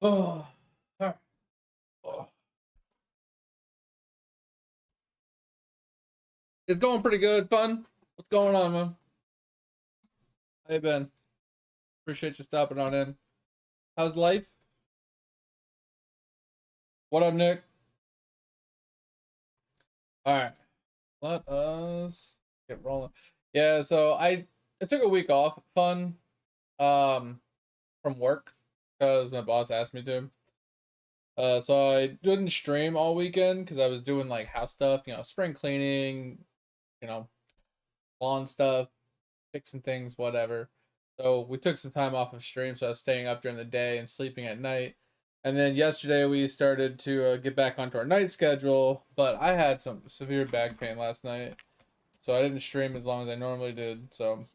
Oh, oh. It's going pretty good. Fun. What's going on, man? Hey, Ben. Appreciate you stopping on in. How's life? What up, Nick? All right. Let us get rolling. Yeah, so I took a week off. Fun. From work because my boss asked me to. So I didn't stream all weekend because I was doing like house stuff, spring cleaning, you know, lawn stuff, fixing things, whatever. So we took some time off of stream, so I was staying up during the day and sleeping at night. And then yesterday we started to get back onto our night schedule, but I had some severe back pain last night, so I didn't stream as long as I normally did. So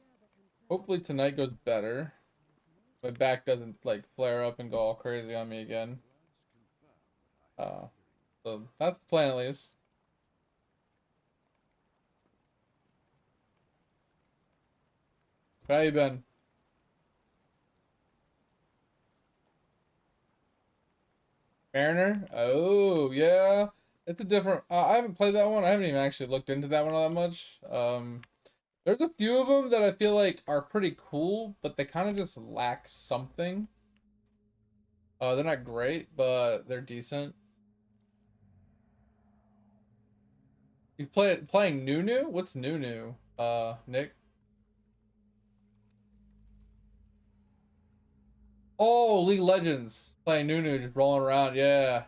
hopefully tonight goes better. My back doesn't like flare up and go all crazy on me again. Uh, so that's the plan at least. How you been? Mariner? Oh, yeah. It's a different. I haven't played that one. I haven't even actually looked into that one all that much. There's a few of them that I feel like are pretty cool, but they kind of just lack something. They're not great, but they're decent. You playing Nunu? What's Nunu? Nick? Oh, League of Legends. Playing Nunu, just rolling around. Yeah.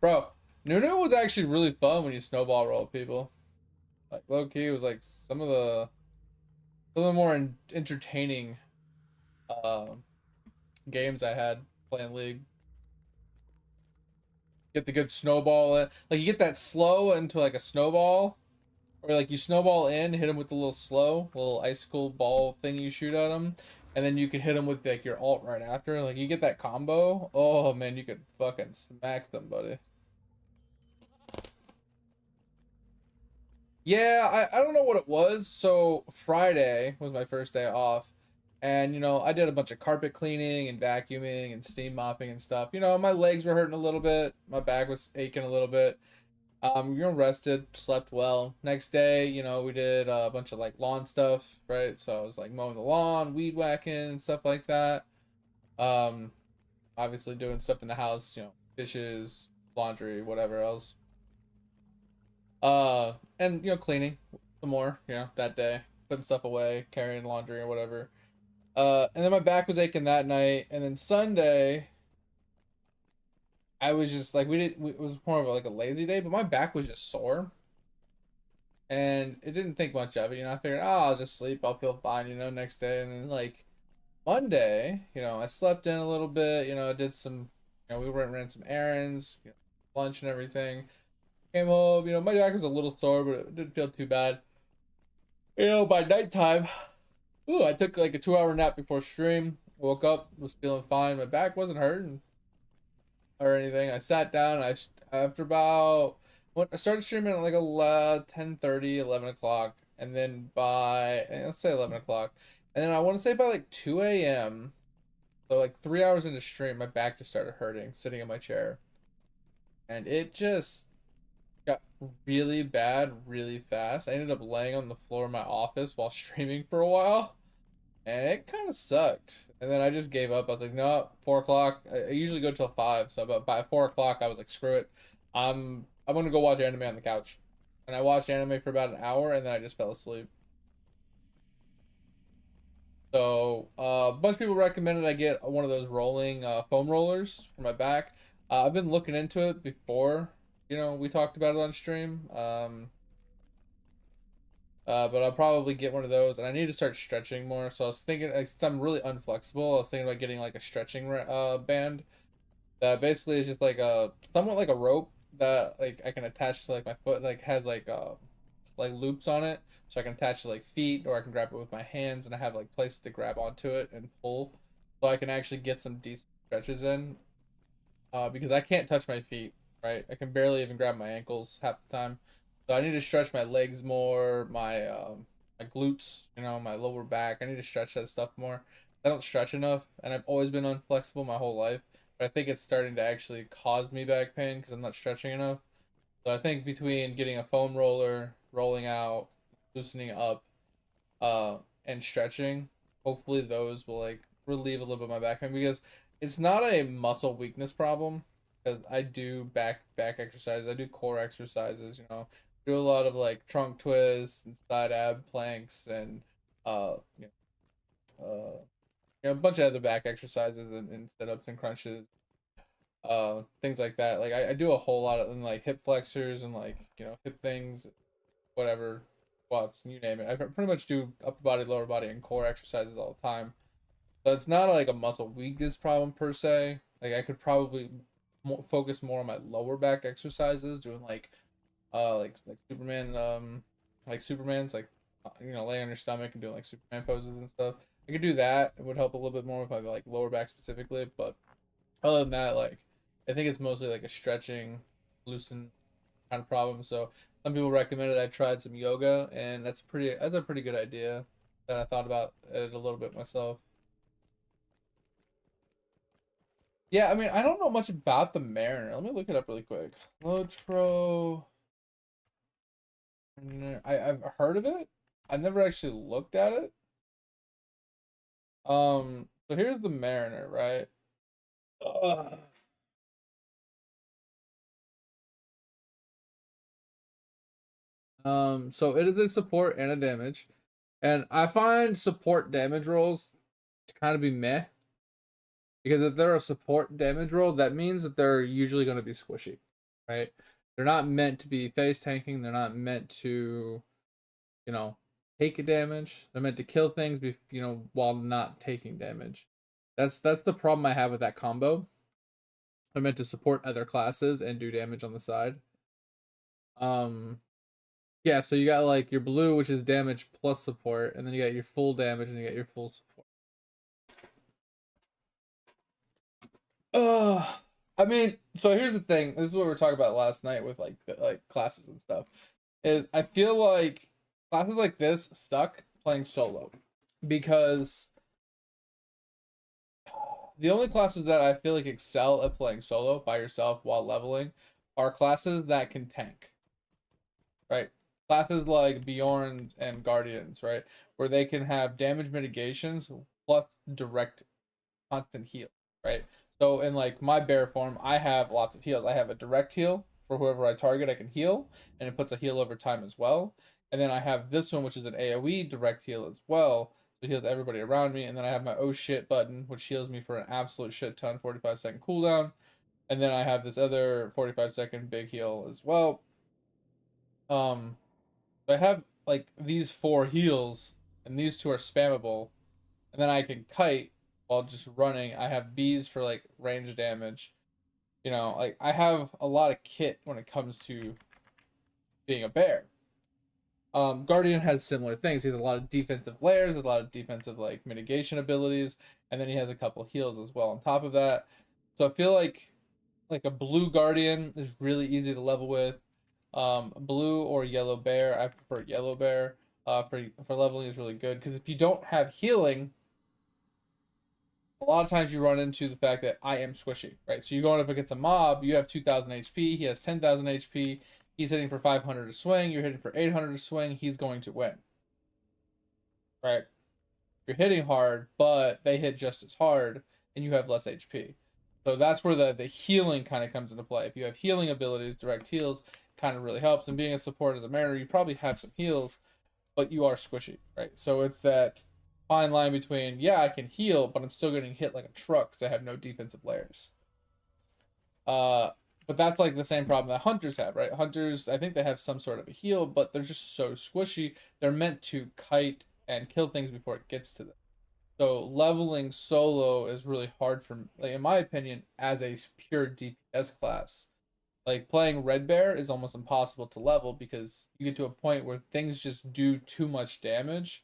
Bro, Nunu was actually really fun when you snowball roll people. Like low key was like some of the more entertaining um games I had playing League. Get the good snowball in. Like you get that slow into like a snowball, or like you snowball in, hit him with the little slow, little icicle ball thing you shoot at him, and then you can hit him with like your ult right after. Like you get that combo. Oh man, you could fucking smack somebody. Yeah, I don't know what it was. So Friday was my first day off. And I did a bunch of carpet cleaning and vacuuming and steam mopping and stuff. My legs were hurting a little bit. My back was aching a little bit. Rested, slept well. Next day, we did a bunch of like lawn stuff, right? So I was like mowing the lawn, weed whacking and stuff like that. Um, Obviously doing stuff in the house, dishes, laundry, whatever else. And cleaning some more, that day, putting stuff away, carrying laundry or whatever. And then my back was aching that night, and then Sunday, I was just like, it was more of like a lazy day, but my back was just sore, and it didn't think much of it. I figured, oh, I'll just sleep, I'll feel fine, next day, and then like Monday, I slept in a little bit, I did some, we ran some errands, lunch and everything. Came home, my back was a little sore, but it didn't feel too bad. By nighttime, ooh, I took like a 2 hour nap before stream. Woke up, was feeling fine. My back wasn't hurting or anything. I sat down. After about when I started streaming at like 10:30, 11 o'clock, and then by let's say 11 o'clock, and then I want to say by like 2 a.m. So like 3 hours into stream, my back just started hurting sitting in my chair, and it just got really bad really fast. I ended up laying on the floor of my office while streaming for a while, and it kind of sucked. And then I just gave up. I was like, no, 4 o'clock. I usually go till 5, so about by 4 o'clock, I was like, screw it. I'm gonna go watch anime on the couch. And I watched anime for about an hour, and then I just fell asleep. So a bunch of people recommended I get one of those rolling foam rollers for my back. I've been looking into it before. We talked about it on stream. But I'll probably get one of those, and I need to start stretching more. So I was thinking, like, since I'm really unflexible, I was thinking about getting like a stretching band that basically is just like a somewhat like a rope that like I can attach to like my foot, like has like loops on it, so I can attach to like feet, or I can grab it with my hands, and I have like places to grab onto it and pull, so I can actually get some decent stretches in. Because I can't touch my feet, right? I can barely even grab my ankles half the time. So I need to stretch my legs more, my glutes, my lower back. I need to stretch that stuff more. I don't stretch enough, and I've always been unflexible my whole life. but I think it's starting to actually cause me back pain because I'm not stretching enough. So I think between getting a foam roller, rolling out, loosening up, and stretching, hopefully those will like relieve a little bit of my back pain because it's not a muscle weakness problem because I do back exercises, I do core exercises, do a lot of like trunk twists and side ab planks and uh you a bunch of other back exercises and sit ups and crunches, things like that. Like I do a whole lot of and like hip flexors and like hip things, whatever, squats, you name it. I pretty much do upper body, lower body, and core exercises all the time. So it's not like a muscle weakness problem per se. Like I could probably focus more on my lower back exercises, doing like Superman, like Superman's like laying on your stomach and doing like Superman poses and stuff. I could do that. It would help a little bit more with my like lower back specifically, but other than that, like I think it's mostly like a stretching, loosen kind of problem. So some people recommended I tried some yoga, and that's a pretty good idea. That I thought about it a little bit myself. Yeah, I mean I don't know much about the Mariner. Let me look it up really quick. Lotro. I've heard of it. I've never actually looked at it. So here's the Mariner, right? Ugh. So it is a support and a damage. And I find support damage rolls to kind of be meh. Because if they're a support damage roll, that means that they're usually going to be squishy, right? They're not meant to be face tanking. They're not meant to, you know, take a damage. They're meant to kill things, while not taking damage. That's the problem I have with that combo. They're meant to support other classes and do damage on the side. Um, yeah. So you got like your blue, which is damage plus support, and then you got your full damage, and you got your full support. Uh, I mean, so here's the thing. This is what we were talking about last night with like classes and stuff. Is I feel like classes like this stuck playing solo because the only classes that I feel like excel at playing solo by yourself while leveling are classes that can tank, right? Classes like Beorns and Guardians, right? Where they can have damage mitigations plus direct constant heal, right? So in like my bear form, I have lots of heals. I have a direct heal for whoever I target, I can heal, and it puts a heal over time as well. And then I have this one, which is an AoE direct heal as well. So it heals everybody around me. And then I have my oh shit button, which heals me for an absolute shit ton, 45-second cooldown. And then I have this other 45-second big heal as well. Um, so I have like these four heals, and these two are spammable, and then I can kite while just running. I have bees for like range damage. Like I have a lot of kit when it comes to being a bear. Guardian has similar things. He has a lot of defensive layers, a lot of defensive like mitigation abilities, and then he has a couple heals as well on top of that. So I feel like a blue Guardian is really easy to level with. Blue or yellow bear. I prefer yellow bear. For leveling is really good because if you don't have healing, a lot of times you run into the fact that I am squishy, right? So you're going up against a mob, you have 2,000 HP, he has 10,000 HP, he's hitting for 500 to swing, you're hitting for 800 to swing, he's going to win, right? You're hitting hard, but they hit just as hard, and you have less HP. So that's where the healing kind of comes into play. If you have healing abilities, direct heals kind of really helps. And being a support as a mariner, you probably have some heals, but you are squishy, right? So it's that fine line between, yeah, I can heal, but I'm still getting hit like a truck because I have no defensive layers. Uh, but that's like the same problem that hunters have, right? Hunters, I think they have some sort of a heal, but they're just so squishy. They're meant to kite and kill things before it gets to them. So leveling solo is really hard for, like, in my opinion, as a pure DPS class. Like playing Red Bear is almost impossible to level because you get to a point where things just do too much damage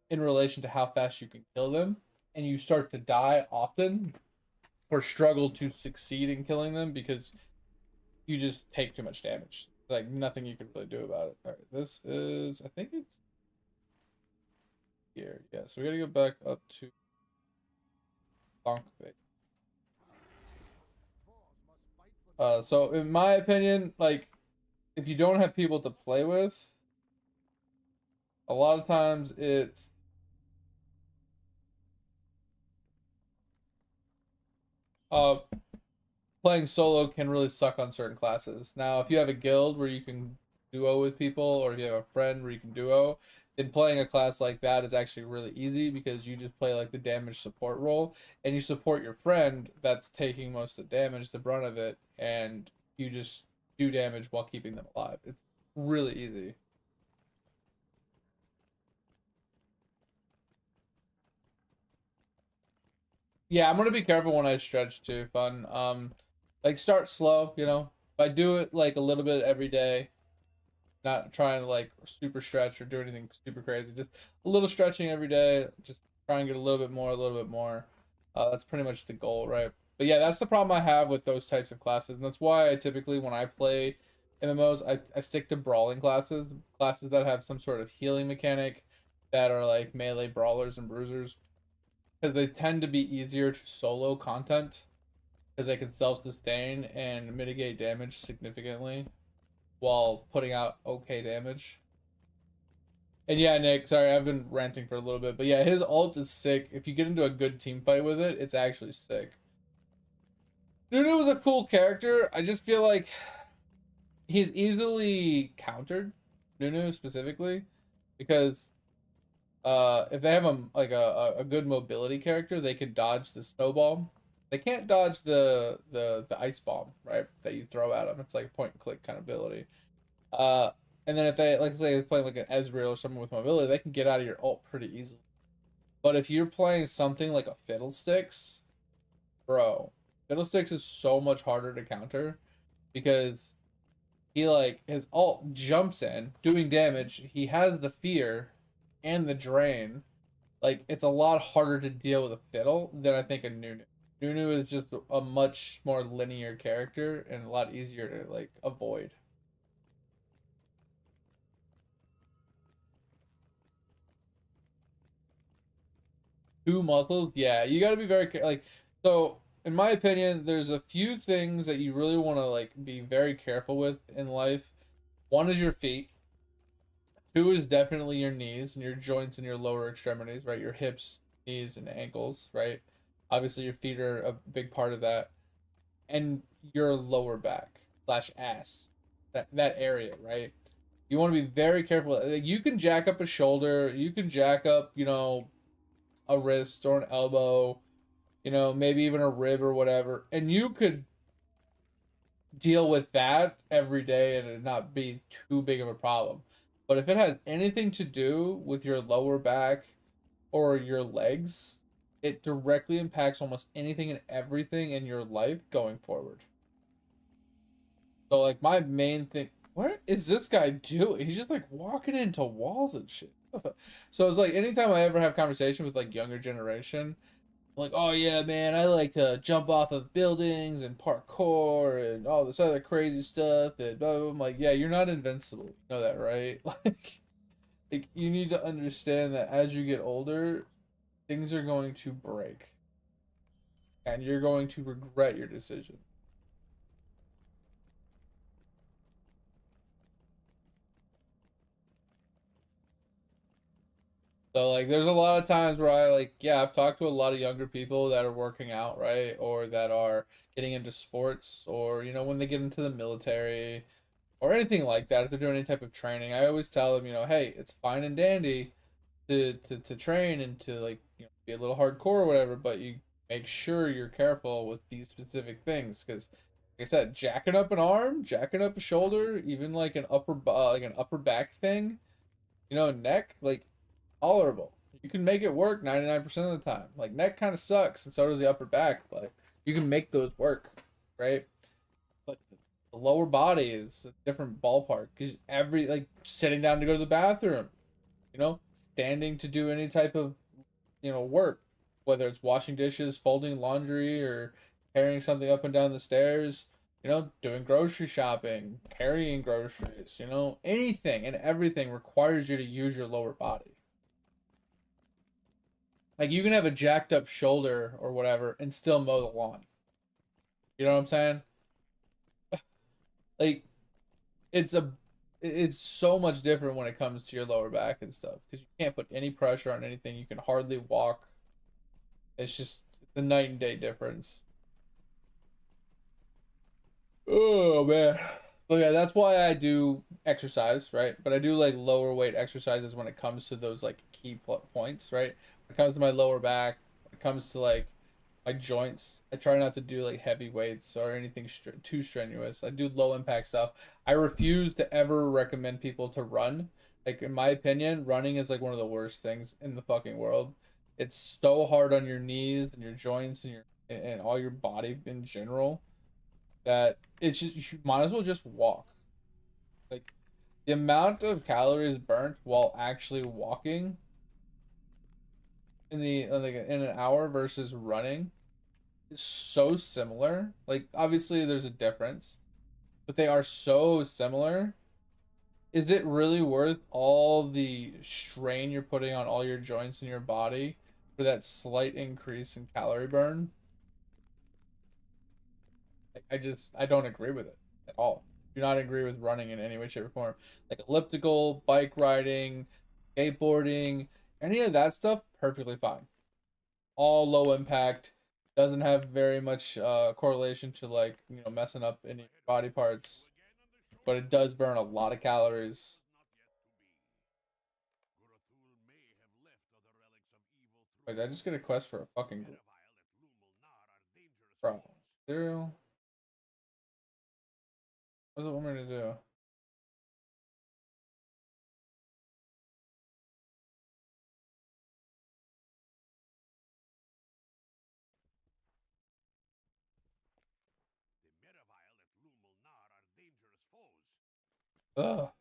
in relation to how fast you can kill them, and you start to die often or struggle to succeed in killing them because you just take too much damage. Like nothing you can really do about it. All right, this is, I think it's here. Yeah, so we gotta go back up to Bonk. So in my opinion, like if you don't have people to play with, a lot of times it's uh playing solo can really suck on certain classes. Now, if you have a guild where you can duo with people, or if you have a friend where you can duo, then playing a class like that is actually really easy because you just play like the damage support role and you support your friend that's taking most of the damage, the brunt of it, and you just do damage while keeping them alive. It's really easy. Yeah, I'm gonna be careful when I stretch too, fun. Like start slow, you know. If I do it like a little bit every day, not trying to like super stretch or do anything super crazy. Just a little stretching every day. Just try and get a little bit more, a little bit more. That's pretty much the goal, right? But yeah, that's the problem I have with those types of classes, and that's why I typically when I play MMOs, I stick to brawling classes, classes that have some sort of healing mechanic, that are like melee brawlers and bruisers, because they tend to be easier to solo content, because they can self sustain and mitigate damage significantly while putting out okay damage. And yeah, Nick, sorry, I've been ranting for a little bit, but yeah, his ult is sick. If you get into a good team fight with it, it's actually sick. Nunu was a cool character. I just feel like he's easily countered, Nunu specifically, because if they have a good mobility character, they can dodge the snowball. They can't dodge the ice bomb, right? That you throw at them. It's like a point and click kind of ability. Uh, and then if they like say playing like an Ezreal or someone with mobility, they can get out of your ult pretty easily. But if you're playing something like a Fiddlesticks, bro, Fiddlesticks is so much harder to counter because he like his ult jumps in, doing damage. He has the fear and the drain. Like it's a lot harder to deal with a Fiddle than I think a Nunu. Nunu is just a much more linear character and a lot easier to like avoid. Two muscles, yeah, you got to be very like. So, in my opinion, there's a few things that you really want to like be very careful with in life. One is your feet. Two is definitely your knees and your joints and your lower extremities, right? Your hips, knees, and ankles, right? Obviously, your feet are a big part of that, and your lower back slash ass, that area, right? You want to be very careful. Like, you can jack up a shoulder, you can jack up, a wrist or an elbow, maybe even a rib or whatever, and you could deal with that every day and it not be too big of a problem. But if it has anything to do with your lower back or your legs, it directly impacts almost anything and everything in your life going forward. So like my main thing, what is this guy doing? He's just like walking into walls and shit. So it's like anytime I ever have conversation with like younger generation, like, oh yeah, man, I like to jump off of buildings and parkour and all this other crazy stuff. And blah, blah, blah. I'm like, yeah, you're not invincible. You know that, right? Like you need to understand that as you get older, things are going to break, and you're going to regret your decision. So like there's a lot of times where I like yeah, I've talked to a lot of younger people that are working out, right? Or that are getting into sports or when they get into the military or anything like that, if they're doing any type of training, I always tell them, hey, it's fine and dandy to train and to like, be a little hardcore or whatever, but you make sure you're careful with these specific things because like I said, jacking up an arm, jacking up a shoulder, even like an upper back thing, neck, like tolerable. You can make it work 99% of the time. Like neck kind of sucks, and so does the upper back, but you can make those work, right? But the lower body is a different ballpark because every like sitting down to go to the bathroom, you know, standing to do any type of work, whether it's washing dishes, folding laundry, or carrying something up and down the stairs. Doing grocery shopping, carrying groceries, anything and everything requires you to use your lower body. Like you can have a jacked up shoulder or whatever and still mow the lawn. You know what I'm saying? Like it's so much different when it comes to your lower back and stuff because you can't put any pressure on anything. You can hardly walk. It's just the night and day difference. Oh man. But yeah, that's why I do exercise, right? But I do like lower weight exercises when it comes to those like key points, right? When it comes to my lower back, when it comes to like my joints, I try not to do like heavy weights or anything too strenuous. I do low impact stuff. I refuse to ever recommend people to run. Like in my opinion, running is like one of the worst things in the fucking world. It's so hard on your knees and your joints and your and all your body in general that it's just you might as well just walk. Like the amount of calories burnt while actually walking in the like in an hour versus running is so similar. Like obviously there's a difference, but they are so similar. Is it really worth all the strain you're putting on all your joints in your body for that slight increase in calorie burn? I don't agree with it at all. Do not agree with running in any way, shape, or form. Like elliptical, bike riding, skateboarding, any of that stuff, perfectly fine. All low impact, doesn't have very much correlation to like messing up any body parts, but it does burn a lot of calories. Wait, did I just get a quest for a fucking bro? Cereal? What does it want me to do? Ugh.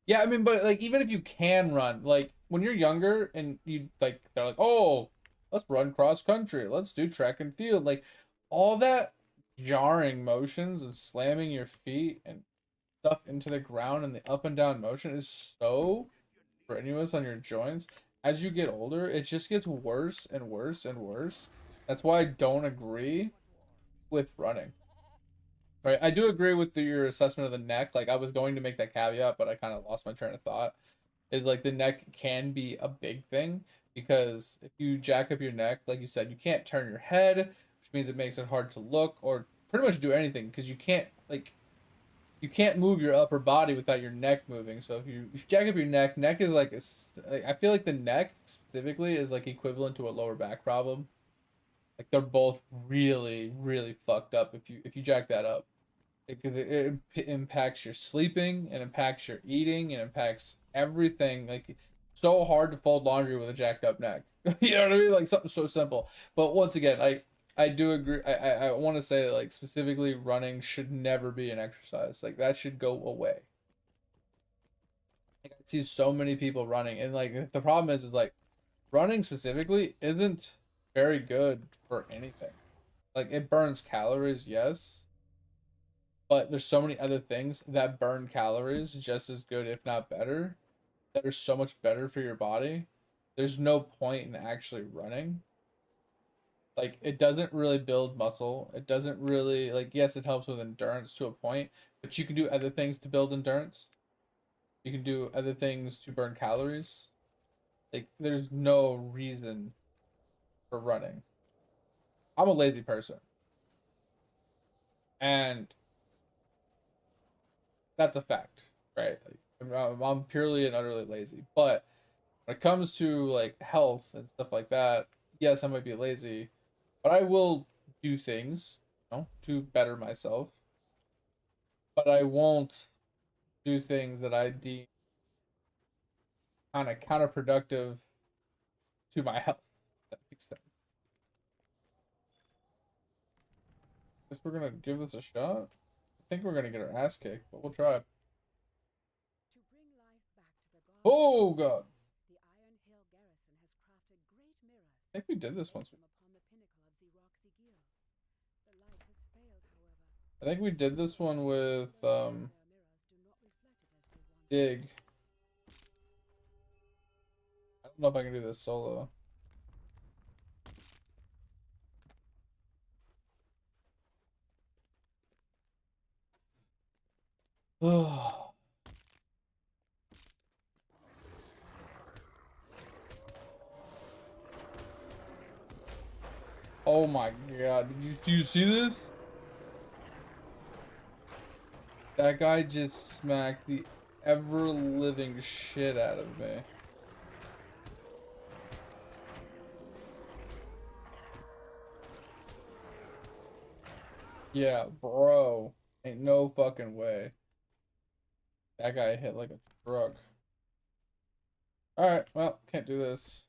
Yeah, I mean, but like even if you can run, like when you're younger and you like they're like, "Oh, let's run cross country. Let's do track and field." Like all that jarring motions of slamming your feet and stuff into the ground and the up and down motion is so strenuous on your joints. As you get older, it just gets worse and worse and worse. That's why I don't agree with running. Right, I do agree with your assessment of the neck. Like I was going to make that caveat, but I kind of lost my train of thought. Is like the neck can be a big thing because if you jack up your neck, like you said, you can't turn your head, which means it makes it hard to look or pretty much do anything because you can't move your upper body without your neck moving. So if you jack up your neck, neck is like I feel like the neck specifically is like equivalent to a lower back problem. Like they're both really really fucked up if you jack that up because it impacts your sleeping, it impacts your eating, it impacts everything. Like so hard to fold laundry with a jacked up neck. You know what I mean? Like something so simple. But once again, I do agree. I want to say like specifically running should never be an exercise. Like that should go away. Like, I see so many people running, and like the problem is like running specifically isn't very good for anything. Like it burns calories, yes, but there's so many other things that burn calories just as good, if not better, that are so much better for your body. There's no point in actually running. Like it doesn't really build muscle. It doesn't really like yes, it helps with endurance to a point, but you can do other things to build endurance. You can do other things to burn calories. Like there's no reason for running. I'm a lazy person, and that's a fact, right? Like, I'm purely and utterly lazy. But when it comes to like health and stuff like that, yes, I might be lazy, but I will do things, to better myself. But I won't do things that I deem kind of counterproductive to my health. That makes sense. Guess we're gonna give this a shot. I think we're gonna get our ass kicked, but we'll try. To bring life back to the Oh gods, god, the Iron Hill garrison has crafted great mirrors I think we did and this laid once. them upon the pinnacle of the rocky gill. I think we did this one with Dig. I don't know if I can do this solo. Oh my god, do you see this? That guy just smacked the ever living shit out of me. Yeah, bro. Ain't no fucking way. That guy hit like a truck. Alright, well, can't do this.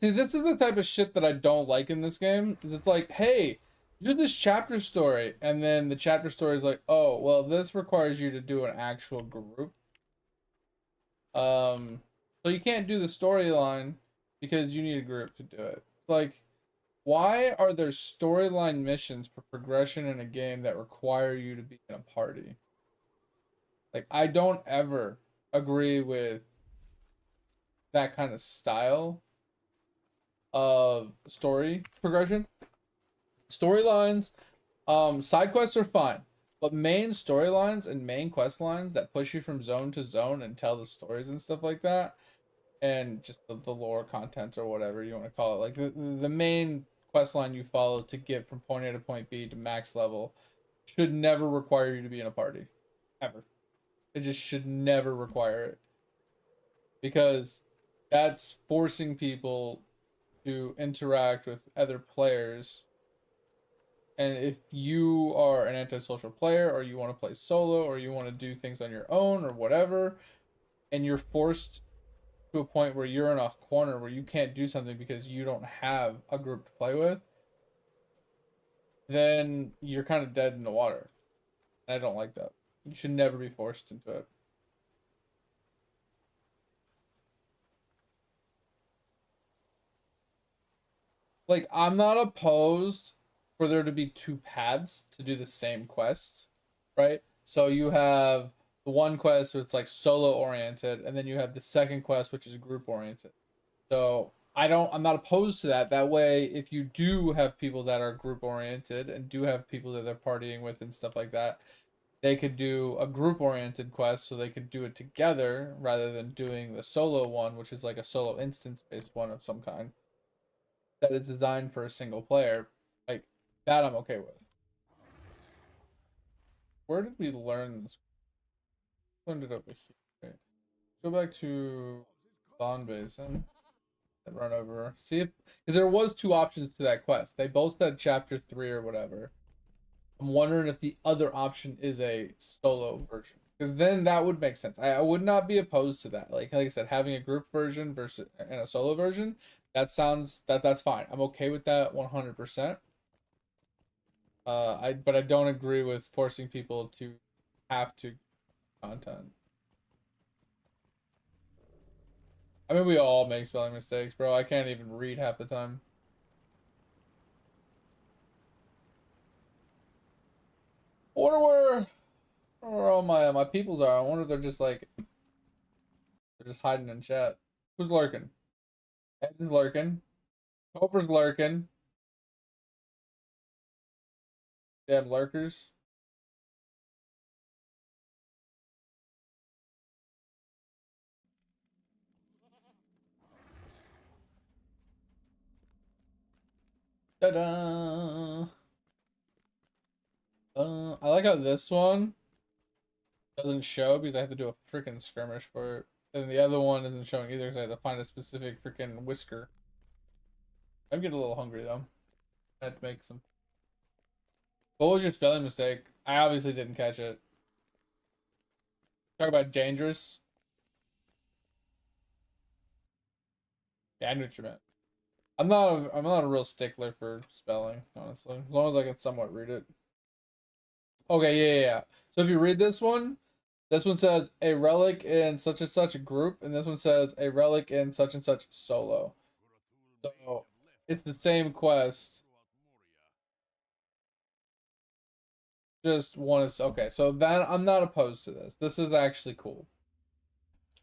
See, this is the type of shit that I don't like in this game. Is it's like, hey, do this chapter story, and then the chapter story is like, oh, well, this requires you to do an actual group. So you can't do the storyline because you need a group to do it. It's like, why are there storyline missions for progression in a game that require you to be in a party? Like, I don't ever agree with that kind of style of story progression. Storylines, side quests are fine, but main storylines and main quest lines that push you from zone to zone and tell the stories and stuff like that, and just the lore content or whatever you want to call it, like the main quest line you follow to get from point A to point B to max level, should never require you to be in a party, ever. It just should never require it because that's forcing people to interact with other players. And if you are an antisocial player or you want to play solo or you want to do things on your own or whatever, and you're forced to a point where you're in a corner where you can't do something because you don't have a group to play with, then you're kind of dead in the water. And I don't like that. You should never be forced into it. Like, I'm not opposed for there to be two paths to do the same quest, right? So you have the one quest where it's like solo oriented, and then you have the second quest which is group oriented. So I'm not opposed to that. That way, if you do have people that are group oriented and do have people that they're partying with and stuff like that, they could do a group oriented quest so they could do it together rather than doing the solo one, which is like a solo instance based one of some kind that is designed for a single player. Like that I'm okay with. Where did we learn this? Learned it over here. Okay. Go back to Dawn Basin and run over. See if because there was two options to that quest. They both said chapter 3 or whatever. I'm wondering if the other option is a solo version. Because then that would make sense. I would not be opposed to that. Like I said, having a group version versus and a solo version, that's fine. I'm okay with that 100%. But I don't agree with forcing people to have to content. I mean, we all make spelling mistakes, bro. I can't even read half the time. I wonder where all my peoples are. I wonder if they're just like they're just hiding in chat. Who's lurking? Ed's lurking. Cobra's lurking. Damn lurkers. Ta-da! I like how this one doesn't show because I have to do a freaking skirmish for it. And the other one isn't showing either because I have to find a specific freaking whisker. I'm getting a little hungry though. I had to make some. What was your spelling mistake? I obviously didn't catch it. Talk about dangerous. Yeah, I knew what you meant. I'm not a real stickler for spelling, honestly. As long as I can somewhat read it. Okay, yeah. So if you read this one says a relic in such and such a group, and this one says a relic in such and such solo. So it's the same quest. just want to. Okay, so that I'm not opposed to this. This is actually cool.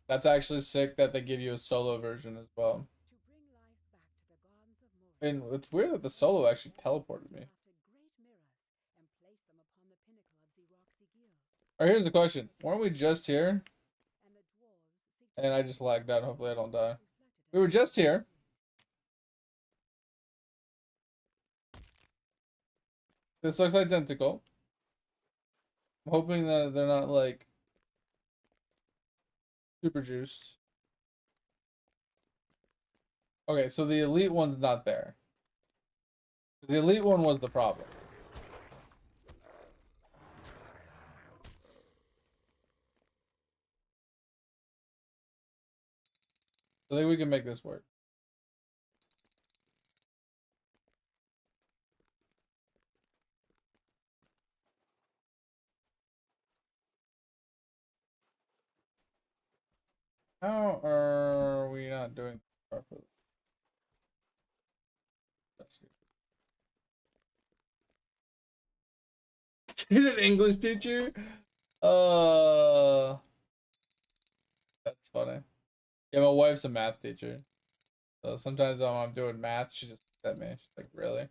That's actually sick that they give you a solo version as well. To bring life back to the gardens of And Mirkwood, it's weird that the solo actually the teleported me. crafted great mirrors and placed them upon the pinnacle of the rocky gill. All right, here's the question: weren't we just here? And the dwarves seek to And I bring just back lagged out. Hopefully, I don't die. reflected We in were the just here. This looks identical. I'm hoping that they're not like super juiced. Okay, so the elite one's not there. The elite one was the problem. I think we can make this work. How are we not doing properly? He's an English teacher? Uh, that's funny. Yeah, my wife's a math teacher. So sometimes when I'm doing math, she just looks at me. She's like, really?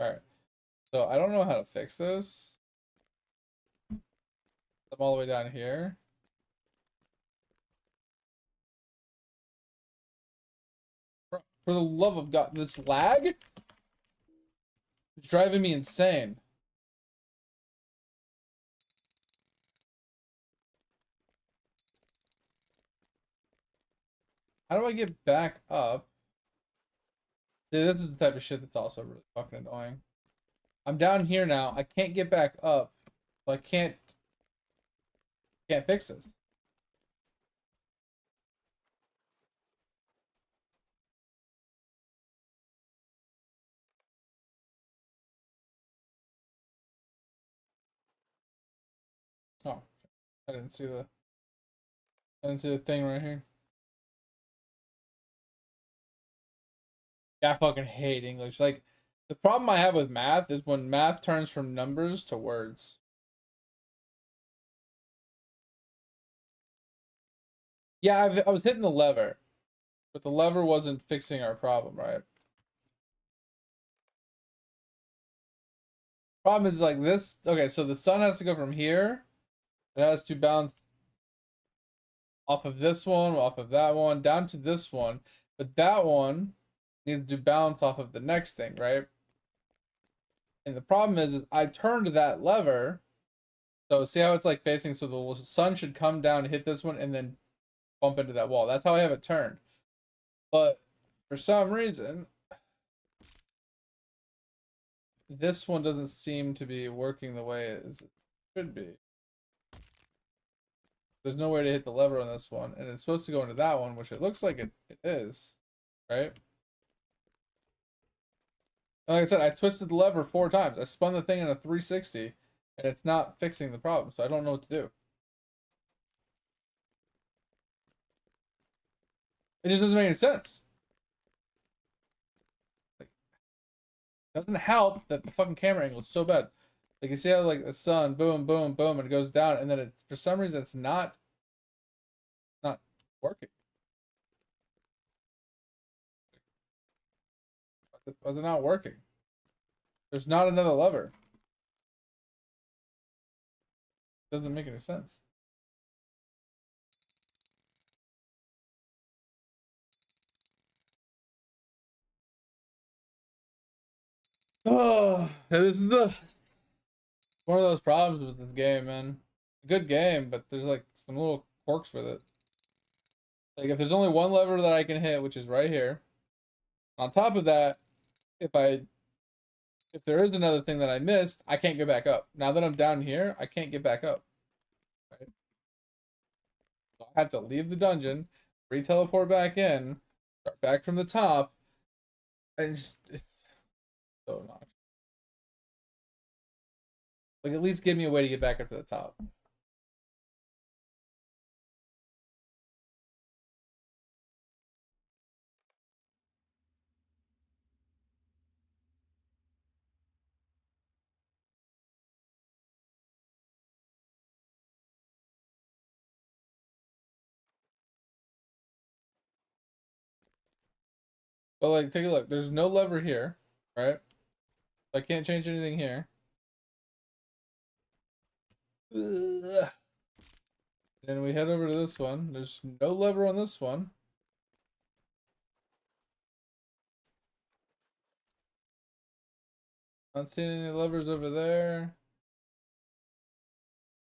Alright. So I don't know how to fix this. I'm all the way down here. For the love of God, this lag is driving me insane. How do I get back up? Dude, this is the type of shit that's also really fucking annoying. I'm down here now. I can't get back up. So I can't fix this. Oh, I didn't see the thing right here. Yeah, I fucking hate English. Like the problem I have with math is when math turns from numbers to words. Yeah, I was hitting the lever, but the lever wasn't fixing our problem, right? Problem is like this. Okay, so the sun has to go from here. It has to bounce off of this one, off of that one, down to this one. But that one needs to bounce off of the next thing, right? And the problem is I turned that lever. So see how it's like facing, so the sun should come down, hit this one, and then bump into that wall. That's how I have it turned. But for some reason, this one doesn't seem to be working the way it should be. There's no way to hit the lever on this one, and it's supposed to go into that one, which it looks like it is, right? And like I said, I twisted the lever 4 times. I spun the thing in a 360, and it's not fixing the problem, so I don't know what to do. It just doesn't make any sense. Like, it doesn't help that the fucking camera angle is so bad. Like you see how like the sun, boom, boom, boom, and it goes down, and then it for some reason it's not working. Why is it not working? There's not another lever. Doesn't make any sense. Oh, this is the one of those problems with this game, man. Good game, but there's like some little quirks with it. Like if there's only one lever that I can hit, which is right here. On top of that, if I if there is another thing that I missed, I can't get back up. Now that I'm down here, I can't get back up. Right? So I have to leave the dungeon, re-teleport back in, start back from the top, and just it's so not. Like at least give me a way to get back up to the top. But like, take a look. There's no lever here, right? So I can't change anything here. Ugh. Then we head over to this one. There's no lever on this one. Not seeing any levers over there.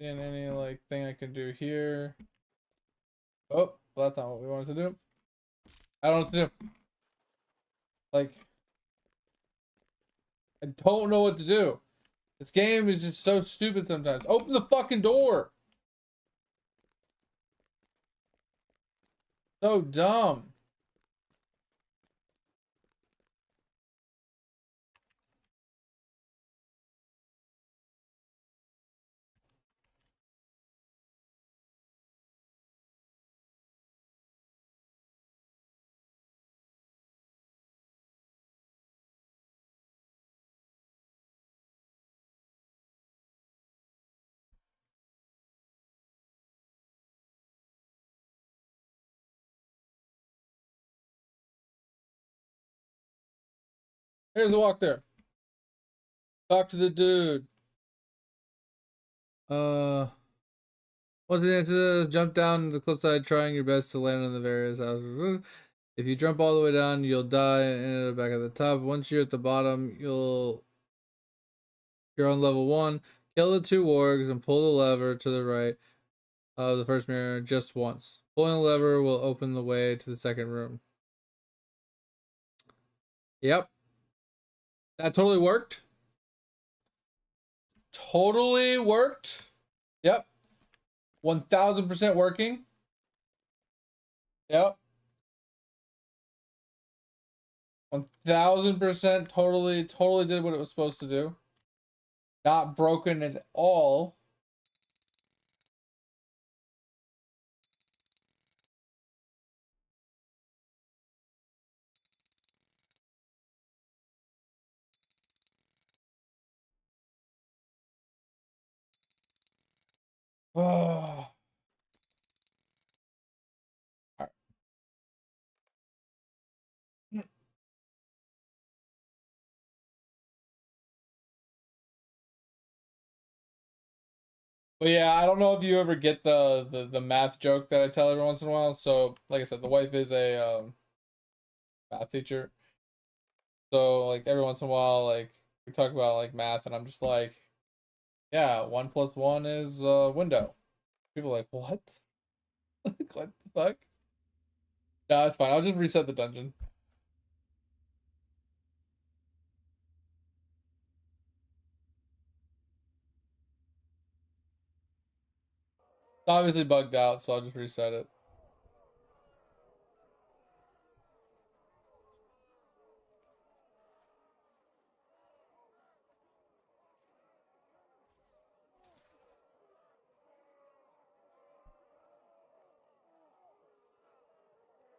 Seeing any like thing I can do here. Oh, well, that's not what we wanted to do. I don't know what to do. Like, I don't know what to do. This game is just so stupid sometimes. Open the fucking door. So dumb. Here's the walk there. Talk to the dude. What's the answer? Jump down the cliffside, trying your best to land on the various houses. If you jump all the way down, you'll die and end up back at the top. Once you're at the bottom, you're on level 1. Kill the 2 wargs and pull the lever to the right of the first mirror just once. Pulling the lever will open the way to the second room. Yep. That totally worked. Totally worked. Yep. 1000% working. Yep. 1000% totally did what it was supposed to do. Not broken at all. Oh. But yeah, I don't know if you ever get the math joke that I tell every once in a while. So, like I said, the wife is a math teacher. So, like every once in a while, like we talk about like math, and I'm just like, yeah, 1 plus 1 is window. People are like, what? Like, what the fuck? No, it's fine. I'll just reset the dungeon. It's obviously bugged out, so I'll just reset it.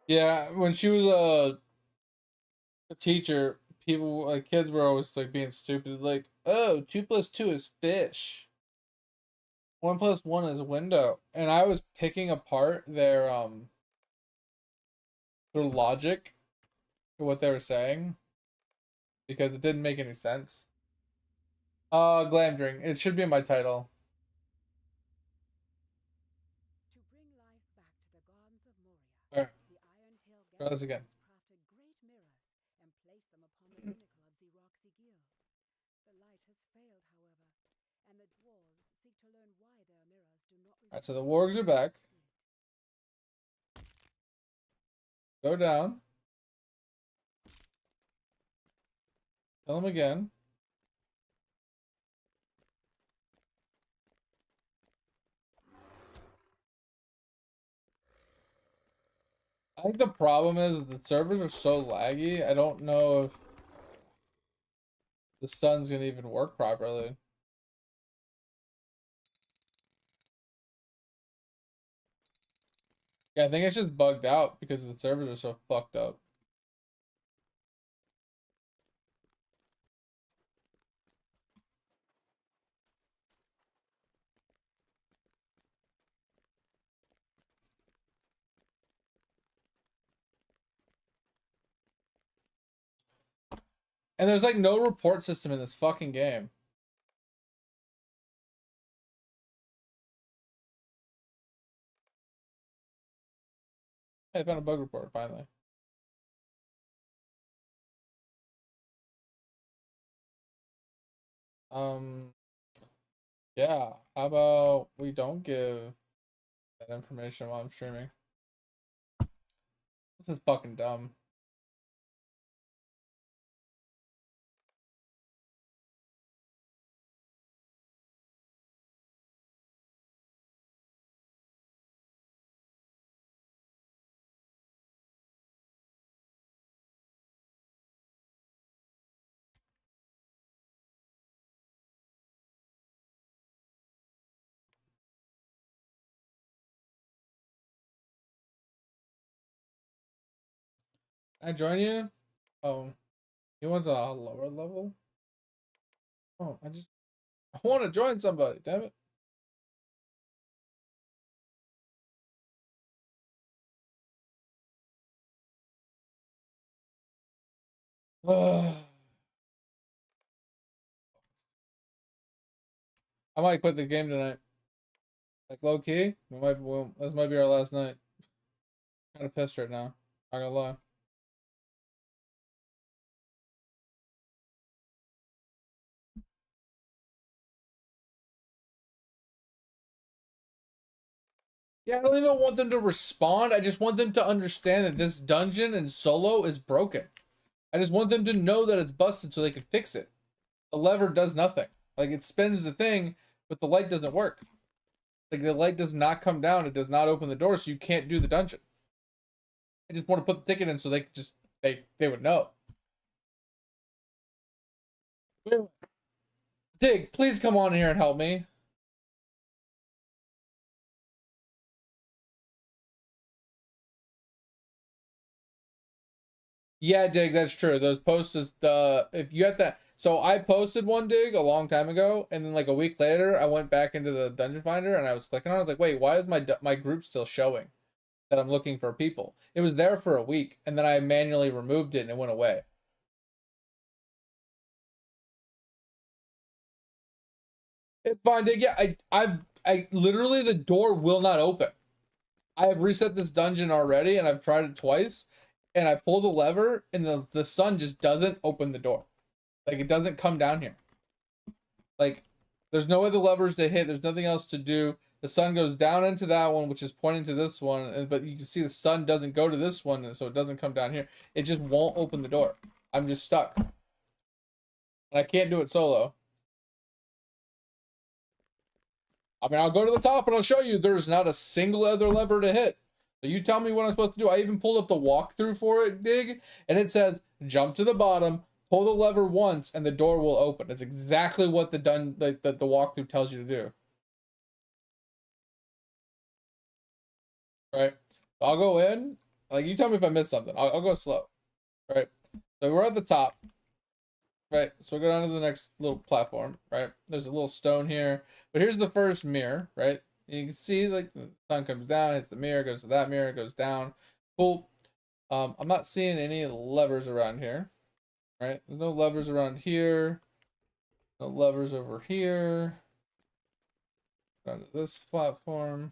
Yeah, when she was a teacher, people like kids were always like being stupid, like, oh, 2 plus 2 is fish. 1 plus 1 is window. And I was picking apart their logic for what they were saying because it didn't make any sense. Glamdring. It should be in my title. To bring life back to the gardens of Moria, Alright, the Iron Hill try this again. crafted great mirrors and placed them upon the pinnacle of Xeroxy Gill. The light has failed, however, and the dwarves seek to learn why their mirrors do not Alright, so reflect the wargs are back. did. Go down. Tell them again. I think the problem is that the servers are so laggy. I don't know if the sun's gonna even work properly. Yeah, I think it's just bugged out because the servers are so fucked up. And there's like no report system in this fucking game. Hey, I found a bug report finally. Yeah. How about we don't give that information while I'm streaming? This is fucking dumb. Can I join you? Oh, he wants a lower level? Oh, I want to join somebody, damn it. I might quit the game tonight. Like low key, this might be our last night. Kind of pissed right now. Not gonna lie. Yeah, I don't even want them to respond. I just want them to understand that this dungeon and solo is broken. I just want them to know that it's busted so they can fix it. The lever does nothing. Like it spins the thing, but the light doesn't work. Like the light does not come down. It does not open the door, so you can't do the dungeon. I just want to put the ticket in so they could just they would know. Dig, please come on here and help me. Yeah, Dig, that's true. Those posts is the if you have that. So I posted one Dig a long time ago, and then like a week later, I went back into the dungeon finder and I was clicking on. I was like, wait, why is my group still showing that I'm looking for people? It was there for a week, and then I manually removed it and it went away. It's fine, Dig. Yeah, I literally the door will not open. I have reset this dungeon already, and I've tried it twice, and I pull the lever, and the sun just doesn't open the door. Like it doesn't come down here. Like there's no other levers to hit. There's nothing else to do. The sun goes down into that one, which is pointing to this one, but you can see the sun doesn't go to this one, and so it doesn't come down here. It just won't open the door. I'm just stuck, and I can't do it solo. I mean, I'll go to the top and I'll show you. There's not a single other lever to hit. So you tell me what I'm supposed to do. I even pulled up the walkthrough for it, Dig, and it says jump to the bottom, pull the lever once, and the door will open. It's exactly what the walkthrough tells you to do. Right? I'll go in. Like you tell me if I missed something. I'll go slow. Right? So we're at the top. Right? So we'll go down to the next little platform. Right? There's a little stone here. But here's the first mirror. Right? You can see like the sun comes down, hits the mirror, goes to that mirror, goes down. Cool. I'm not seeing any levers around here. Right? There's no levers around here. No levers over here. Down to this platform.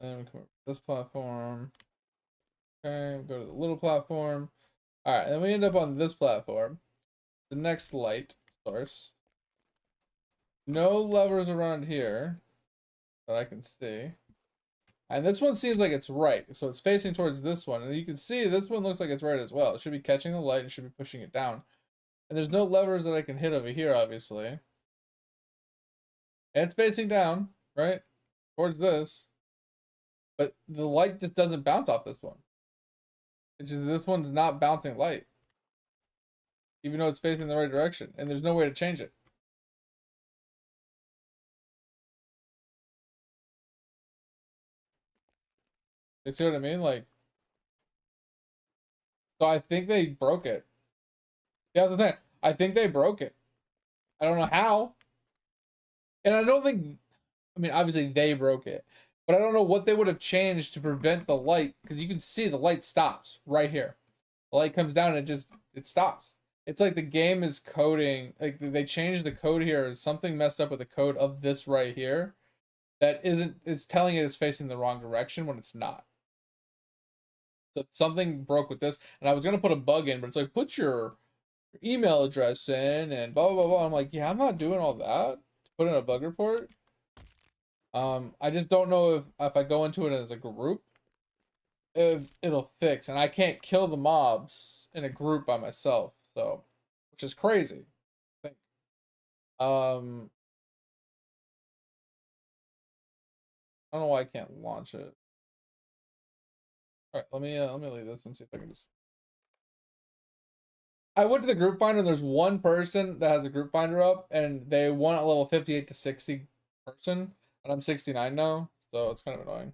And we come over to this platform. Okay, go to the little platform. Alright, then we end up on this platform. The next light source. No levers around here that I can see. And this one seems like it's right. So it's facing towards this one. And you can see this one looks like it's right as well. It should be catching the light and should be pushing it down. And there's no levers that I can hit over here, obviously. And it's facing down, right? Towards this. But the light just doesn't bounce off this one. It's just this one's not bouncing light. Even though it's facing the right direction. And there's no way to change it. You see what I mean? Like, so I think they broke it. Yeah, that's the thing. I think they broke it. I don't know how. And I don't think, I mean, obviously they broke it. But I don't know what they would have changed to prevent the light. Because you can see the light stops right here. The light comes down and it stops. It's like the game is coding, like they changed the code here. Something messed up with the code of this right here. That isn't, it's telling it it's facing the wrong direction when it's not. So something broke with this, and I was gonna put a bug in, but it's like put your email address in and blah blah blah. I'm like, yeah, I'm not doing all that to put in a bug report. I just don't know if I go into it as a group, if it'll fix, and I can't kill the mobs in a group by myself, so which is crazy. I think. I don't know why I can't launch it. All right, let me leave this and see if I can just. I went to the group finder and there's one person that has a group finder up and they want a level 58 to 60 person and I'm 69 now, so it's kind of annoying.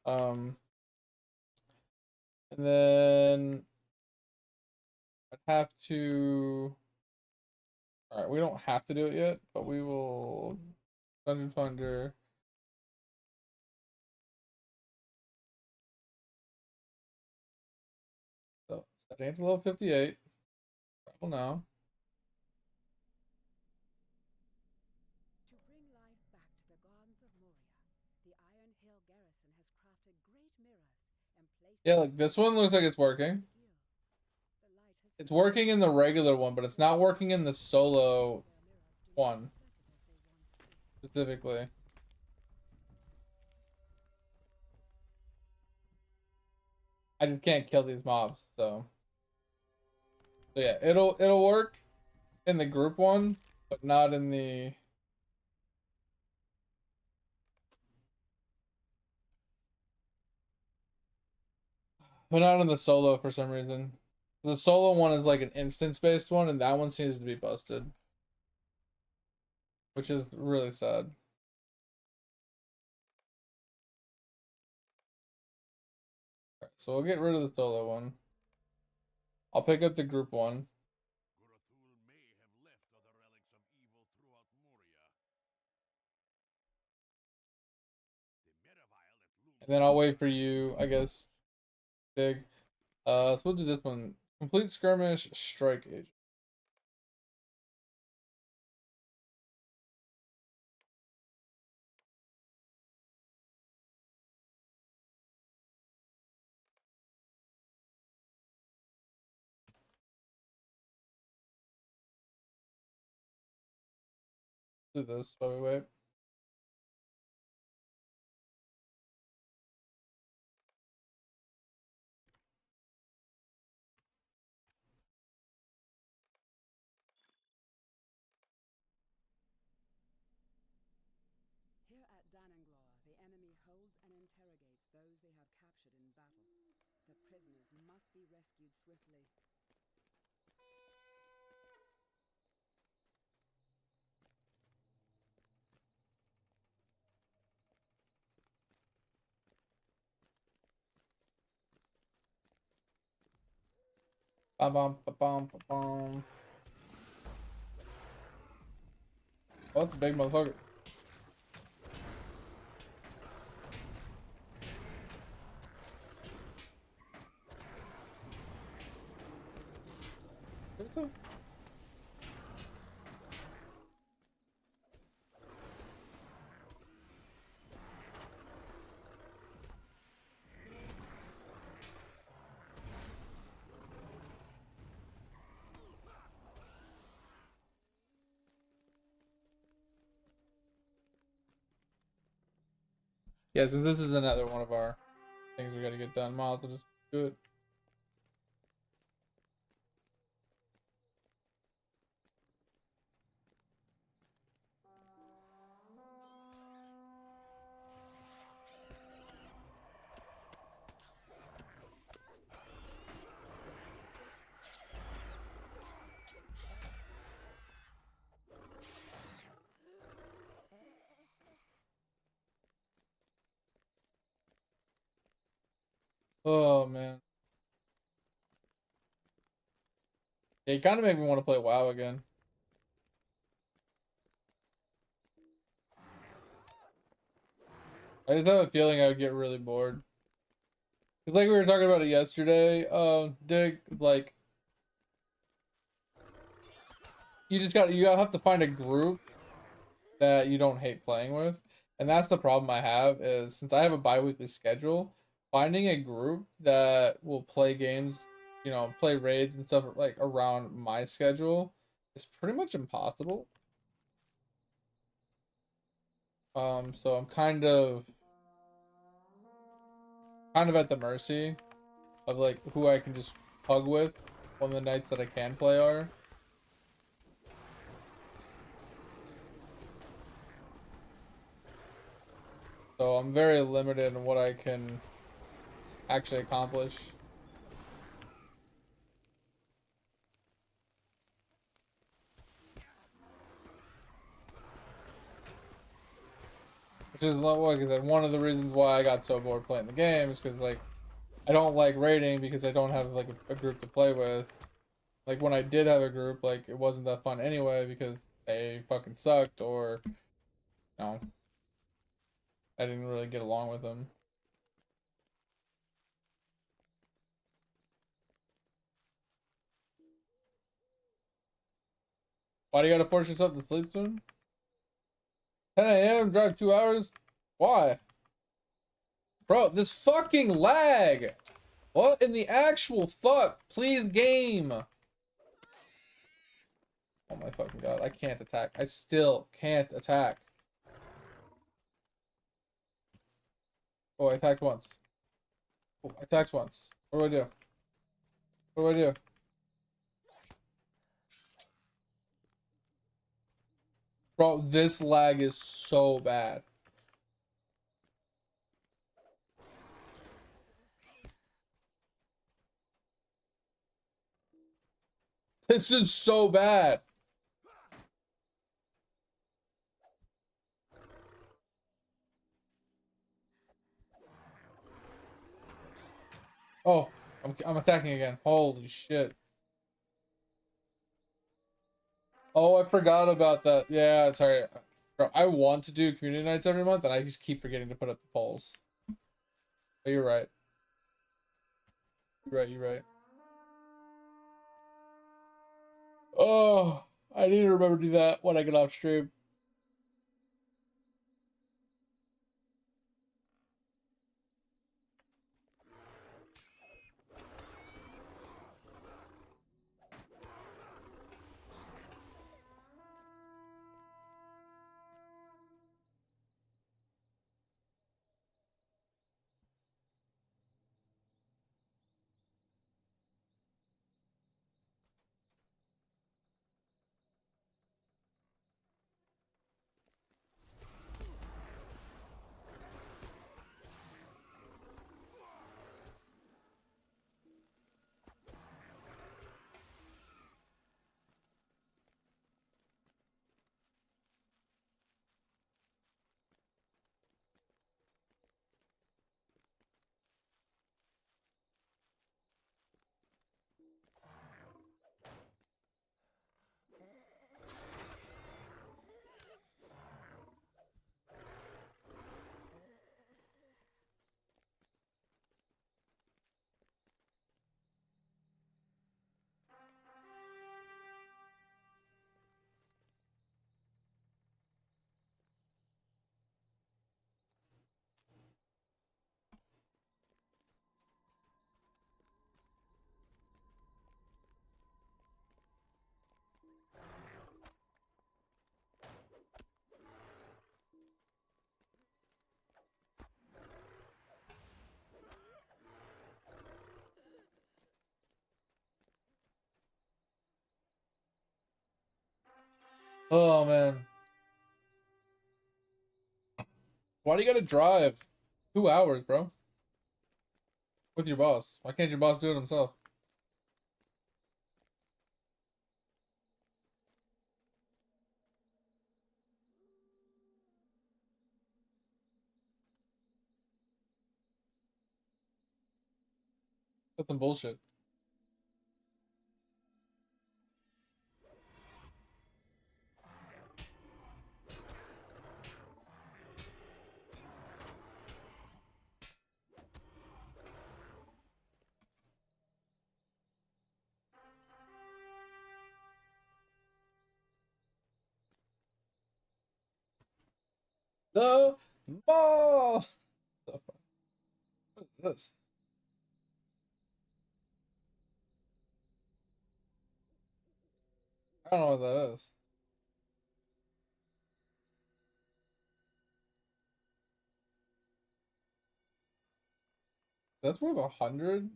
Um and then I'd have to. All right, we don't have to do it yet, but we will. Dungeon Finder. So setting it to level 58. Travel now. To bring life back to the gardens of Moria, the Iron Hill garrison has crafted great mirrors and placed Yeah, them like this one looks like it's working. the light has It's working in the regular one, but it's not working in the solo their mirrors do not one reflect it as they once did. specifically. I just can't kill these mobs, so yeah, it'll work in the group one, but not in the. But not in the solo for some reason. The solo one is like an instance based one, and that one seems to be busted, which is really sad. Alright, so we'll get rid of the solo one. I'll pick up the group one. And then I'll wait for you, I guess. Big. So we'll do this one. Complete skirmish, strike agent. Do this while we wait. Here at Dananglaw, the enemy holds and interrogates those they have captured in battle. The prisoners must be rescued swiftly. Bam bam ba bam ba bam. Oh, that's a big motherfucker. There's a. Yeah, since this is another one of our things we gotta get done, might as well just do it. Oh man. Yeah, you kind of make me want to play WoW again. I just have a feeling I would get really bored. It's like we were talking about it yesterday, Dick. Like you have to find a group that you don't hate playing with. And that's the problem I have is since I have a bi-weekly schedule, finding a group that will play games, play raids and stuff like around my schedule is pretty much impossible. So I'm kind of at the mercy of like who I can just hug with on the nights that I can play are. So I'm very limited in what I can actually accomplish. Which is like I said, one of the reasons why I got so bored playing the game is because like I don't like raiding because I don't have like a group to play with. Like when I did have a group, like it wasn't that fun anyway because they fucking sucked or no, I didn't really get along with them. Why do you gotta force yourself to sleep soon? 10 a.m. drive 2 hours? Why? Bro, this fucking lag! What in the actual fuck? Please game! Oh my fucking god, I can't attack. I still can't attack. Oh, I attacked once. Oh, I attacked once. What do I do? What do I do? Bro, this lag is so bad. This is so bad. Oh, I'm attacking again. Holy shit. Oh, I forgot about that. Yeah, sorry. Bro, I want to do community nights every month, and I just keep forgetting to put up the polls. But you're right. You're right, you're right. Oh, I need to remember to do that when I get off stream. Oh man. Why do you gotta drive 2 hours, bro? With your boss. Why can't your boss do it himself? That's some bullshit. the mall. So funny. What is this? I don't know what that is. That's worth $100?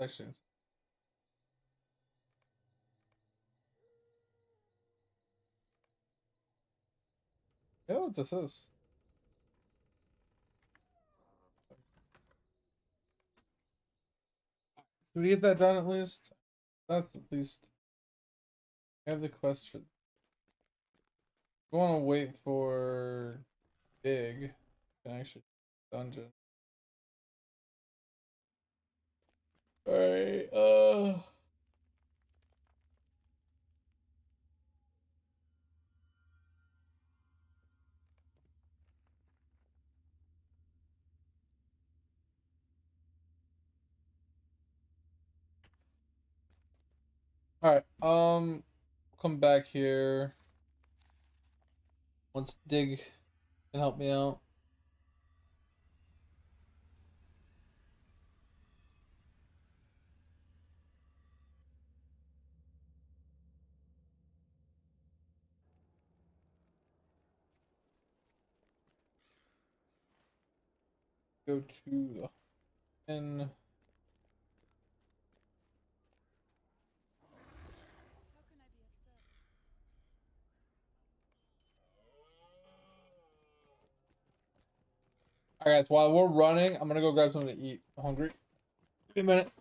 Actually, I know what this is. Did we get that done at least? That's at least. I have the quest for. I want to wait for big actually dungeon. All right. All right. Come back here once Dig can help me out. Go to the inn. How can I be of service? All right, guys. While we're running, I'm gonna go grab something to eat. I'm hungry. Give me a minute.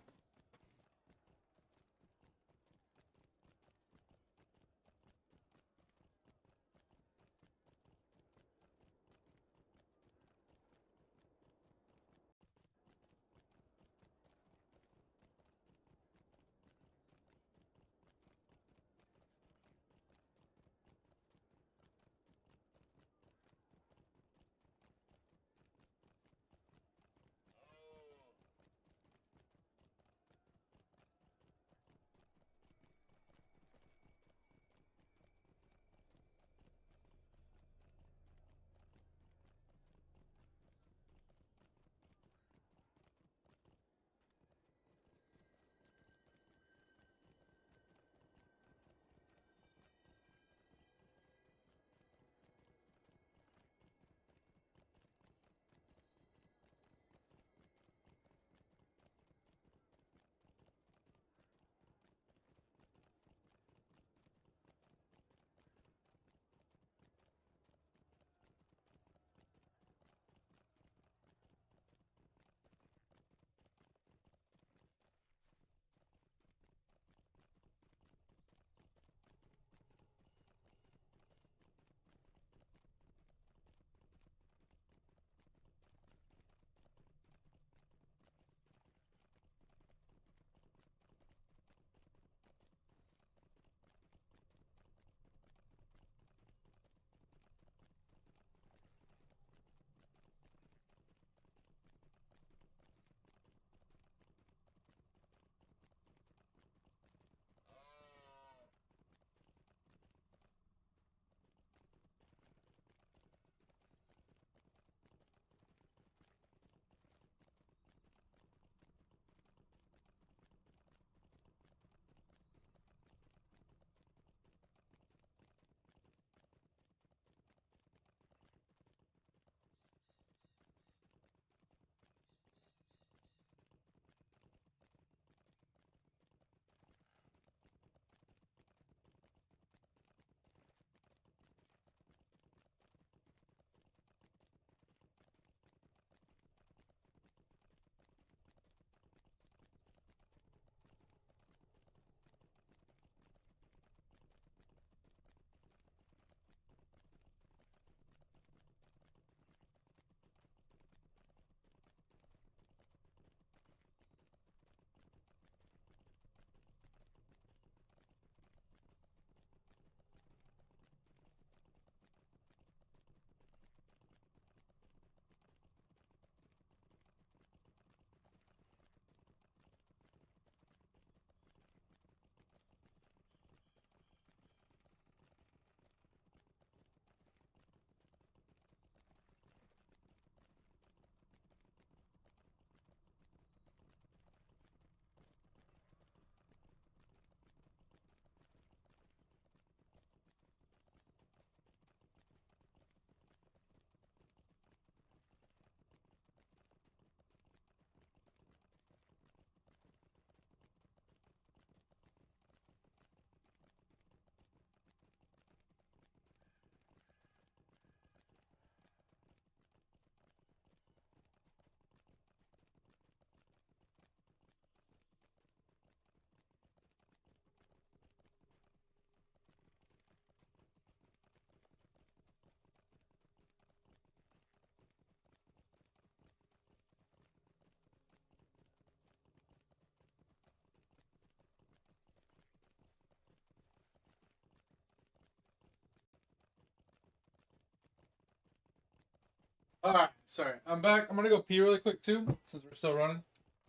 Alright, sorry. I'm back. I'm gonna go pee really quick too, since we're still running.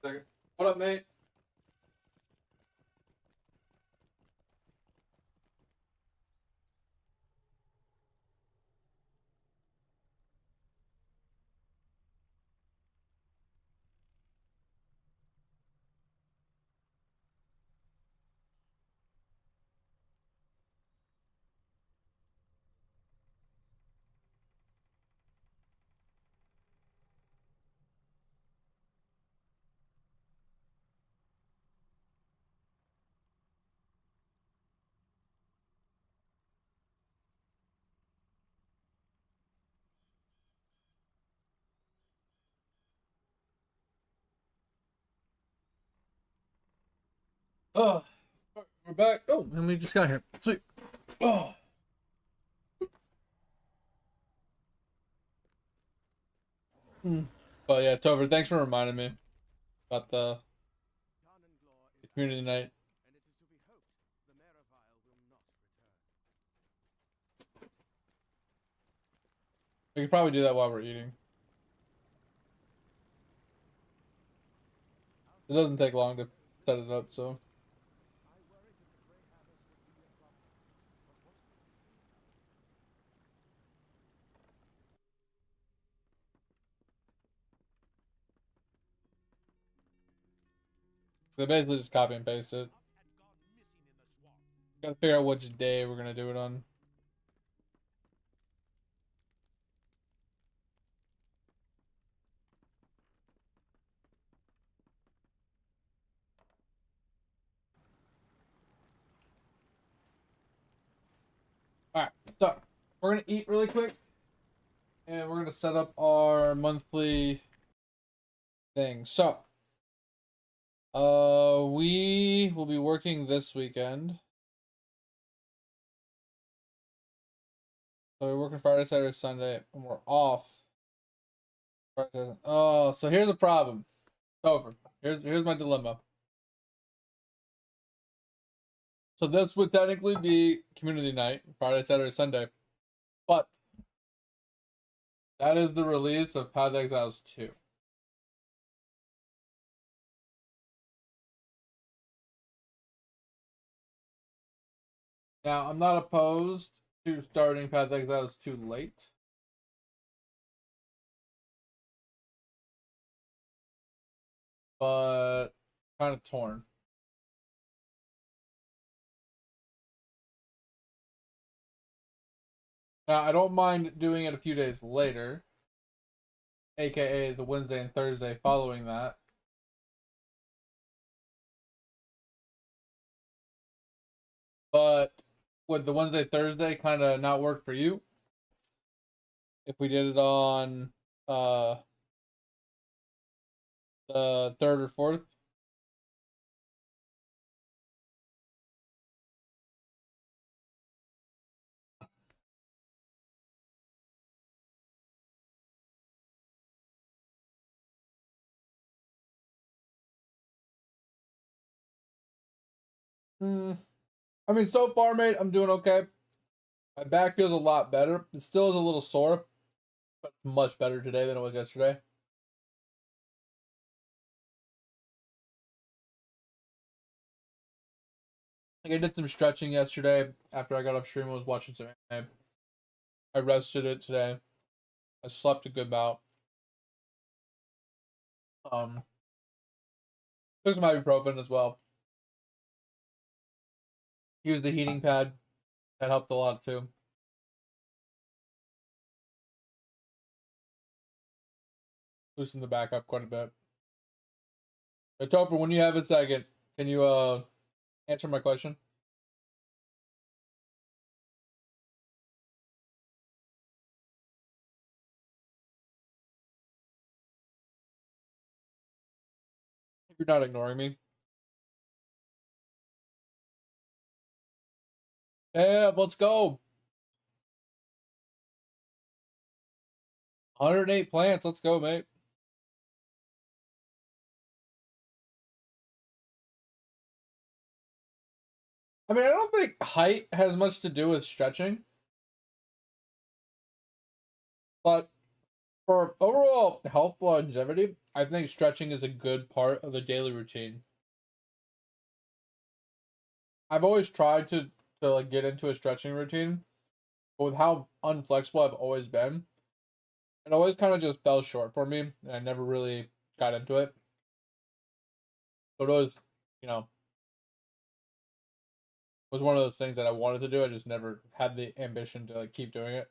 Second. What up, mate? Oh, we're back. Oh, and we just got here. Sweet. Oh. But yeah, Tover, thanks for reminding me about the community night. We could probably do that while we're eating. It doesn't take long to set it up, so. They basically just copy and paste it. Gotta figure out which day we're gonna do it on. Alright, so we're gonna eat really quick. And we're gonna set up our monthly thing. So, we will be working this weekend. So we're working Friday, Saturday, Sunday, and we're off. Oh, so here's a problem. It's over. Here's my dilemma. So this would technically be community night, Friday, Saturday, Sunday, but that is the release of Path of Exiles 2. Now, I'm not opposed to starting Path of Exiles 2 late. But kind of torn. Now, I don't mind doing it a few days later, aka the Wednesday and Thursday following that. But would the Wednesday, Thursday kind of not work for you? If we did it on the 3rd or 4th? I mean, so far, mate, I'm doing okay. My back feels a lot better. It still is a little sore, but it's much better today than it was yesterday. Like I did some stretching yesterday after I got off stream. I was watching some anime. I rested it today. I slept a good bout. Um, took some ibuprofen as well. Used the heating pad. That helped a lot too. Loosened the back up quite a bit. Hey, Topher, when you have a second, can you answer my question? If you're not ignoring me. Yeah, let's go. 108 plants. Let's go, mate. I mean, I don't think height has much to do with stretching. But For overall health longevity, I think stretching is a good part of the daily routine. I've always tried to like get into a stretching routine, but with how unflexible I've always been, it always kind of just fell short for me, and I never really got into it. So it was, you know, was one of those things that I wanted to do. I just never had the ambition to like keep doing it.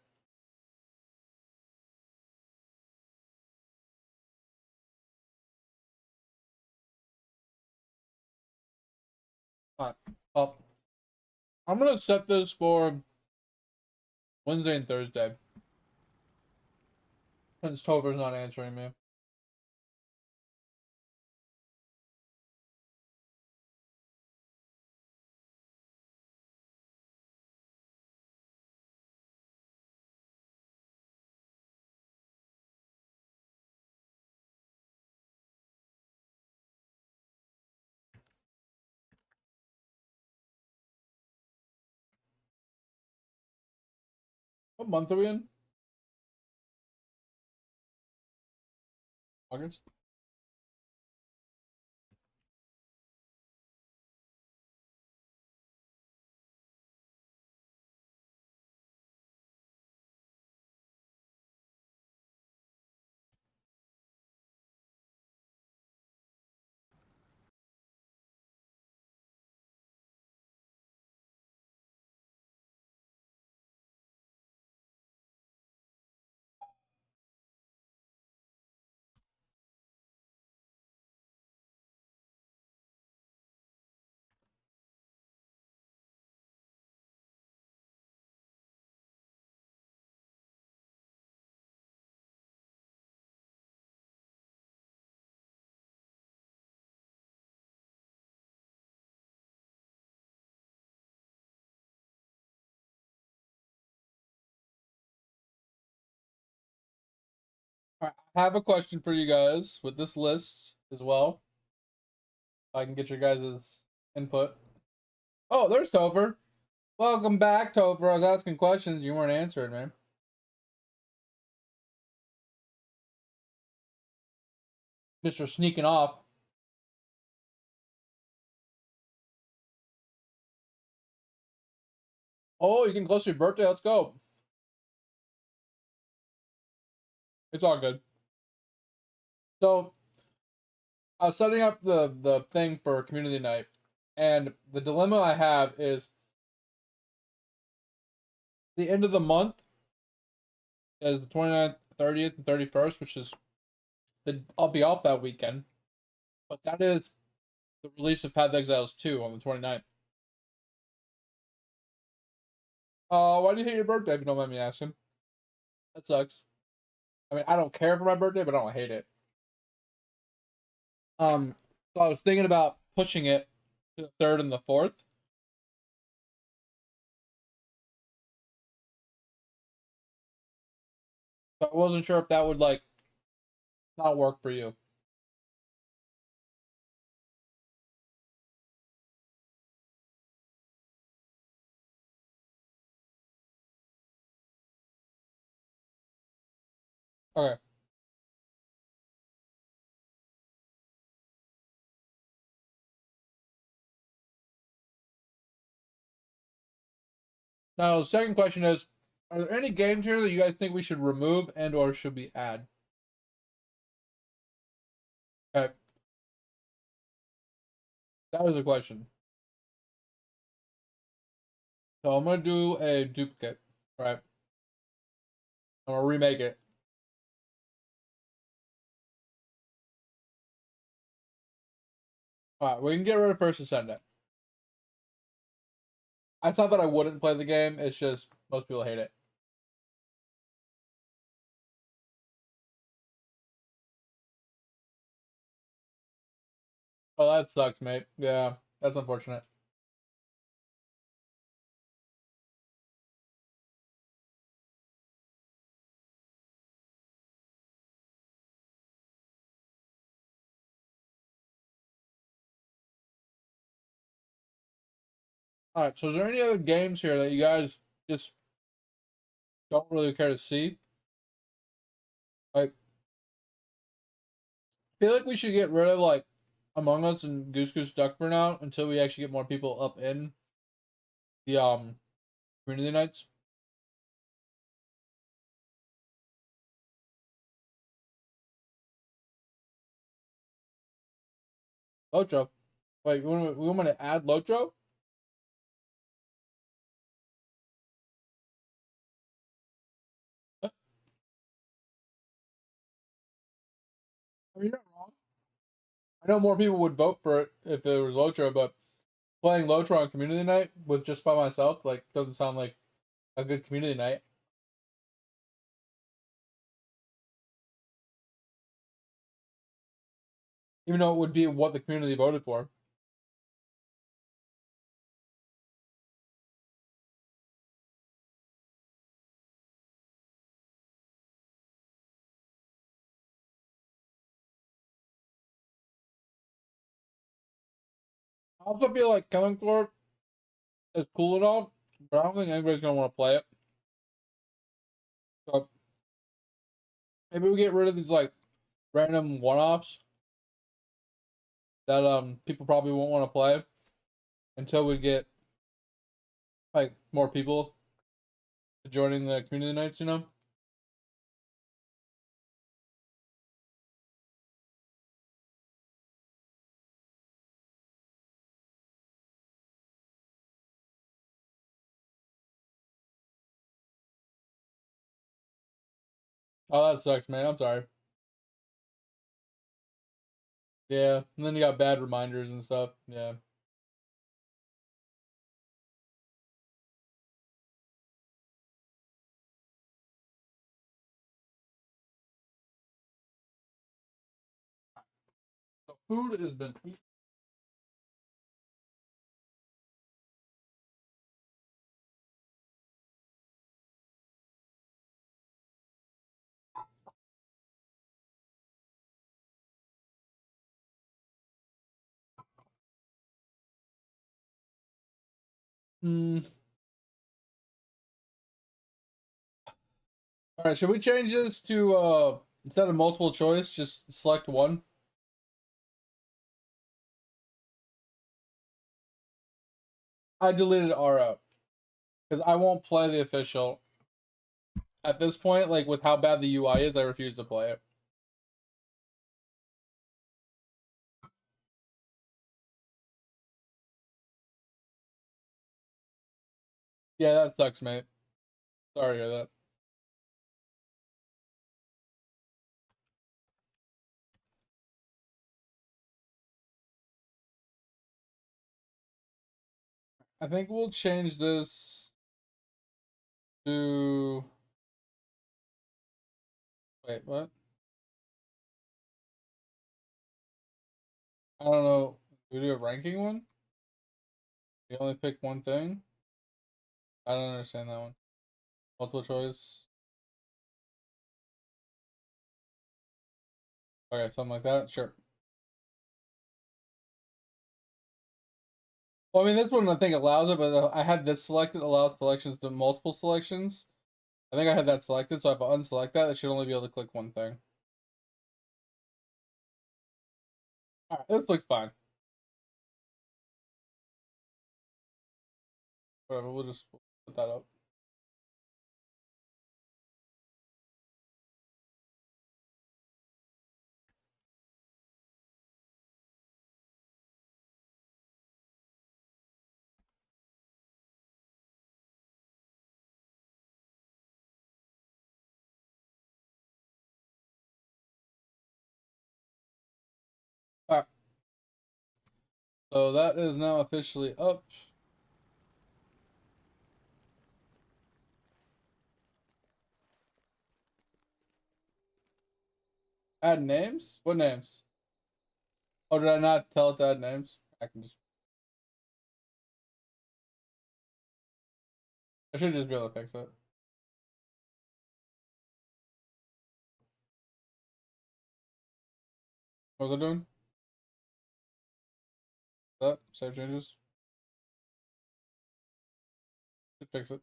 All right. Well, I'm gonna set this for Wednesday and Thursday since Tover's not answering me. What month are we in? August. All right, I have a question for you guys with this list as well. If I can get your guys' input. Oh, there's Topher. Welcome back, Topher. I was asking questions, you weren't answering, man. Mr. Sneaking off. Oh, you getting close to your birthday? Let's go. It's all good. So I was setting up the thing for community night, and the dilemma I have is the end of the month is the 29th, 30th, and 31st, which is I'll be off that weekend. But that is the release of Path of Exiles 2 on the 29th. Why do you hate your birthday if you don't mind me asking? That sucks. I mean, I don't care for my birthday, but I don't hate it. So I was thinking about pushing it to the 3rd and the 4th. But I wasn't sure if that would like not work for you. Okay. Now the second question is, are there any games here that you guys think we should remove and or should we add? Okay. That was the question. So I'm gonna do a duplicate. Right. I'm gonna remake it. Alright, we can get rid of First Ascendant. It's not that I wouldn't play the game, it's just most people hate it. Oh, that sucks, mate. Yeah, that's unfortunate. Alright, so is there any other games here that you guys just don't really care to see? Like, I feel like we should get rid of like Among Us and Goose Goose Duck for now until we actually get more people up in the community nights. Lotro. Wait, we want to add Lotro? I mean, you're not wrong. I know more people would vote for it if there was Lotro, but playing Lotro on community night with just by myself like doesn't sound like a good community night. Even though it would be what the community voted for. I also feel like Killing Floor is cool and all, but I don't think anybody's gonna want to play it. So maybe we get rid of these like random one-offs that people probably won't want to play until we get like more people joining the community nights, you know? Oh, that sucks, man. I'm sorry. Yeah, and then you got bad reminders and stuff. Yeah. So food has been. Hmm. All right, should we change this to instead of multiple choice, just select one? I deleted R out because I won't play the official at this point. Like with how bad the UI is, I refuse to play it. Yeah, that sucks, mate. Sorry to hear that. I think we'll change this to. Wait, what? I don't know. We do a ranking one? You only pick one thing? I don't understand that one. Multiple choice. Okay, something like that. Sure. Well, I mean, this one I think allows it, but I had this selected allows selections to multiple selections. I think I had that selected, so if I unselect that, I should only be able to click one thing. All right, this looks fine. Whatever, we'll just put that up. All right, so that is now officially up. Add names? What names? Oh, did I not tell it to add names? I can just. I should just be able to fix it. What was I doing? That save changes. Should fix it.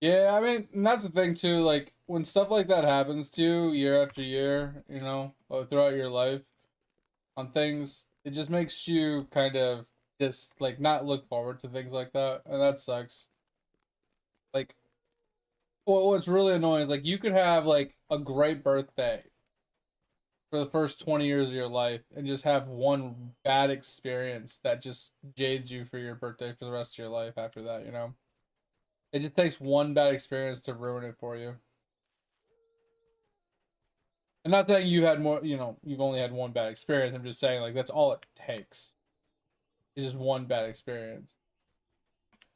Yeah, I mean, and that's the thing too. Like when stuff like that happens to you year after year, you know, throughout your life on things, it just makes you kind of just like not look forward to things like that, and that sucks. Like, what's really annoying is like you could have like a great birthday for the first 20 years of your life and just have one bad experience that just jades you for your birthday for the rest of your life after that, you know? It just takes one bad experience to ruin it for you. And not saying you had more, you know, you've only had one bad experience. I'm just saying, like, that's all it takes. It's just one bad experience,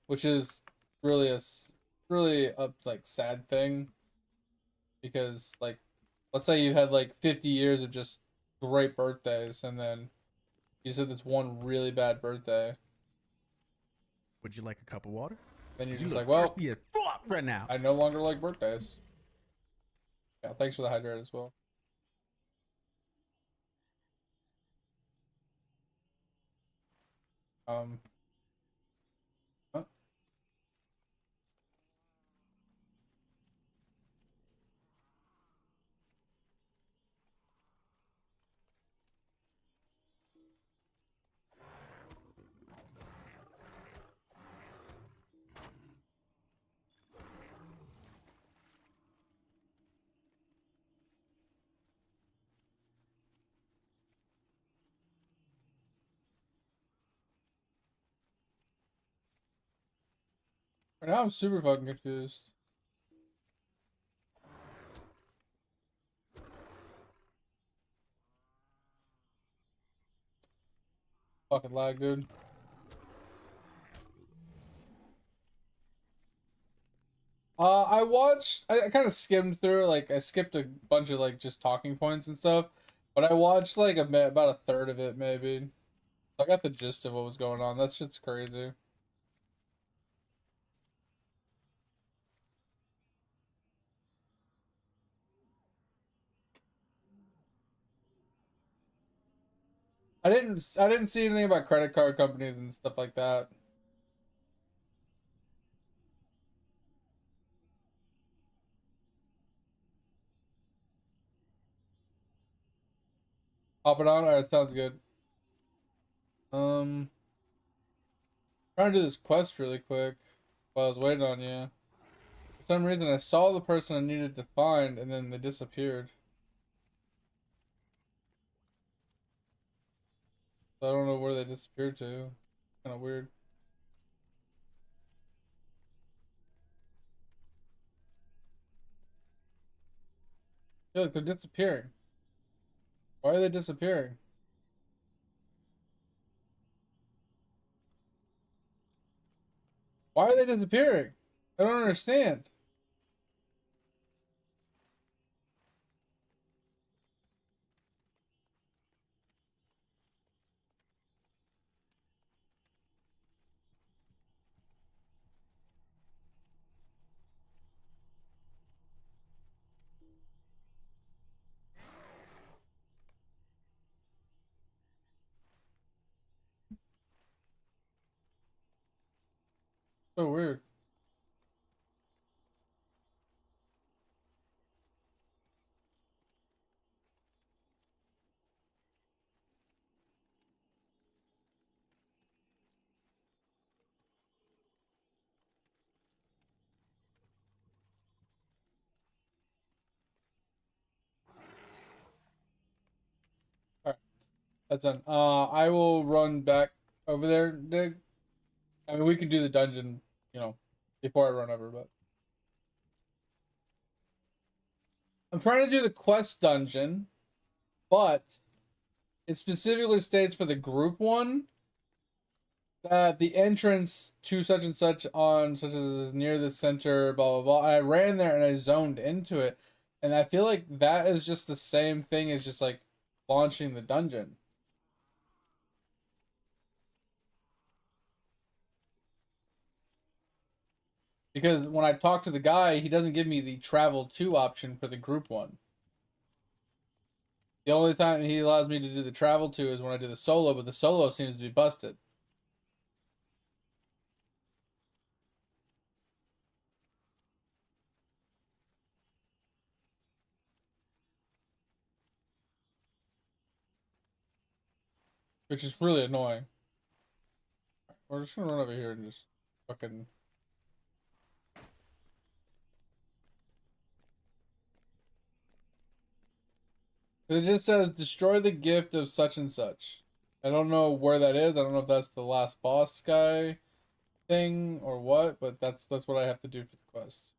which is really really a like sad thing because like, let's say you had like 50 years of just great birthdays, and then you said this one really bad birthday, Would you like a cup of water? then you're You just look like, well, thirsty as fuck right now. I no longer like birthdays. Yeah, thanks for the hydrate as well. Um, huh? Right now I'm super fucking confused. Fucking lag, dude. I watched. I kind of skimmed through. Like, I skipped a bunch of like just talking points and stuff, but I watched like about a third of it, maybe. I got the gist of what was going on. That shit's crazy. I didn't see anything about credit card companies and stuff like that. Hop it on. All right, sounds good. Um, trying to do this quest really quick while I was waiting on you. For some reason, I saw the person I needed to find, and then they disappeared. So I don't know where they disappeared to. Kind of weird. Yeah, look, they're disappearing. Why are they disappearing? Why are they disappearing? I don't understand. So weird. All right, that's done. I will run back over there, Dig. I mean, we can do the dungeon, you know, before I run over, but I'm trying to do the quest dungeon, but it specifically states for the group one that the entrance to such and such on such as near the center, blah blah blah. And I ran there and I zoned into it, and I feel like that is just the same thing as just like launching the dungeon. Because when I talk to the guy, he doesn't give me the travel to option for the group one. The only time he allows me to do the travel to is when I do the solo, but the solo seems to be busted. which is really annoying. We're just gonna run over here and just fucking. It just says destroy the gift of such and such. I don't know where that is. I don't know if that's the last boss guy thing or what, but that's what I have to do for the quest.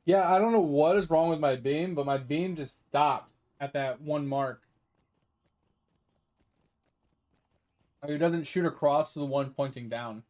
Yeah, I don't know what is wrong with my beam, but my beam just stops at that one mark. Like, it doesn't shoot across to the one pointing down.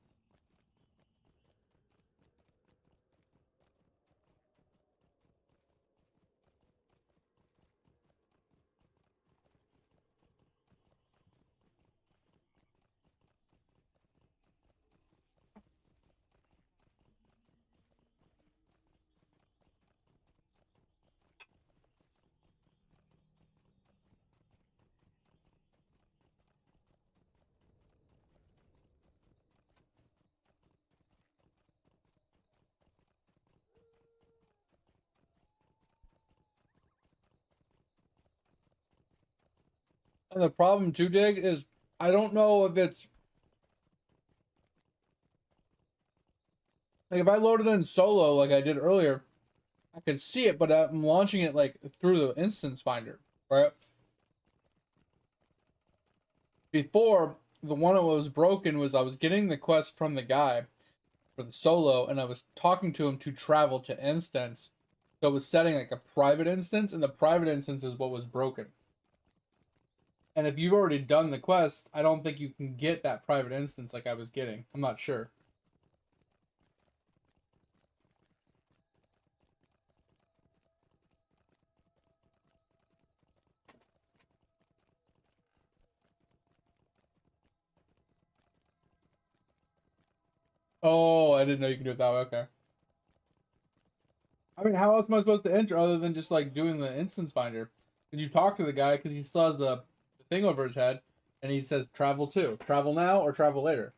And the problem too, Dig, is I don't know if it's like if I loaded in solo like I did earlier, I could see it, but I'm launching it like through the instance finder, right? Before, the one that was broken was I was getting the quest from the guy for the solo, and I was talking to him to travel to instance. So it was setting like a private instance, and the private instance is what was broken. And if you've already done the quest, I don't think you can get that private instance like I was getting. I'm not sure. Oh, I didn't know you could do it that way. Okay. I mean, how else am I supposed to enter other than just like doing the instance finder? Because you talk to the guy because he still has the thing over his head, and he says travel to, travel now or travel later.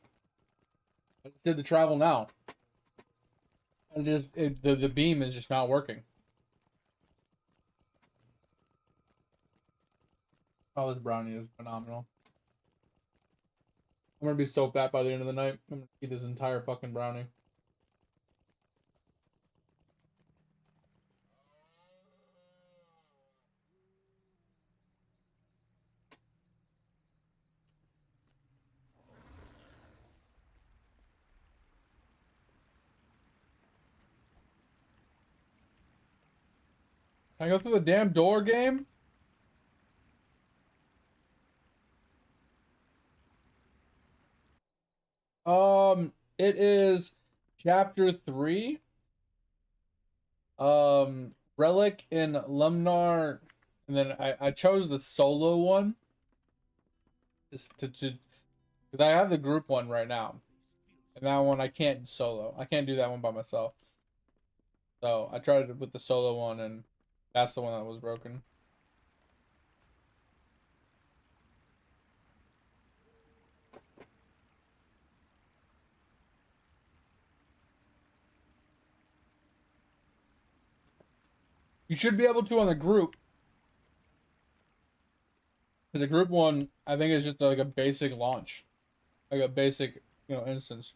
I just did the travel now, and the beam is just not working. Oh, this brownie is phenomenal. I'm gonna be so fat by the end of the night. I'm gonna eat this entire fucking brownie. Can I go through the damn door game? It is chapter 3. Relic in Lumnar, and then I chose the solo one just to because I have the group one right now, and that one I can't solo. I can't do that one by myself. So I tried it with the solo one, and that's the one that was broken. You should be able to on the group, because the group one I think is just like a basic launch, like a basic instance.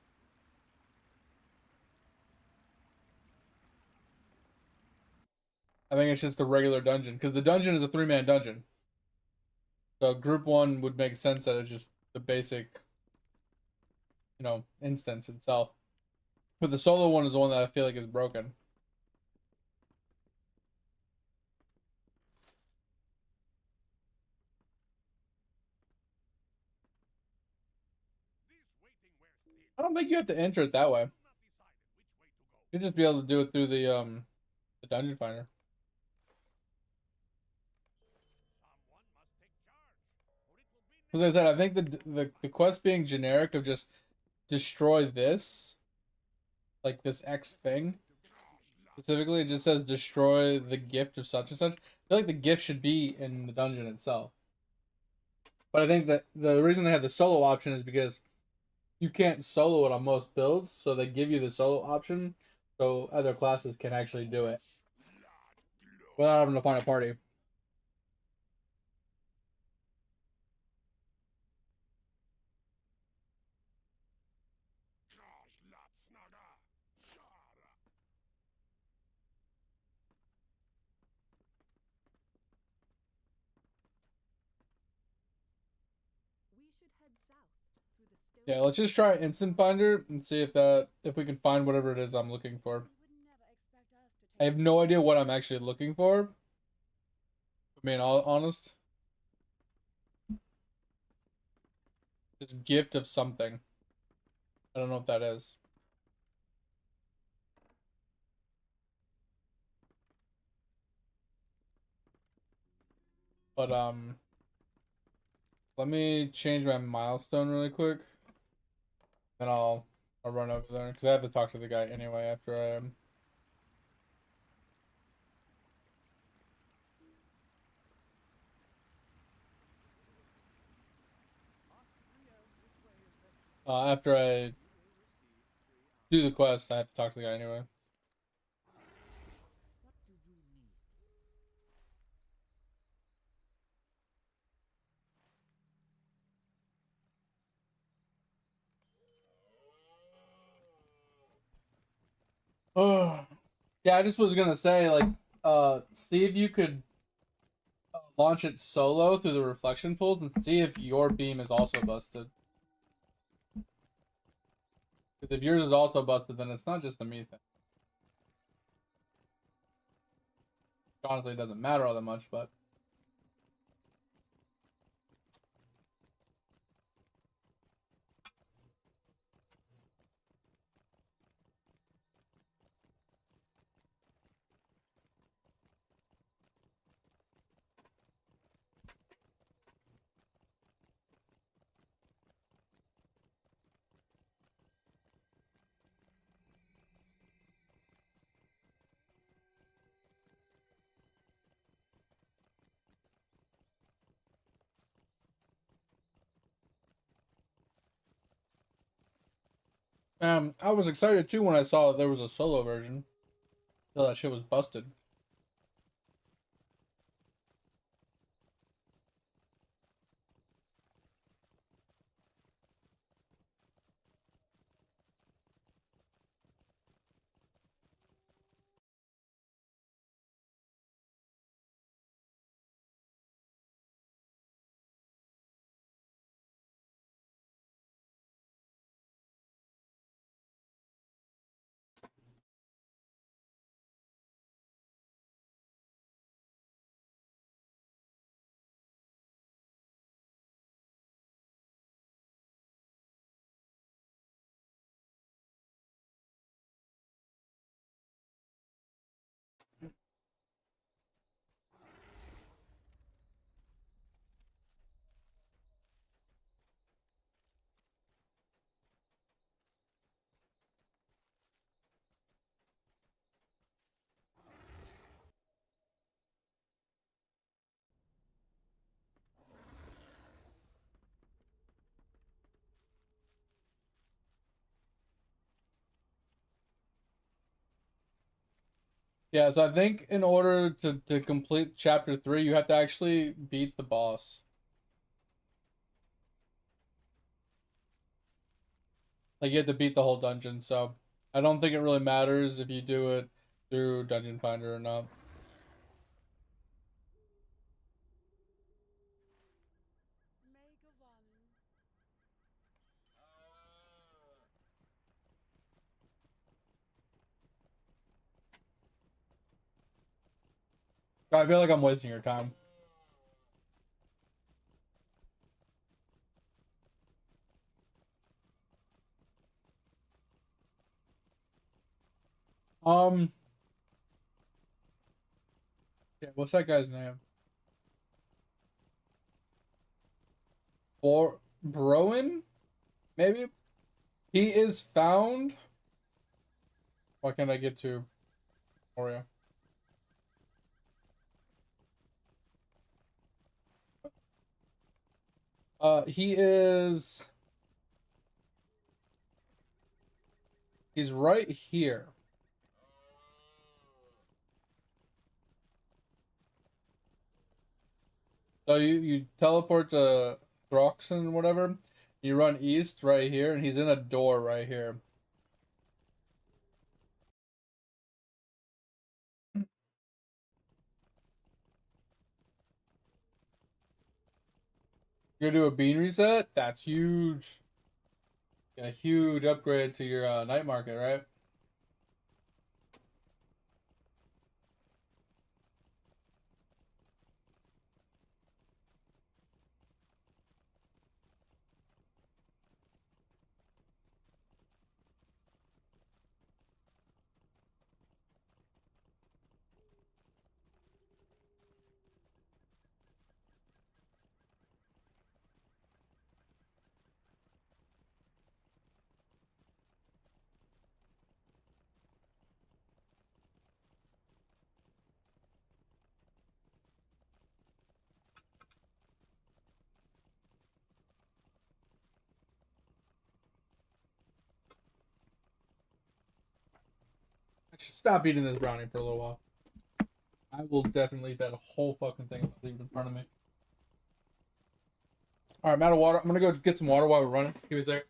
I think it's just the regular dungeon because the dungeon is a 3-man dungeon. So group one would make sense that it's just the basic, instance itself. But the solo one is the one that I feel like is broken. I don't think you have to enter it that way. You'd just be able to do it through the dungeon finder. As I said, I think the quest being generic of just destroy this, like this X thing. Specifically, it just says destroy the gift of such and such. I feel like the gift should be in the dungeon itself. But I think that the reason they have the solo option is because you can't solo it on most builds, so they give you the solo option so other classes can actually do it without having to find a party. We should head south through the stone. Yeah, let's just try Instant Finder and see if we can find whatever it is I'm looking for. You would never expect us to I have no idea what I'm actually looking for. I mean, all honest. It's gift of something. I don't know what that is. But let me change my milestone really quick. Then I'll run over there because I have to talk to the guy anyway after I after I do the quest, I have to talk to the guy anyway. Oh, yeah. I just was gonna say like, see if you could launch it solo through the reflection pools and see if your beam is also busted. Because if yours is also busted, then it's not just a me thing. Honestly, it doesn't matter all that much, but. I was excited too when I saw that there was a solo version. Till that shit was busted. Yeah, so I think in order to complete chapter 3, you have to actually beat the boss. Like you have to beat the whole dungeon, so I don't think it really matters if you do it through Dungeon Finder or not. I feel like I'm wasting your time. Um, yeah, what's that guy's name? Or Broen, maybe? He is found. Why can't I get to Oreo? He is. He's right here. So you teleport to Throxon, whatever. You run east right here, and he's in a door right here. You're gonna do a bean reset? That's huge. Get a huge upgrade to your night market, right? I should stop eating this brownie for a little while. I will definitely eat that whole fucking thing if I leave it in front of me. Alright, I'm out of water. I'm gonna go get some water while we're running. Give me a sec.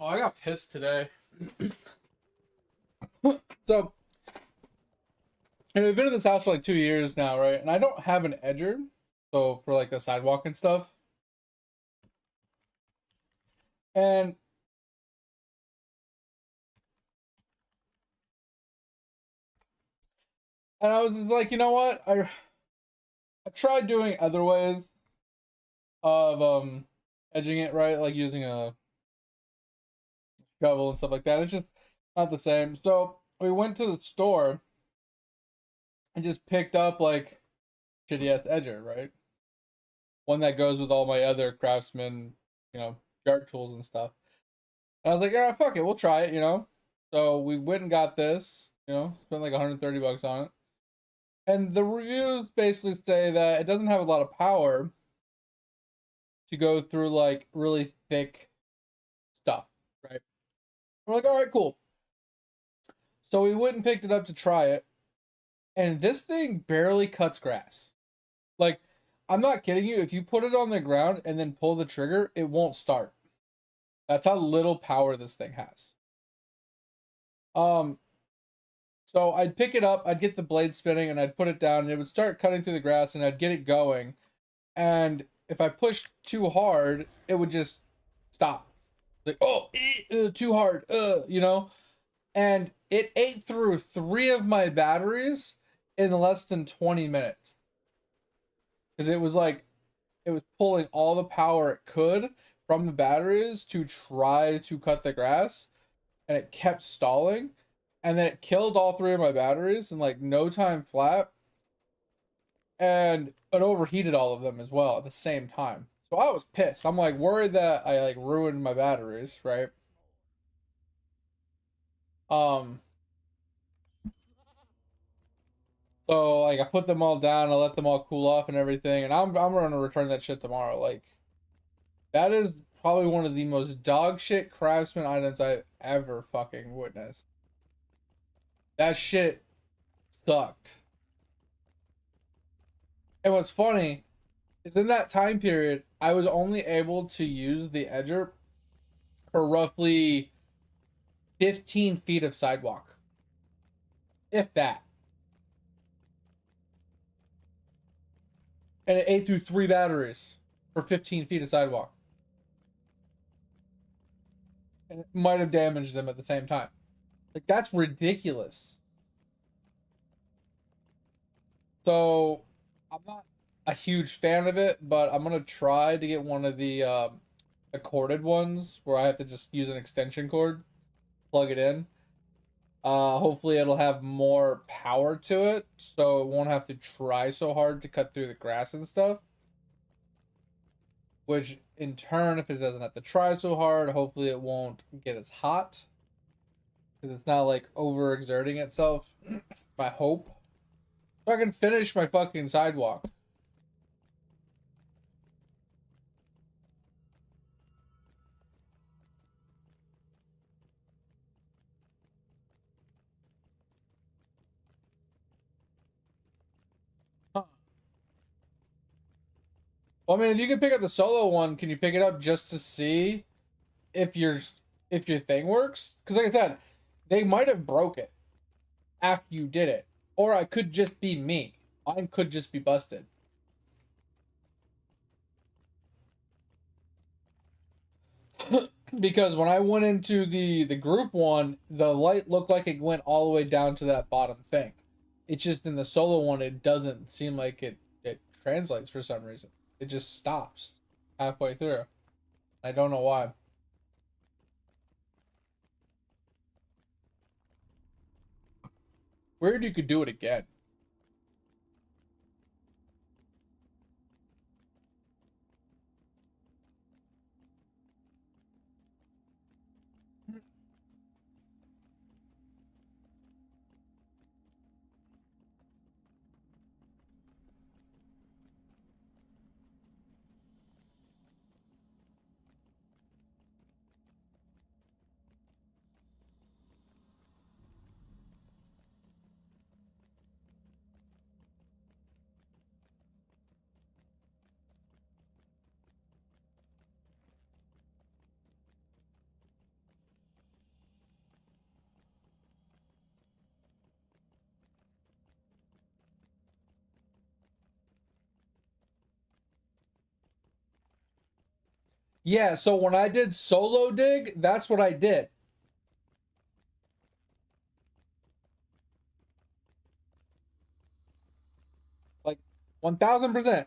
Oh, I got pissed today. So, I've been in this house for like 2 years now, right? And I don't have an edger. So, for like the sidewalk and stuff. And I was just like, you know what? I tried doing other ways of edging it, right? Like using a shovel and stuff like that. It's just not the same. So we went to the store and just picked up like shitty ass edger, right? One that goes with all my other craftsman, yard tools and stuff. And I was like, yeah, fuck it, we'll try it, So we went and got this, spent like 130 bucks on it. And the reviews basically say that it doesn't have a lot of power to go through like really thick stuff, right? We're like, all right, cool. So we went and picked it up to try it, and this thing barely cuts grass. Like, I'm not kidding you. If you put it on the ground and then pull the trigger, it won't start. That's how little power this thing has. So I'd pick it up, I'd get the blade spinning, and I'd put it down, and it would start cutting through the grass, and I'd get it going. And if I pushed too hard, it would just stop. Like, oh, too hard, And it ate through 3 of my batteries in less than 20 minutes. Because it was pulling all the power it could from the batteries to try to cut the grass, and it kept stalling. And then it killed all 3 of my batteries in like no time flat. And it overheated all of them as well at the same time. So I was pissed. I'm like worried that I like ruined my batteries, right? Um so like I put them all down, I let them all cool off and everything, and I'm gonna return that shit tomorrow. Like that is probably one of the most dog shit craftsman items I've ever fucking witnessed. That shit sucked. And what's funny is in that time period, I was only able to use the edger for roughly 15 feet of sidewalk. If that. And it ate through 3 batteries for 15 feet of sidewalk. And it might have damaged them at the same time. Like, that's ridiculous. So, I'm not a huge fan of it, but I'm going to try to get one of the corded ones where I have to just use an extension cord, plug it in. Hopefully it'll have more power to it, so it won't have to try so hard to cut through the grass and stuff. Which, in turn, if it doesn't have to try so hard, hopefully it won't get as hot. Because it's not, like, overexerting itself. My hope. So I can finish my fucking sidewalk. Huh. Well, I mean, if you can pick up the solo one, can you pick it up just to see if your thing works? Because like I said, they might have broke it after you did it, or I could just be me. Mine could just be busted. Because when I went into the group one, the light looked like it went all the way down to that bottom thing. It's just in the solo one, it doesn't seem like it translates for some reason. It just stops halfway through. I don't know why. Weird you could do it again. Yeah, so when I did solo dig, that's what I did. Like 1000%. I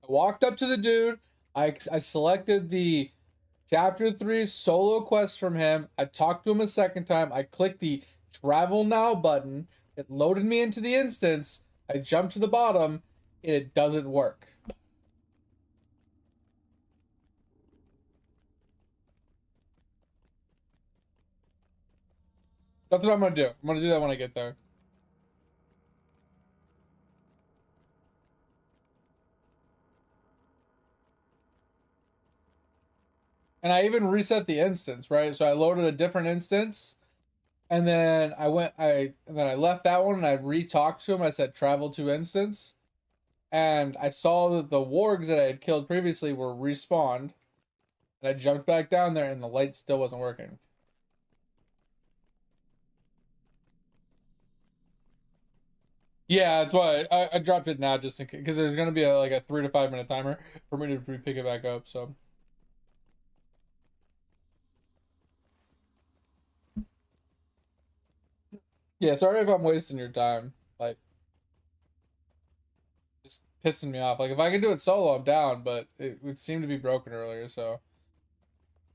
walked up to the dude. I selected the chapter 3 solo quest from him. I talked to him a second time. I clicked the travel now button. It loaded me into the instance. I jumped to the bottom. It doesn't work. That's what I'm gonna do. I'm gonna do that when I get there. And I even reset the instance, right? So I loaded a different instance, and then I left that one and I re-talked to him. I said travel to instance, and I saw that the wargs that I had killed previously were respawned, and I jumped back down there and the light still wasn't working. Yeah, that's why I dropped it now just in case, because there's gonna be like a 3 to 5 minute timer for me to pick it back up. So yeah, sorry if I'm wasting your time. Like, just pissing me off. Like, if I can do it solo, I'm down, but it would seem to be broken earlier, so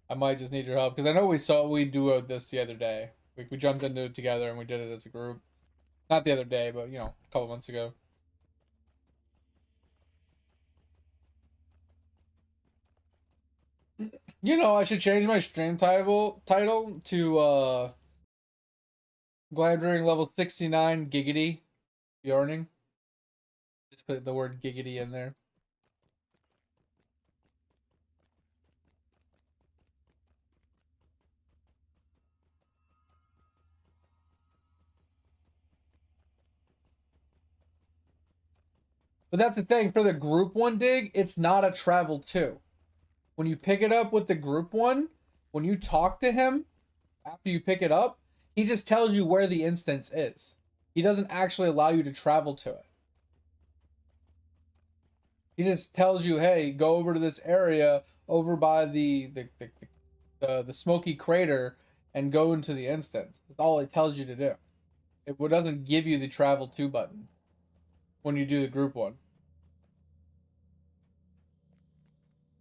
I might just need your help because I know we duoed this the other day. We jumped into it together and we did it as a group. Not the other day, but you know, a couple months ago. You know, I should change my stream title to Glamdring Level 69 Giggity Beorning. Just put the word giggity in there. But that's the thing, for the group one dig, it's not a travel two. When you pick it up with the group one, when you talk to him after you pick it up, he just tells you where the instance is. He doesn't actually allow you to travel to it. He just tells you, "Hey, go over to this area over by the smoky crater and go into the instance." That's all it tells you to do. It doesn't give you the travel to button when you do the group one.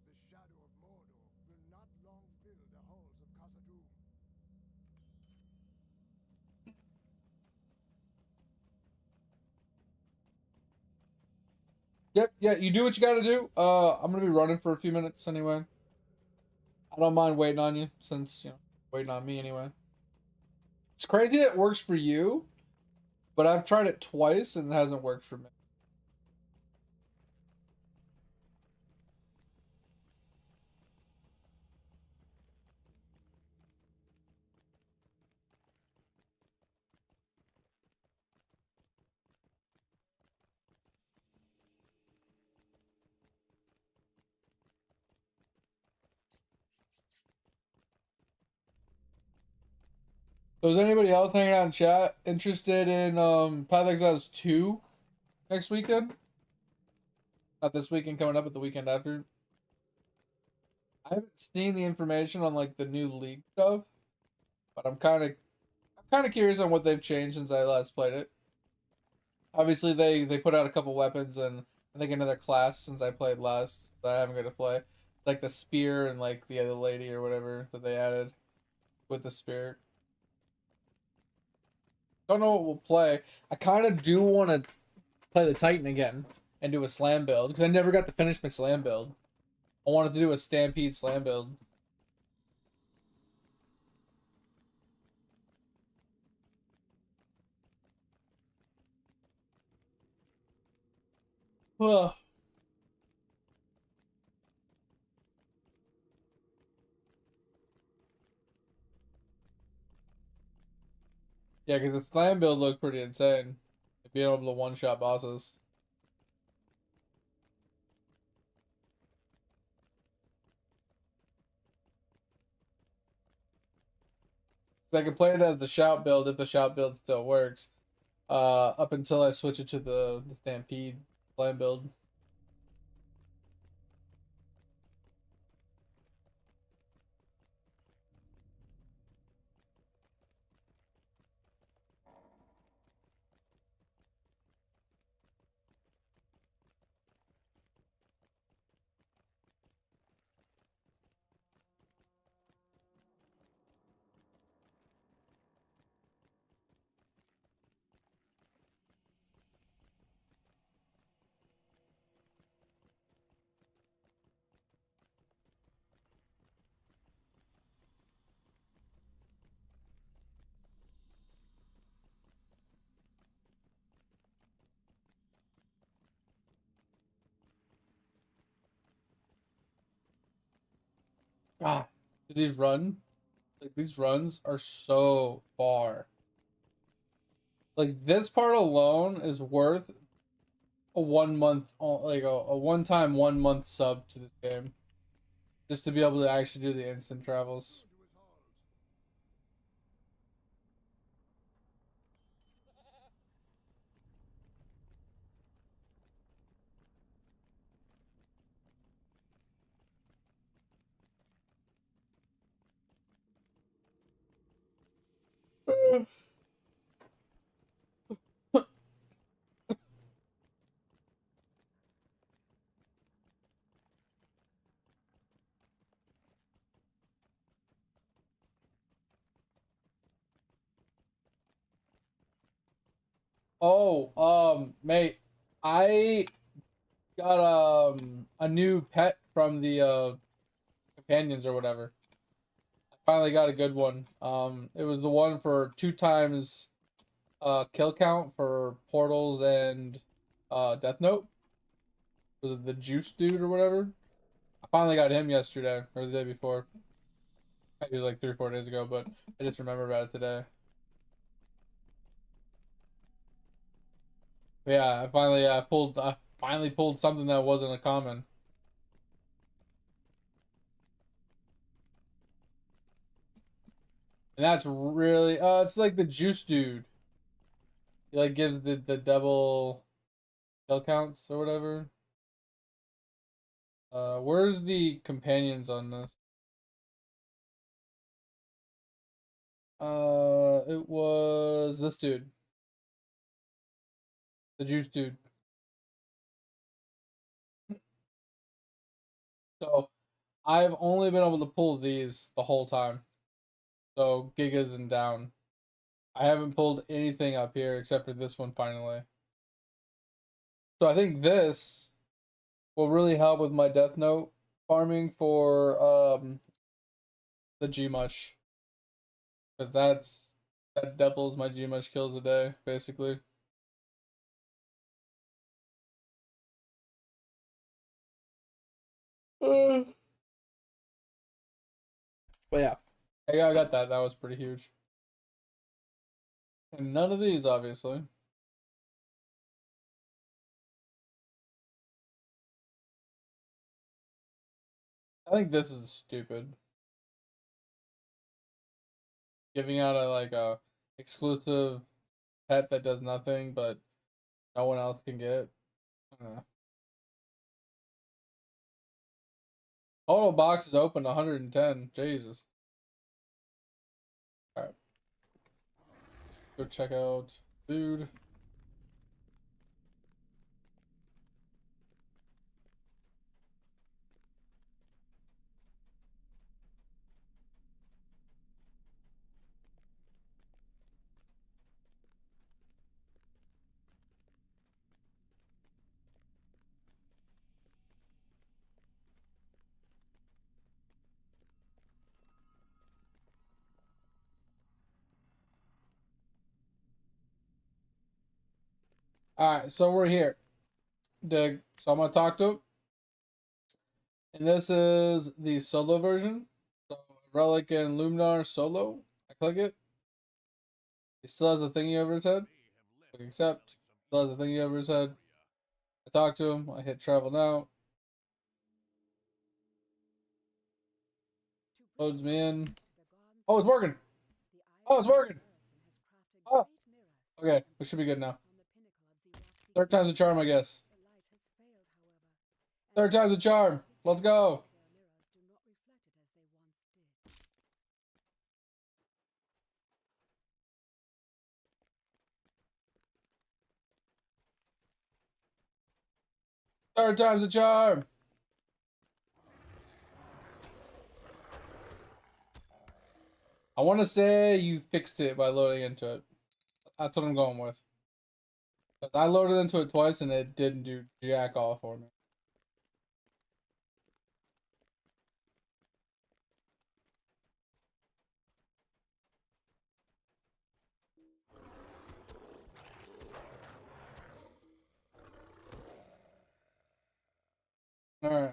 The shadow of Mordor will not long fill the halls of Khazad-dûm. Yep, yeah, you do what you gotta do. I'm gonna be running for a few minutes anyway. I don't mind waiting on you since, waiting on me anyway. It's crazy that it works for you, but I've tried it twice and it hasn't worked for me. So is anybody else hanging out in chat interested in Path of Exiles 2 next weekend? Not this weekend coming up, but the weekend after. I haven't seen the information on like the new league stuff, but I'm kind of curious on what they've changed since I last played it. Obviously, they put out a couple weapons and I think another class since I played last that I haven't got to play, like the spear and like the other lady or whatever that they added with the spear. Don't know what we'll play. I kind of do want to play the Titan again and do a slam build because I never got to finish my slam build. I wanted to do a Stampede slam build. Ugh. Yeah, because the slam build looked pretty insane. Being able to one-shot bosses. I can play it as the shout build if the shout build still works. Up until I switch it to the Stampede slam build. God, do these run? Like these runs are so far. Like this part alone is worth a 1 month, like a one-time 1 month sub to this game, just to be able to actually do the instant travels. To his halls. Oh, mate, I got a new pet from the companions or whatever. I finally got a good one. It was the one for 2 times kill count for portals and Death Note. Was it the Juice dude or whatever? I finally got him yesterday or the day before. Maybe like 3 or 4 days ago, but I just remember about it today. But yeah, I finally pulled. Finally pulled something that wasn't a common. And that's really it's like the juice dude. He like gives the double kill counts or whatever. Where's the companions on this? It was this dude. The juice dude. So I've only been able to pull these the whole time. So Gigas and down. I haven't pulled anything up here except for this one finally. So I think this will really help with my Death Note farming for the G much. Because that doubles my G much kills a day, basically. But yeah. I got that. That was pretty huge. And none of these, obviously. I think this is stupid. Giving out a exclusive pet that does nothing, but no one else can get. Total box is open 110. Jesus. Alright. Go check out food. Alright, so we're here. So I'm gonna talk to him. And this is the solo version. So Relic and Luminar solo. I click it. He still has the thingy over his head. Click accept. Still has the thingy over his head. I talk to him. I hit travel now. Loads me in. Oh, it's working. Oh, it's working. Oh, okay. We should be good now. Third time's a charm, I guess. Third time's a charm. Let's go. Third time's a charm. I want to say you fixed it by loading into it. That's what I'm going with. I loaded into it twice and it didn't do jack all for me. Alright,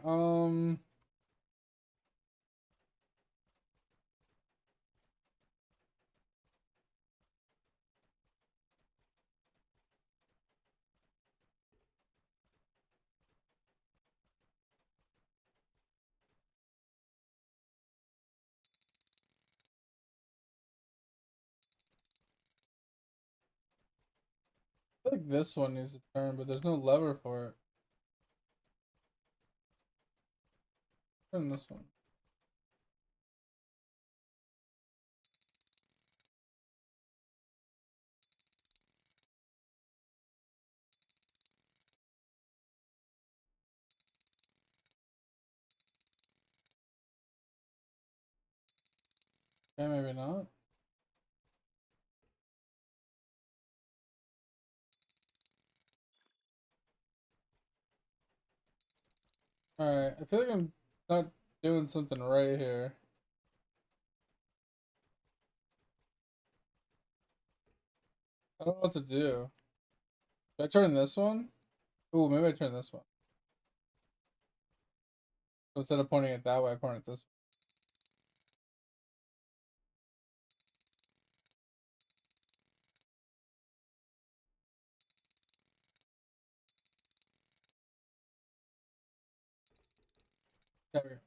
I think this one needs to turn, but there's no lever for it. Turn this one. Okay, maybe not. Alright, I feel like I'm not doing something right here. I don't know what to do. Should I turn this one? Ooh, maybe I turn this one. So instead of pointing it that way, I point it this way. There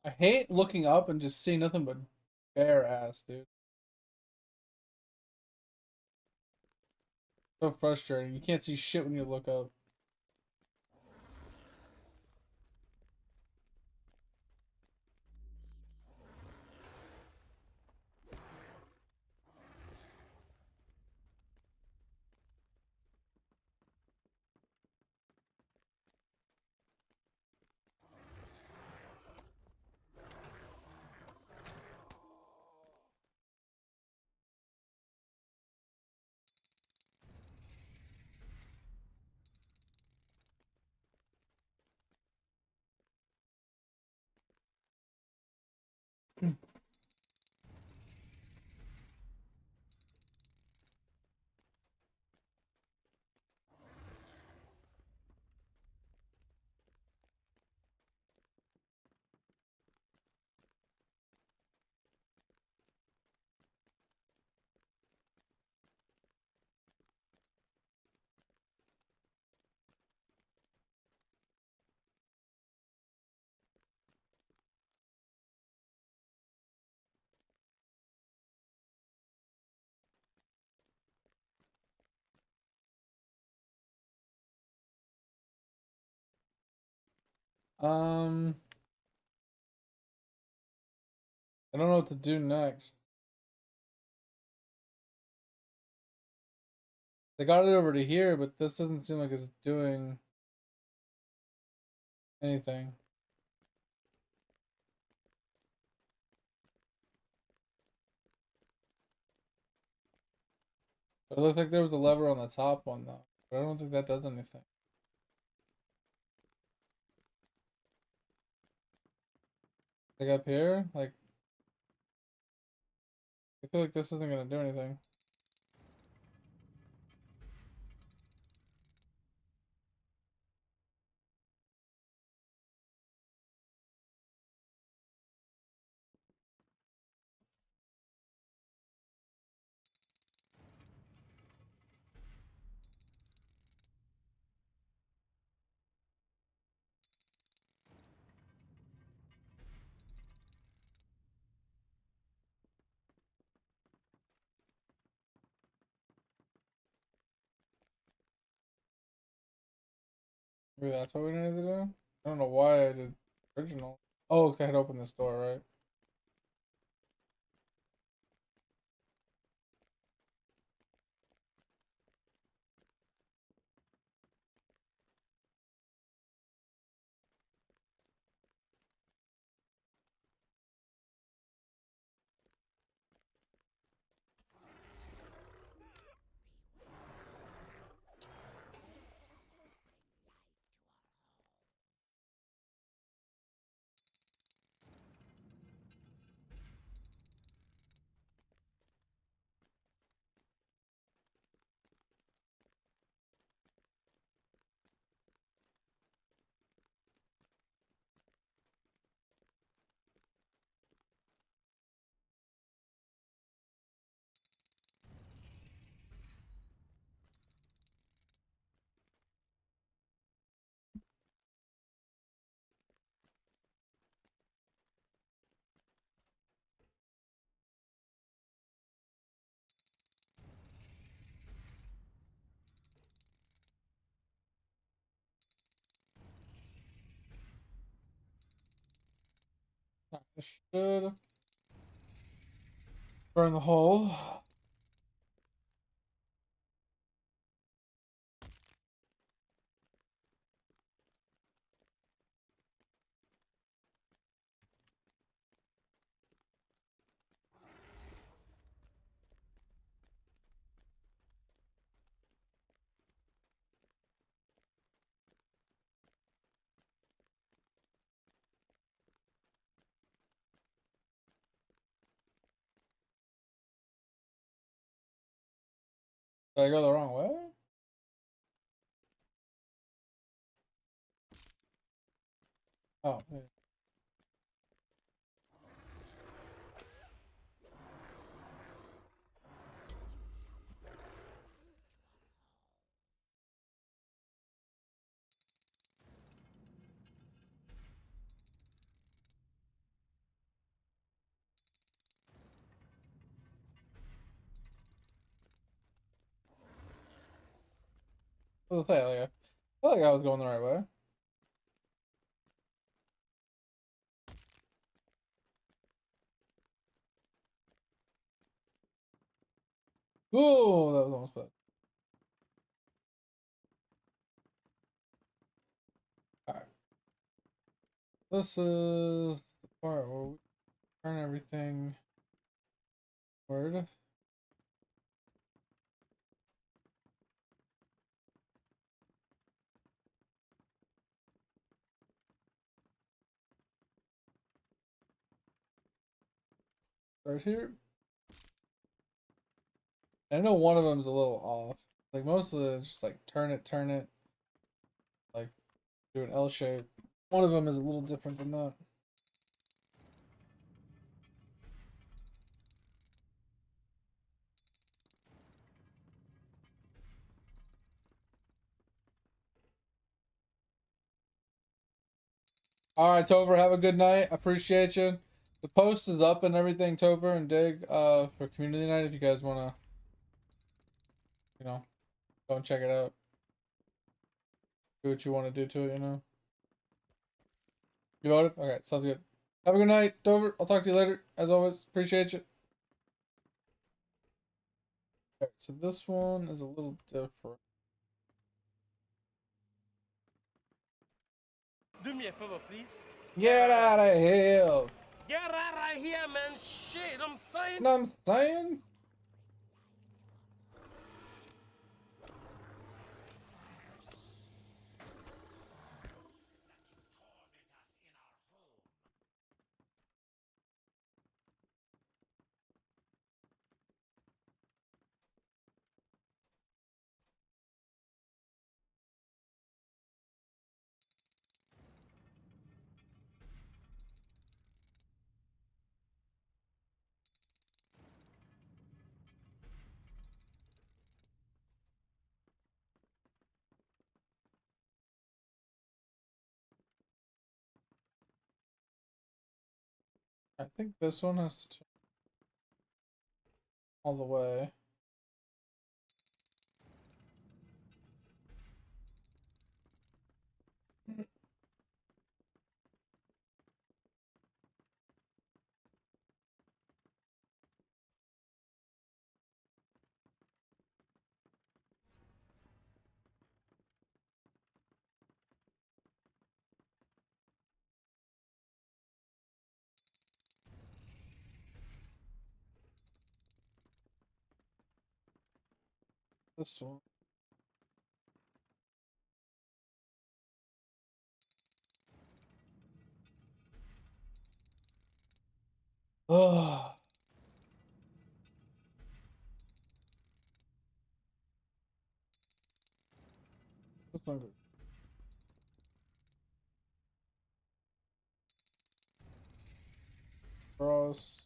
I hate looking up and just seeing nothing but bare ass, dude. So frustrating. You can't see shit when you look up. Um, I don't know what to do next. They got it over to here, but this doesn't seem like it's doing anything. But it looks like there was a lever on the top one though. But I don't think that does anything. Like up here, like I feel like this isn't gonna do anything. Maybe that's what we needed to do? I don't know why I did original. Oh, because I had opened this door, right? I should burn the hole. Did I go the wrong way? Oh, yeah. What was I say? Like, I feel like I was going the right way. Ooh, that was almost bad. Alright. This is the part where we turn everything word. Right here. I know one of them's a little off. Like most of it's just like turn it, like do an L shape. One of them is a little different than that. All right, Tover, have a good night. Appreciate you. The post is up and everything, Tover and Dig, for community night if you guys wanna, you know, go and check it out. Do what you want to do to it, you know. You voted? Okay, sounds good. Have a good night, Dover. I'll talk to you later. As always, appreciate you. Alright, so this one is a little different. Do me a favor, please. Get out of here! Get out of here, man. Shit, I'm saying. You know what I'm saying? I think this one has to turn all the way. This one. Oh, this one goes across.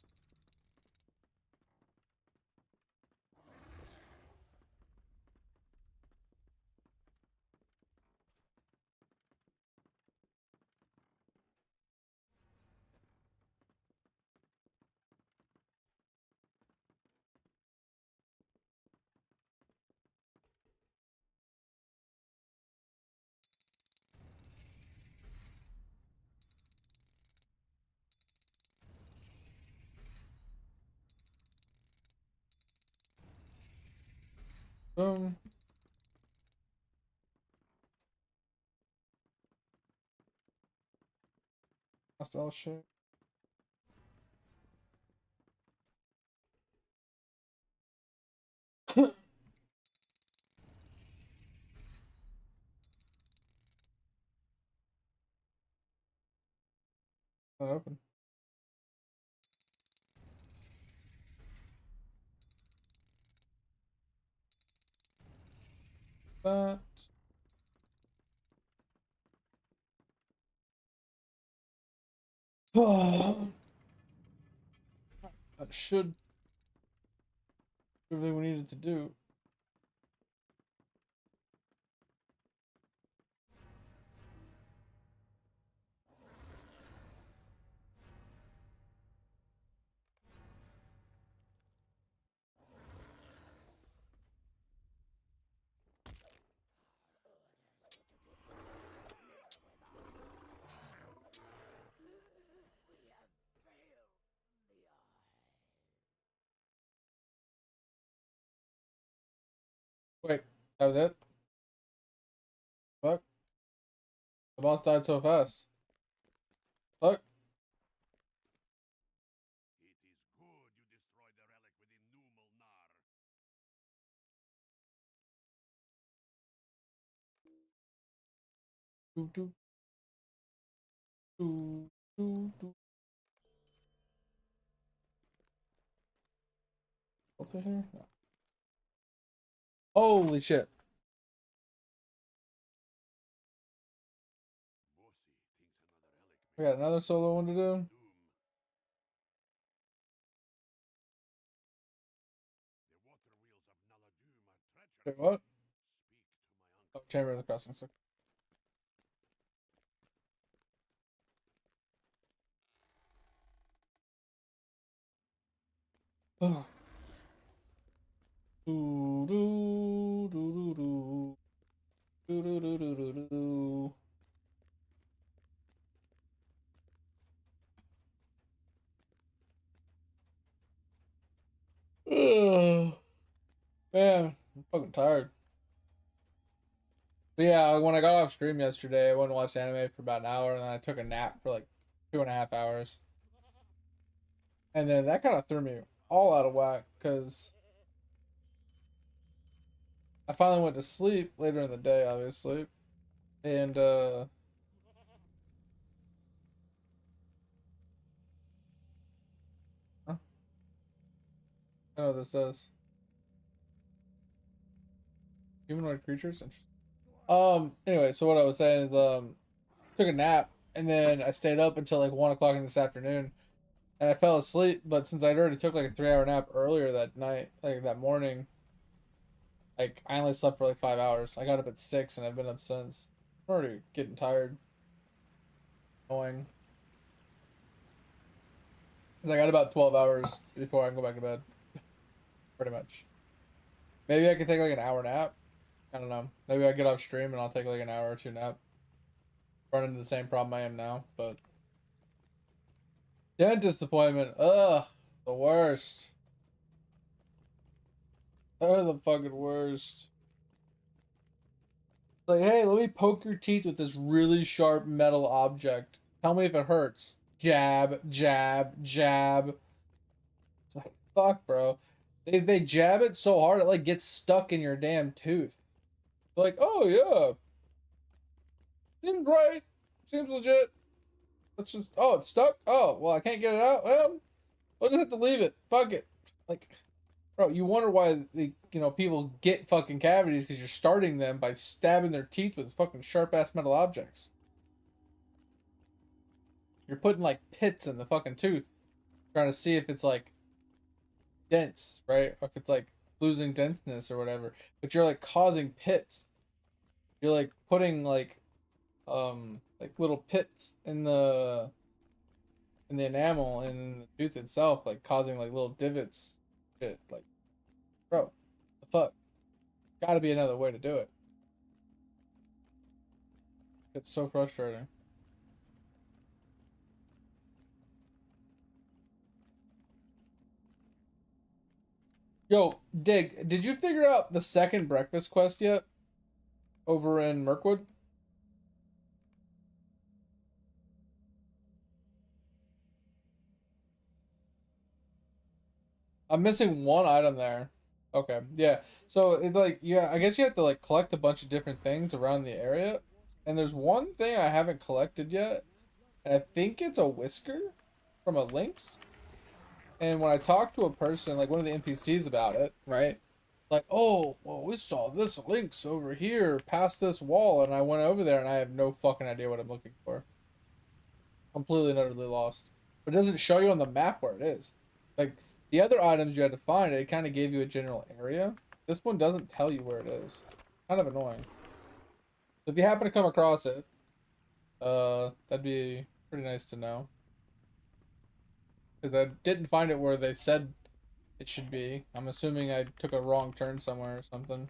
Boom. That's all shit. Not open. That. That should do everything we needed to do. Wait, that was it? Fuck. The boss died so fast. Fuck. It is good you destroyed the relic within Numal Nar. Do, do, do, do. What's in here? No. Holy shit. Bossy thinks another relic We got another solo one to do. doom. The water wheels of Naladoom are treacherous. Wait, what? Speak to my Oh, Chamber of the Crossing. So. Oh. Do, do, do, do, do. Do, do, do, do, do, do. Ugh. Man, I'm fucking tired. But yeah, when I got off stream yesterday, I went and watched anime for about an hour, and then I took a nap for like 2.5 hours. And then that kind of threw me all out of whack because I finally went to sleep later in the day, obviously. And huh? I know what this says. Humanoid creatures? Interesting. Anyway, so what I was saying is took a nap and then I stayed up until like 1 o'clock in this afternoon and I fell asleep, but since I'd already took like a 3 hour nap earlier that night, like that morning, like I only slept for like 5 hours. I got up at 6 and I've been up since. I'm already getting tired. Going. I got about 12 hours before I can go back to bed. Pretty much. Maybe I could take like an hour nap. I don't know. Maybe I get off stream and I'll take like an hour or two nap. Run into the same problem I am now, but dentist appointment. Ugh, the worst. They're the fucking worst. Like, hey, let me poke your teeth with this really sharp metal object. Tell me if it hurts. Jab, jab, jab. It's like, fuck, bro. They jab it so hard it like gets stuck in your damn tooth. They're like, oh yeah, seems right, seems legit. Let's just, oh, it's stuck. Oh, well, I can't get it out. Well, we'll just have to leave it. Fuck it. Like, bro, you wonder why people get fucking cavities because you're starting them by stabbing their teeth with fucking sharp ass metal objects. You're putting like pits in the fucking tooth, trying to see if it's like dense, right? Or if it's like losing denseness or whatever. But you're like causing pits. You're like putting like little pits in the enamel and in the tooth itself, like causing like little divots. Shit, like, bro, the fuck? Gotta be another way to do it. It's so frustrating. Yo, Dig, did you figure out the second breakfast quest yet? Over in Mirkwood? I'm missing one item there. Okay, yeah. So it's like, yeah, I guess you have to like collect a bunch of different things around the area. And there's one thing I haven't collected yet, and I think it's a whisker from a lynx. And when I talked to a person, like one of the NPCs about it, right? Like, oh, well, we saw this links over here past this wall, and I went over there, and I have no fucking idea what I'm looking for. Completely and utterly lost. But it doesn't show you on the map where it is. Like, the other items you had to find, it kind of gave you a general area. This one doesn't tell you where it is. Kind of annoying. So if you happen to come across it, that'd be pretty nice to know. Because I didn't find it where they said it should be. I'm assuming I took a wrong turn somewhere or something.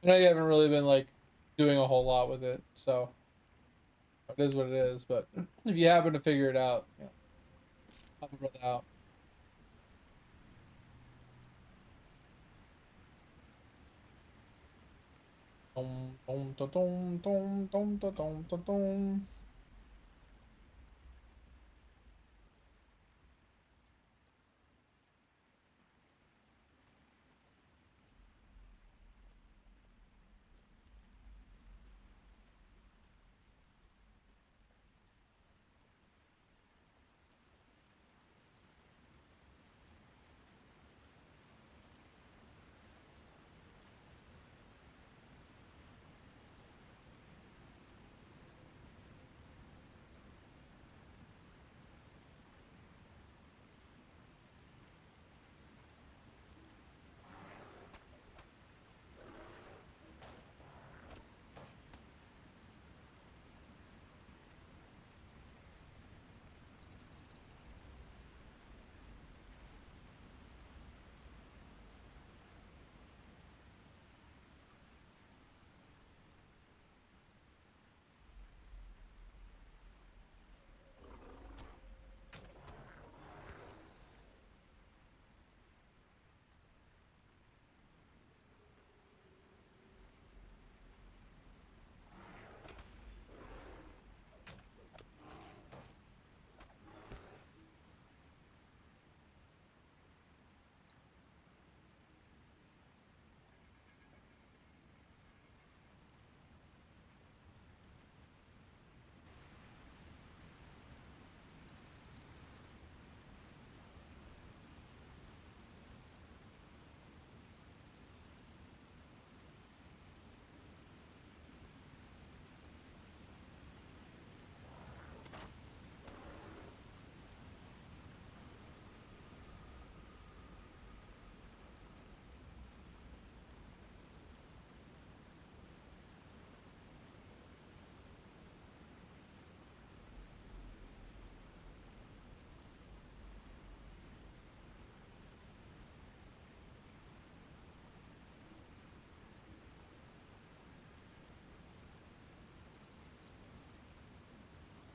I know you haven't really been like doing a whole lot with it, so it is what it is. But if you happen to figure it out, you know, help a brother out. Dum, dum, da, dum, dum, dum, da, dum, da, dum.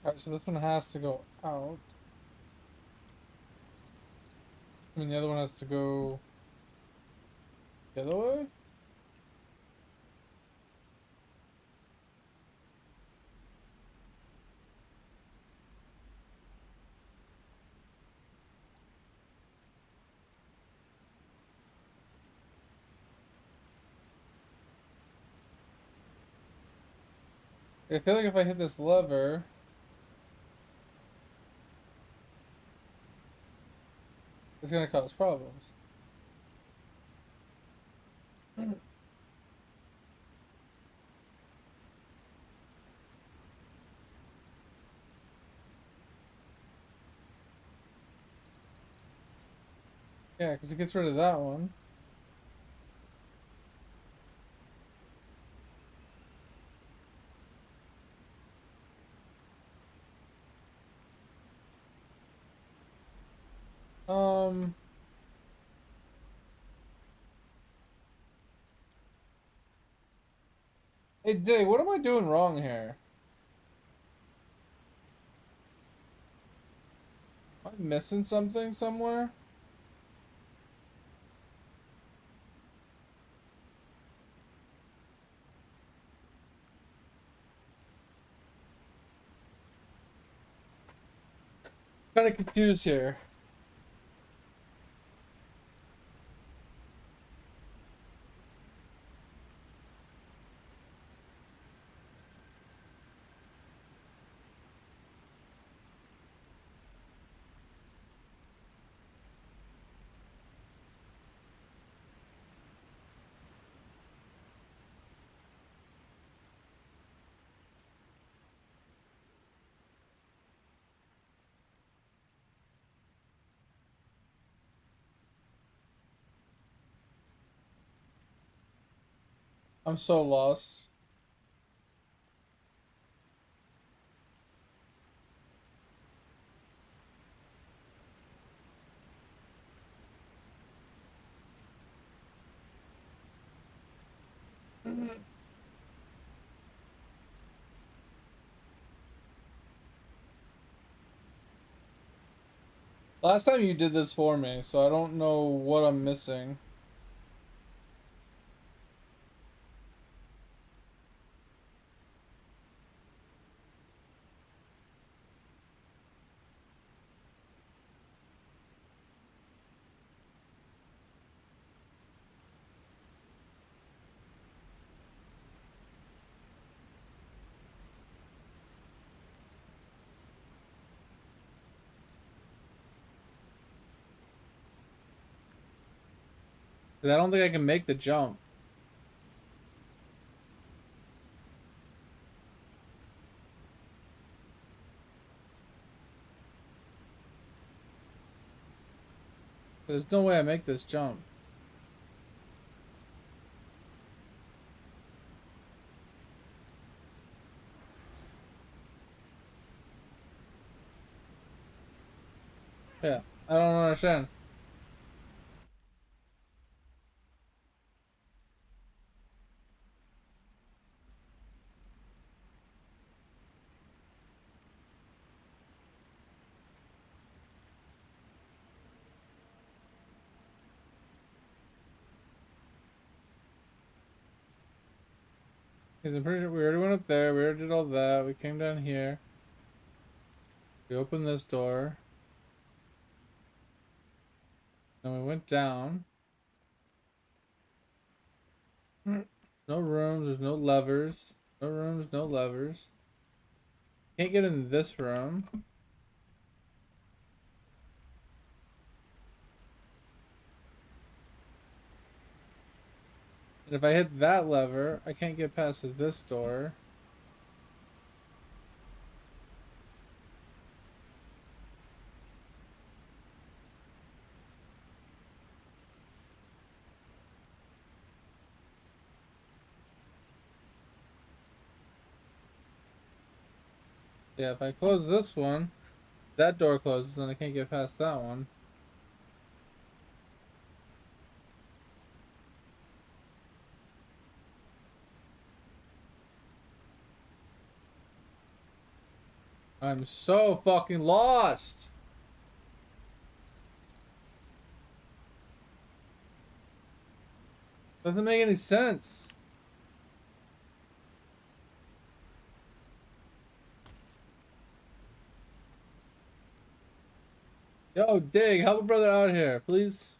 Alright, so this one has to go out. I mean, the other one has to go the other way? I feel like if I hit this lever, it's gonna cause problems. Yeah, because it gets rid of that one. Um, hey, Day, what am I doing wrong here? Am I missing something somewhere? Kind of confused here. I'm so lost. Last time you did this for me, so I don't know what I'm missing. Because I don't think I can make the jump. There's no way I make this jump. Yeah, I don't understand. Because I'm pretty sure we already went up there, we already did all that, we came down here. We opened this door. Then we went down. No rooms, there's no levers. No rooms, no levers. Can't get in this room. And if I hit that lever, I can't get past this door. Yeah, if I close this one, that door closes and I can't get past that one. I'm so fucking lost. Doesn't make any sense. Yo, Dig, help a brother out here, please.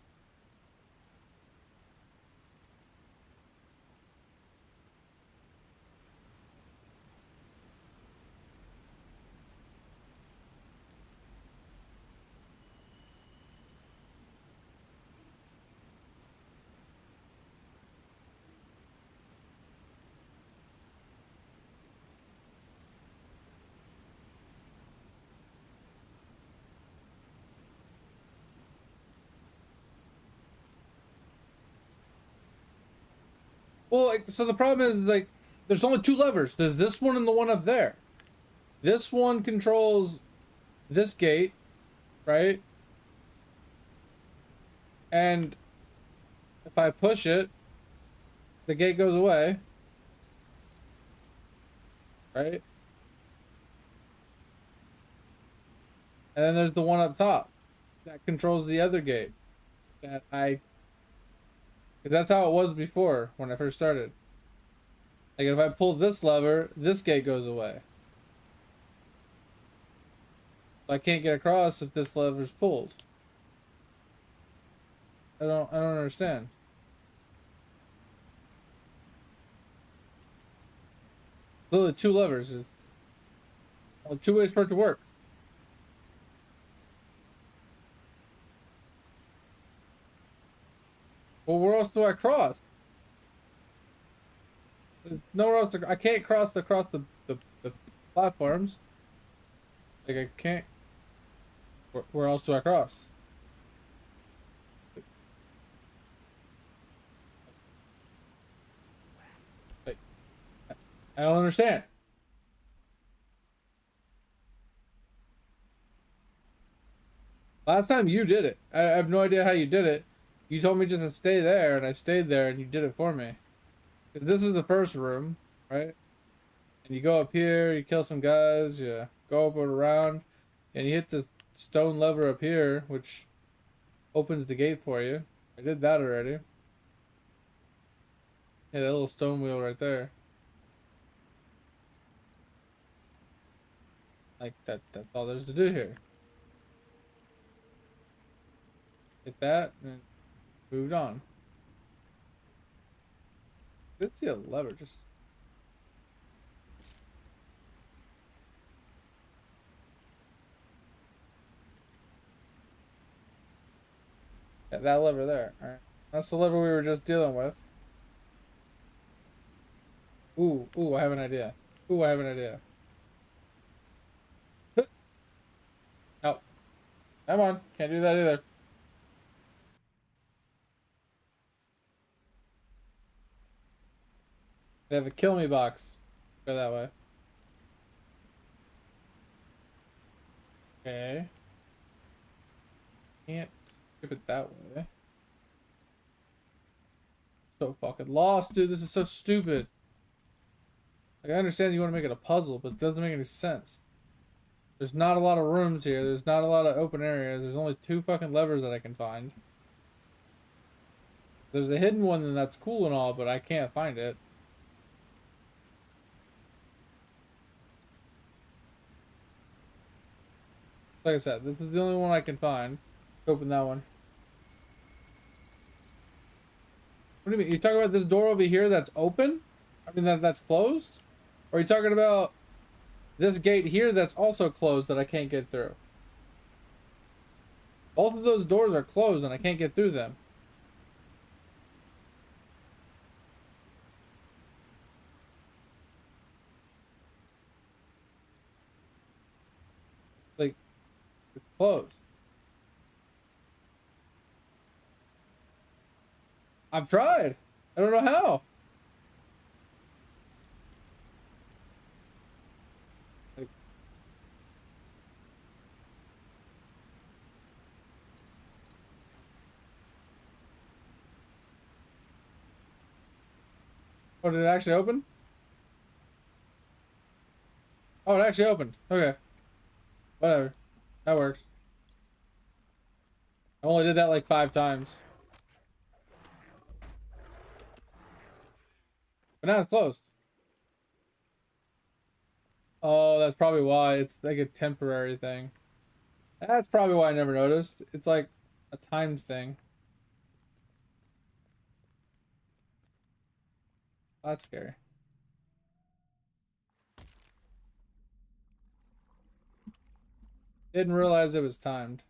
Well, like, so the problem is, like, there's only two levers. There's this one and the one up there. This one controls this gate, right? And if I push it, the gate goes away, right? And then there's the one up top that controls the other gate. Because that's how it was before when I first started. Like, if I pull this lever, this gate goes away. I can't get across if this lever's pulled. I don't understand. Literally two levers. Only two ways for it to work. Well, where else do I cross? There's nowhere else to. I can't cross the platforms. Like I can't. Where else do I cross? Like, I don't understand. Last time you did it. I have no idea how you did it. You told me just to stay there, and I stayed there, and you did it for me. Because this is the first room, right? And you go up here, you kill some guys, you go up and around, and you hit this stone lever up here, which opens the gate for you. I did that already. Yeah, that little stone wheel right there. Like, that's all there's to do here. Hit that, and moved on. Did see a lever just. Yeah, that lever there. Alright. That's the lever we were just dealing with. Ooh, I have an idea. Ooh, I have an idea. No. Come on. Can't do that either. They have a kill me box. Go that way. Okay. Can't skip it that way. So fucking lost, dude. This is so stupid. Like, I understand you want to make it a puzzle, but it doesn't make any sense. There's not a lot of rooms here. There's not a lot of open areas. There's only two fucking levers that I can find. There's a hidden one, and that's cool and all, but I can't find it. Like I said, this is the only one I can find. Open that one. What do you mean? You talking about this door over here that's open? I mean, that's closed? Or are you talking about this gate here that's also closed that I can't get through? Both of those doors are closed and I can't get through them. Like, it's closed. I've tried. I don't know how. Like, oh, did it actually open? Oh, it actually opened. Okay. Whatever. That works. I only did that like 5 times. But now it's closed. Oh, that's probably why. It's like a temporary thing. That's probably why I never noticed. It's like a timed thing. That's scary. Didn't realize it was timed.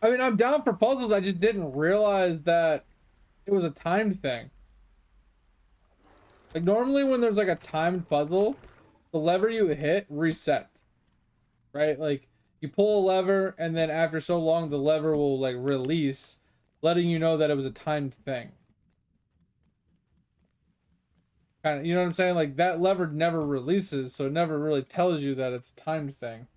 I mean, I'm down for puzzles. I just didn't realize that it was a timed thing. Like, normally when there's like a timed puzzle, the lever you hit resets, right? Like, You pull a lever, and then after so long, the lever will like release, letting you know that it was a timed thing. Kind of, you know what I'm saying? Like that lever never releases, so it never really tells you that it's a timed thing.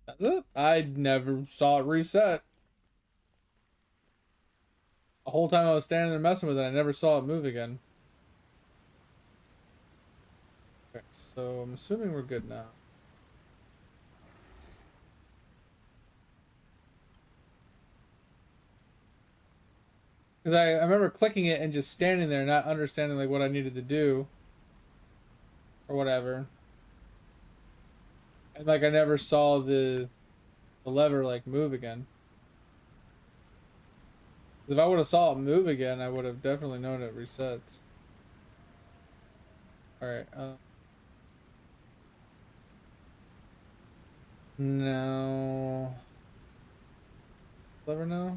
That's it. I never saw it reset. The whole time I was standing there messing with it, I never saw it move again. Okay, so I'm assuming we're good now. Because I remember clicking it and just standing there, not understanding like what I needed to do. Or whatever. And like I never saw the lever like move again. If I would have saw it move again, I would have definitely known it resets. Alright, no. Lever now?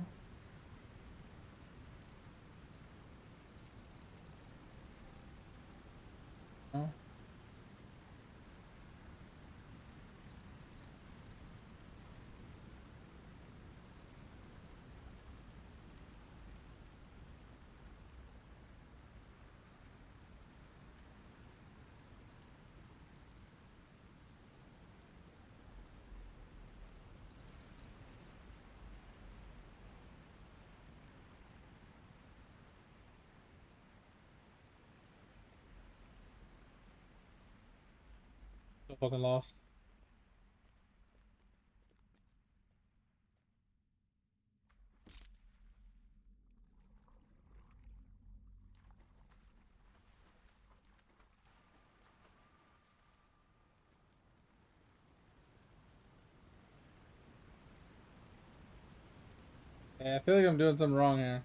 No? So fucking lost. Yeah, I feel like I'm doing something wrong here.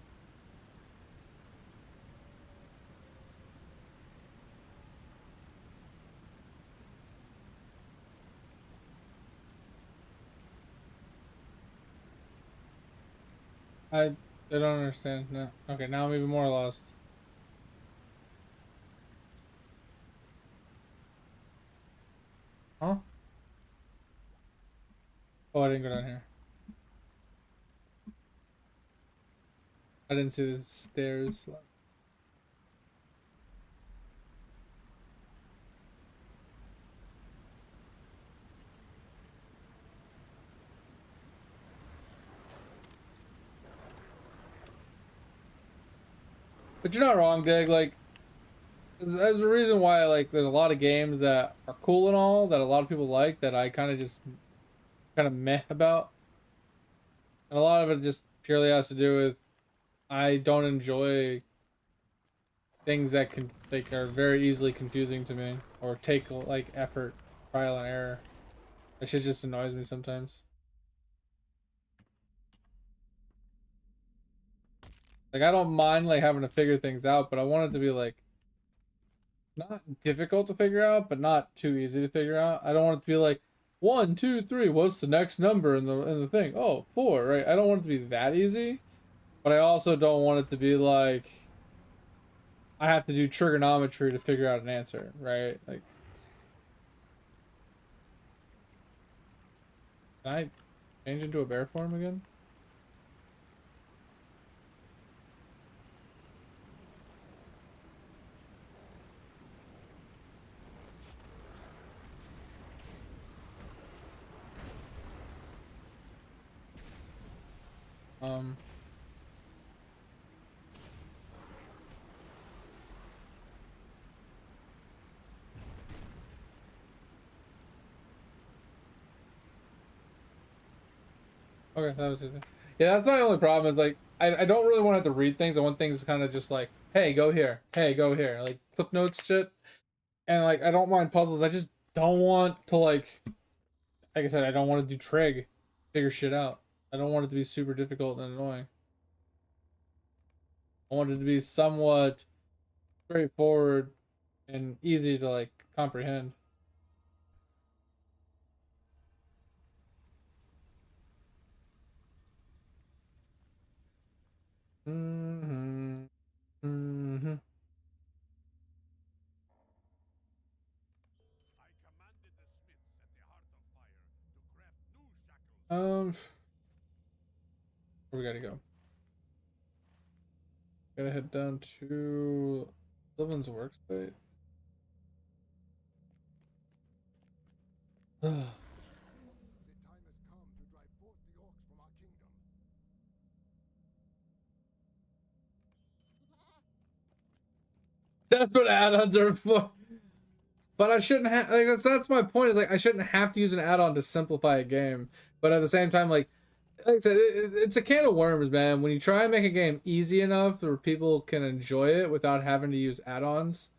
I don't understand. No. Okay, now I'm even more lost. Huh? Oh, I didn't go down here. I didn't see the stairs. But you're not wrong, Dig. Like, there's a reason why, like, there's a lot of games that are cool and all that a lot of people like that I kind of just kind of meh about. And a lot of it just purely has to do with I don't enjoy things that can like are very easily confusing to me or take like effort, trial and error. That shit just annoys me sometimes. Like I don't mind like having to figure things out, but I want it to be like not difficult to figure out, but not too easy to figure out. I don't want it to be like 1, 2, 3. What's the next number in the thing? Oh, 4, right? I don't want it to be that easy, but I also don't want it to be like I have to do trigonometry to figure out an answer, right? Like, can I change into a bear form again? Um, okay, that was it. Yeah, that's my only problem is like I don't really want to have to read things. I want things kind of just like, hey, go here, hey, go here, like clip notes shit. And like I don't mind puzzles. I just don't want to like I said, I don't want to do trig, figure shit out. I don't want it to be super difficult and annoying. I want it to be somewhat straightforward and easy to like comprehend. Mm-hmm. Mm-hmm. Where we gotta go? Gotta head down to Sylvan's workspace. The time has come to drive forth the orcs from our kingdom. That's what add-ons are for. But I shouldn't have, like, that's my point, is like I shouldn't have to use an add-on to simplify a game. But at the same time, like I said, it's a can of worms, man. When you try and make a game easy enough where people can enjoy it without having to use add-ons,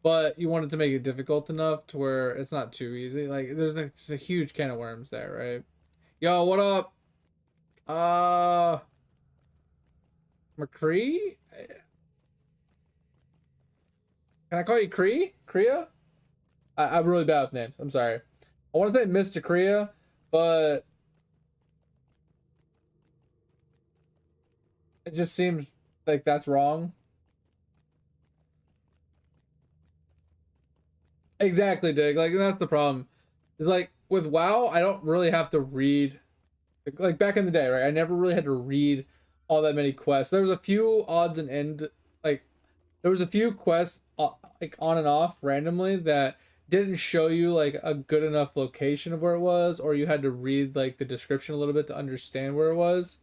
but you want it to make it difficult enough to where it's not too easy. Like there's a huge can of worms there, right? Yo, what up? McCree? Can I call you Cree? Kriya? I'm really bad with names. I'm sorry. I want to say Mr. Kriya, but it just seems like that's wrong. Exactly, Dig. Like that's the problem. It's like with WoW, I don't really have to read. Like back in the day, right? I never really had to read all that many quests. There was a few odds and end, like there was a few quests like on and off randomly that didn't show you like a good enough location of where it was, or you had to read like the description a little bit to understand where it was.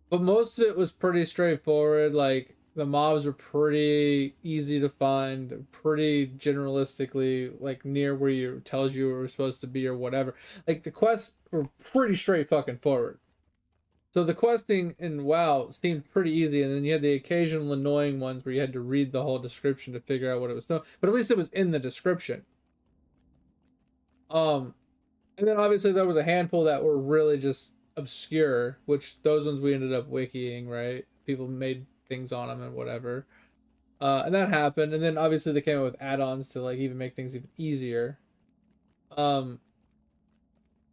But most of it was pretty straightforward. Like the mobs were pretty easy to find, pretty generalistically like near where you tells you where we're supposed to be or whatever. Like the quests were pretty straight fucking forward. So the questing in WoW seemed pretty easy, and then you had the occasional annoying ones where you had to read the whole description to figure out what it was doing. But at least it was in the description. And then obviously there was a handful that were really just obscure, which those ones we ended up wikiing, right? People made things on them and whatever. And that happened. And then obviously they came out with add-ons to like even make things even easier. But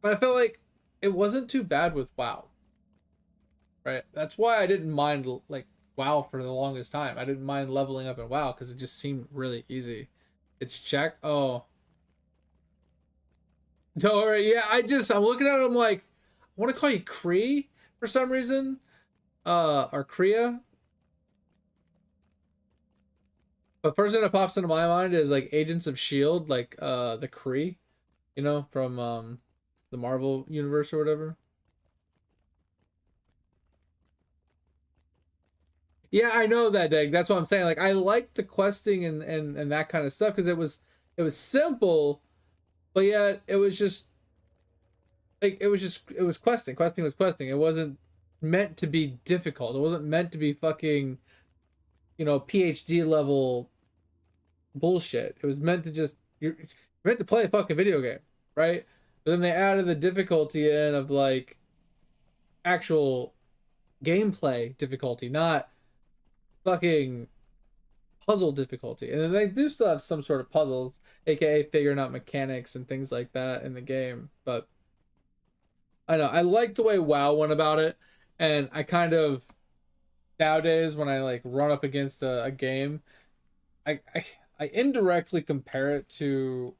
I felt like it wasn't too bad with WoW. Right? That's why I didn't mind like WoW for the longest time. I didn't mind leveling up in WoW because it just seemed really easy. It's check. Oh. Don't worry. Yeah, I'm looking at it, I'm like, I want to call you Kree for some reason. Or Kriya. But first thing that pops into my mind is like Agents of Shield, like the Kree, you know, from the Marvel universe or whatever. Yeah, I know that, Dag. That's what I'm saying. Like I liked the questing and that kind of stuff because it was simple, but yet it was just like it was questing. Questing was questing. It wasn't meant to be difficult. It wasn't meant to be fucking, you know, PhD level bullshit. It was meant to just you're meant to play a fucking video game, right? But then they added the difficulty in of like actual gameplay difficulty, not fucking puzzle difficulty. And then they do still have some sort of puzzles, aka figuring out mechanics and things like that in the game. But I know I like the way WoW went about it, and I kind of nowadays when I like run up against a game, I indirectly compare it to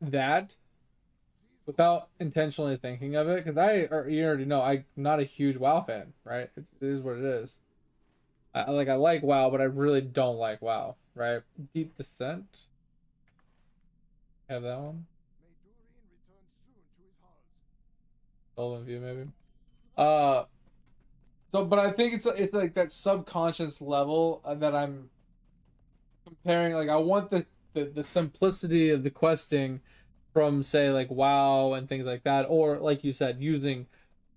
that without intentionally thinking of it, because you already know I'm not a huge WoW fan, right? It is what it is. I like WoW, but I really don't like WoW, right? Deep Descent. Have that one. May Durin return soon to his halls. Golden View, maybe. So, but I think it's like that subconscious level that I'm comparing. Like, I want the simplicity of the questing from say like WoW and things like that, or like you said, using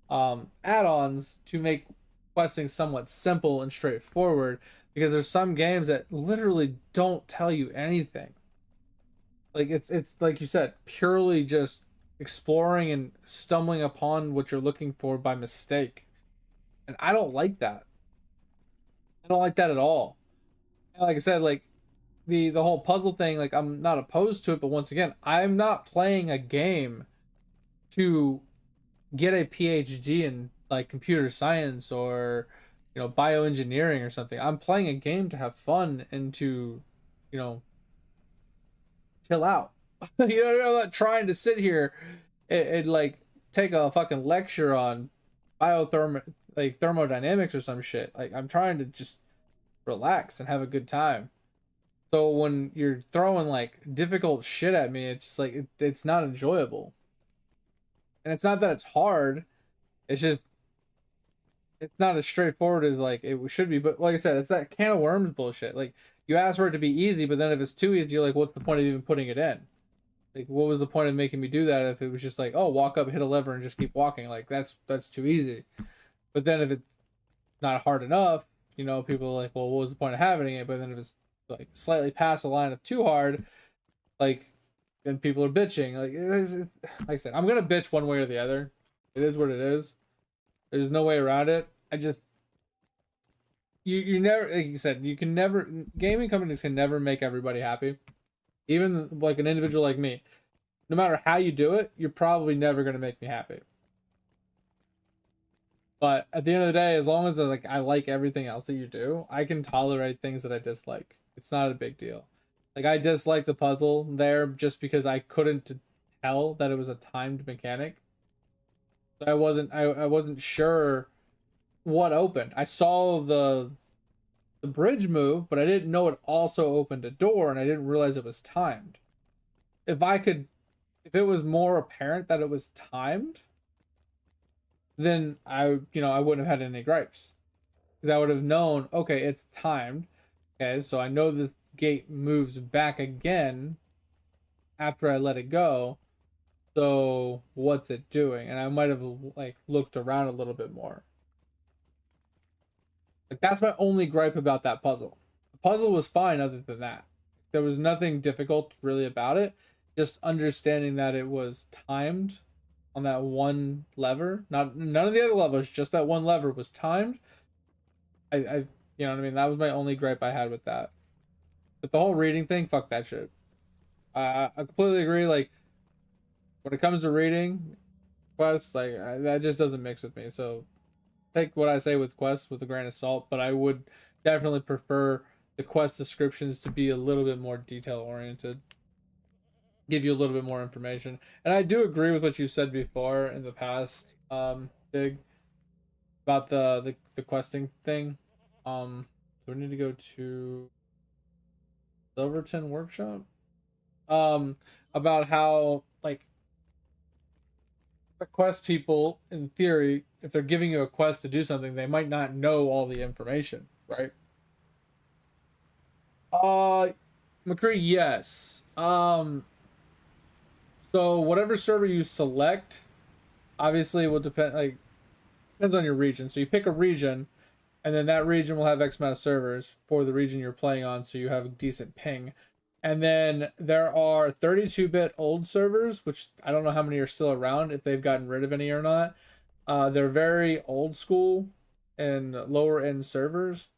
add-ons to make questing somewhat simple and straightforward, because there's some games that literally don't tell you anything. Like it's like you said, purely just exploring and stumbling upon what you're looking for by mistake. And I don't like that. I don't like that at all. And like I said, like the whole puzzle thing, like I'm not opposed to it, but once again, I'm not playing a game to get a PhD in like computer science or, you know, bioengineering or something. I'm playing a game to have fun and to, you know, chill out. You know, I'm not trying to sit here and like take a fucking lecture on thermodynamics or some shit. Like, I'm trying to just relax and have a good time. So when you're throwing like difficult shit at me, it's just like it's not enjoyable. And it's not that it's hard. It's just it's not as straightforward as like it should be. But like I said, it's that can of worms bullshit. Like, you ask for it to be easy, but then if it's too easy, you're like, what's the point of even putting it in? Like, what was the point of making me do that if it was just like, oh, walk up, hit a lever, and just keep walking? Like, that's too easy. But then if it's not hard enough, people are like, well, what was the point of having it? But then if it's like slightly past the line of too hard, like, then people are bitching. Like I said, I'm gonna bitch one way or the other. It is what it is. There's no way around it. I just you never, like you said, you can never, gaming companies can never make everybody happy. Even like an individual like me, no matter how you do it, you're probably never gonna make me happy. But at the end of the day, as long as I like everything else that you do, I can tolerate things that I dislike. It's not a big deal. Like, I dislike the puzzle there just because I couldn't tell that it was a timed mechanic. I wasn't sure what opened. I saw the bridge move, but I didn't know it also opened a door, and I didn't realize it was timed. If it was more apparent that it was timed, then I wouldn't have had any gripes, because I would have known, okay, it's timed. Okay, so I know the gate moves back again after I let it go. So what's it doing? And I might have like looked around a little bit more. Like, that's my only gripe about that puzzle. The puzzle was fine other than that. There was nothing difficult really about it. Just understanding that it was timed on that one lever. None of the other levers, just that one lever was timed. I you know what I mean? That was my only gripe I had with that. But the whole reading thing, fuck that shit. I completely agree. Like, when it comes to reading quests, like, that just doesn't mix with me. So take what I say with quests with a grain of salt, but I would definitely prefer the quest descriptions to be a little bit more detail oriented, give you a little bit more information. And I do agree with what you said before in the past, Big, about the questing thing. So we need to go to Silverton Workshop. About how, like, the quest people, in theory, if they're giving you a quest to do something, they might not know all the information, right? McCree, yes. So whatever server you select, obviously will depend, like, depends on your region. So you pick a region, and then that region will have X amount of servers for the region you're playing on, so you have a decent ping. And then there are 32-bit old servers, which I don't know how many are still around, if they've gotten rid of any or not. They're very old school and lower end servers.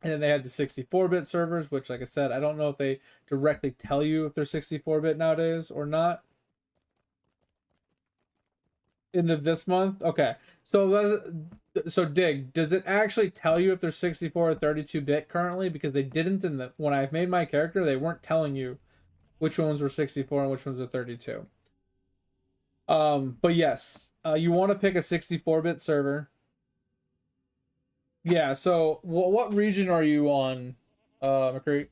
And then they had the 64-bit servers, which, like I said, I don't know if they directly tell you if they're 64-bit nowadays or not. Into this month? Okay. So Dig, does it actually tell you if they're 64 or 32-bit currently? Because they didn't when I made my character, they weren't telling you which ones were 64 and which ones were 32. But yes, you want to pick a 64-bit server. Yeah, so what region are you on, McCree?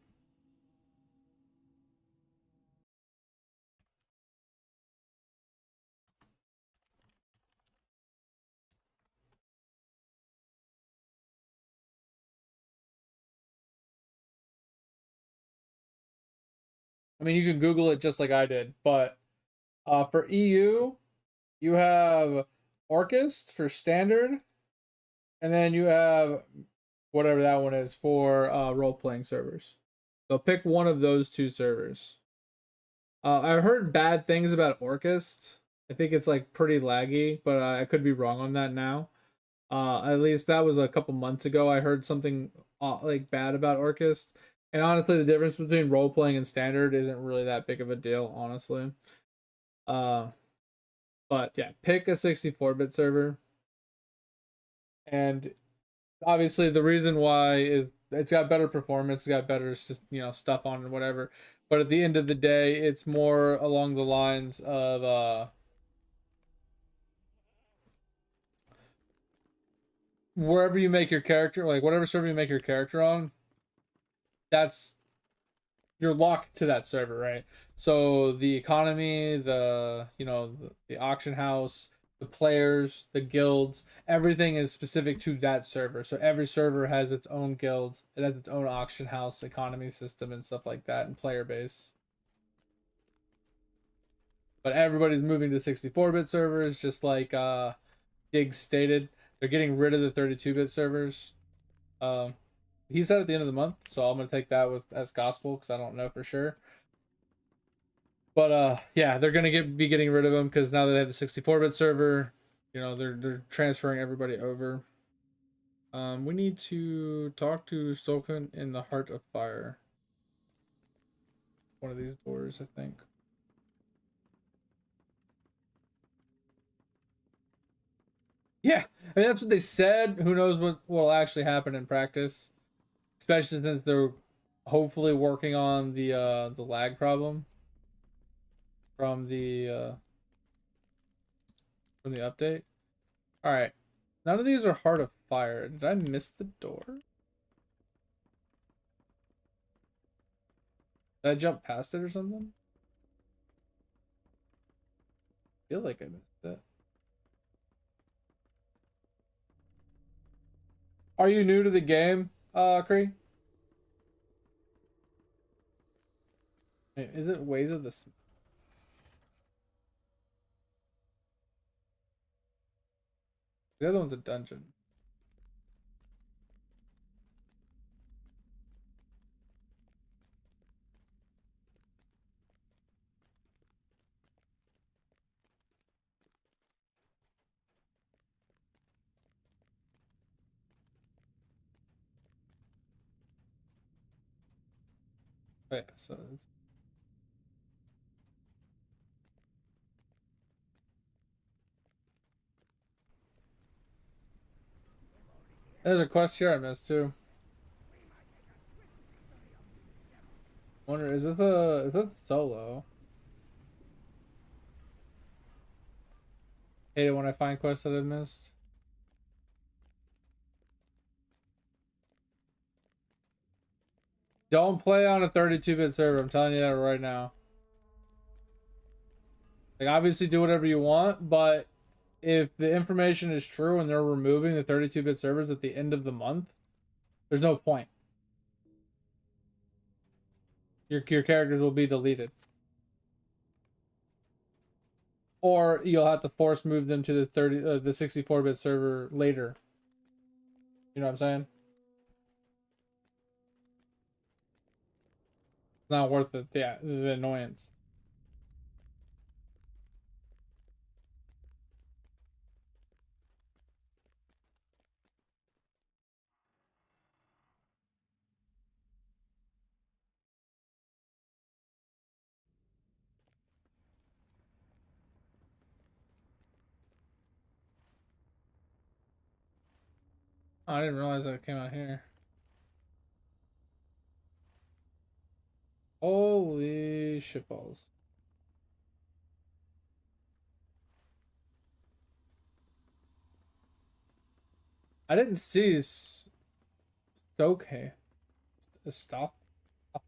I mean, you can Google it just like I did, but for EU, you have Orchest for standard, and then you have whatever that one is for role-playing servers. So pick one of those two servers. I heard bad things about Orchest. I think it's like pretty laggy, but I could be wrong on that now. At least that was a couple months ago. I heard something like bad about Orchest. And honestly, the difference between role playing and standard isn't really that big of a deal, honestly. But yeah, pick a 64-bit server. And obviously the reason why is it's got better performance, it's got better, stuff on and whatever. But at the end of the day, it's more along the lines of wherever you make your character, like whatever server you make your character on, you're locked to that server, right? So the economy, the auction house, the players, the guilds, everything is specific to that server. So every server has its own guilds, it has its own auction house, economy system, and stuff like that, and player base. But everybody's moving to 64-bit servers, just like Diggs stated. They're getting rid of the 32-bit servers. He said at the end of the month, so I'm gonna take that as gospel because I don't know for sure. But yeah, they're gonna be getting rid of them because now that they have the 64-bit server, they're transferring everybody over. We need to talk to Stolkun in the Heart of Fire. One of these doors, I think. Yeah, I mean that's what they said. Who knows what will actually happen in practice, especially since they're hopefully working on the lag problem from the update. All right, none of these are Heart of Fire. Did I miss the door? Did I jump past it or something? I feel like I missed it. Are you new to the game, Cree? Is it Ways of the... The other one's a dungeon. Oh, yeah, so it's... There's a quest here I missed too. Wonder, is this solo? Hate it when I find quests that I missed. Don't play on a 32-bit server. I'm telling you that right now. Like, obviously do whatever you want, but if the information is true and they're removing the 32-bit servers at the end of the month, there's no point. Your characters will be deleted. Or you'll have to force move them to the 64-bit server later. You know what I'm saying? It's not worth it. Yeah, the annoyance. Oh, I didn't realize that came out here. Holy shitballs. I didn't see okay. Stop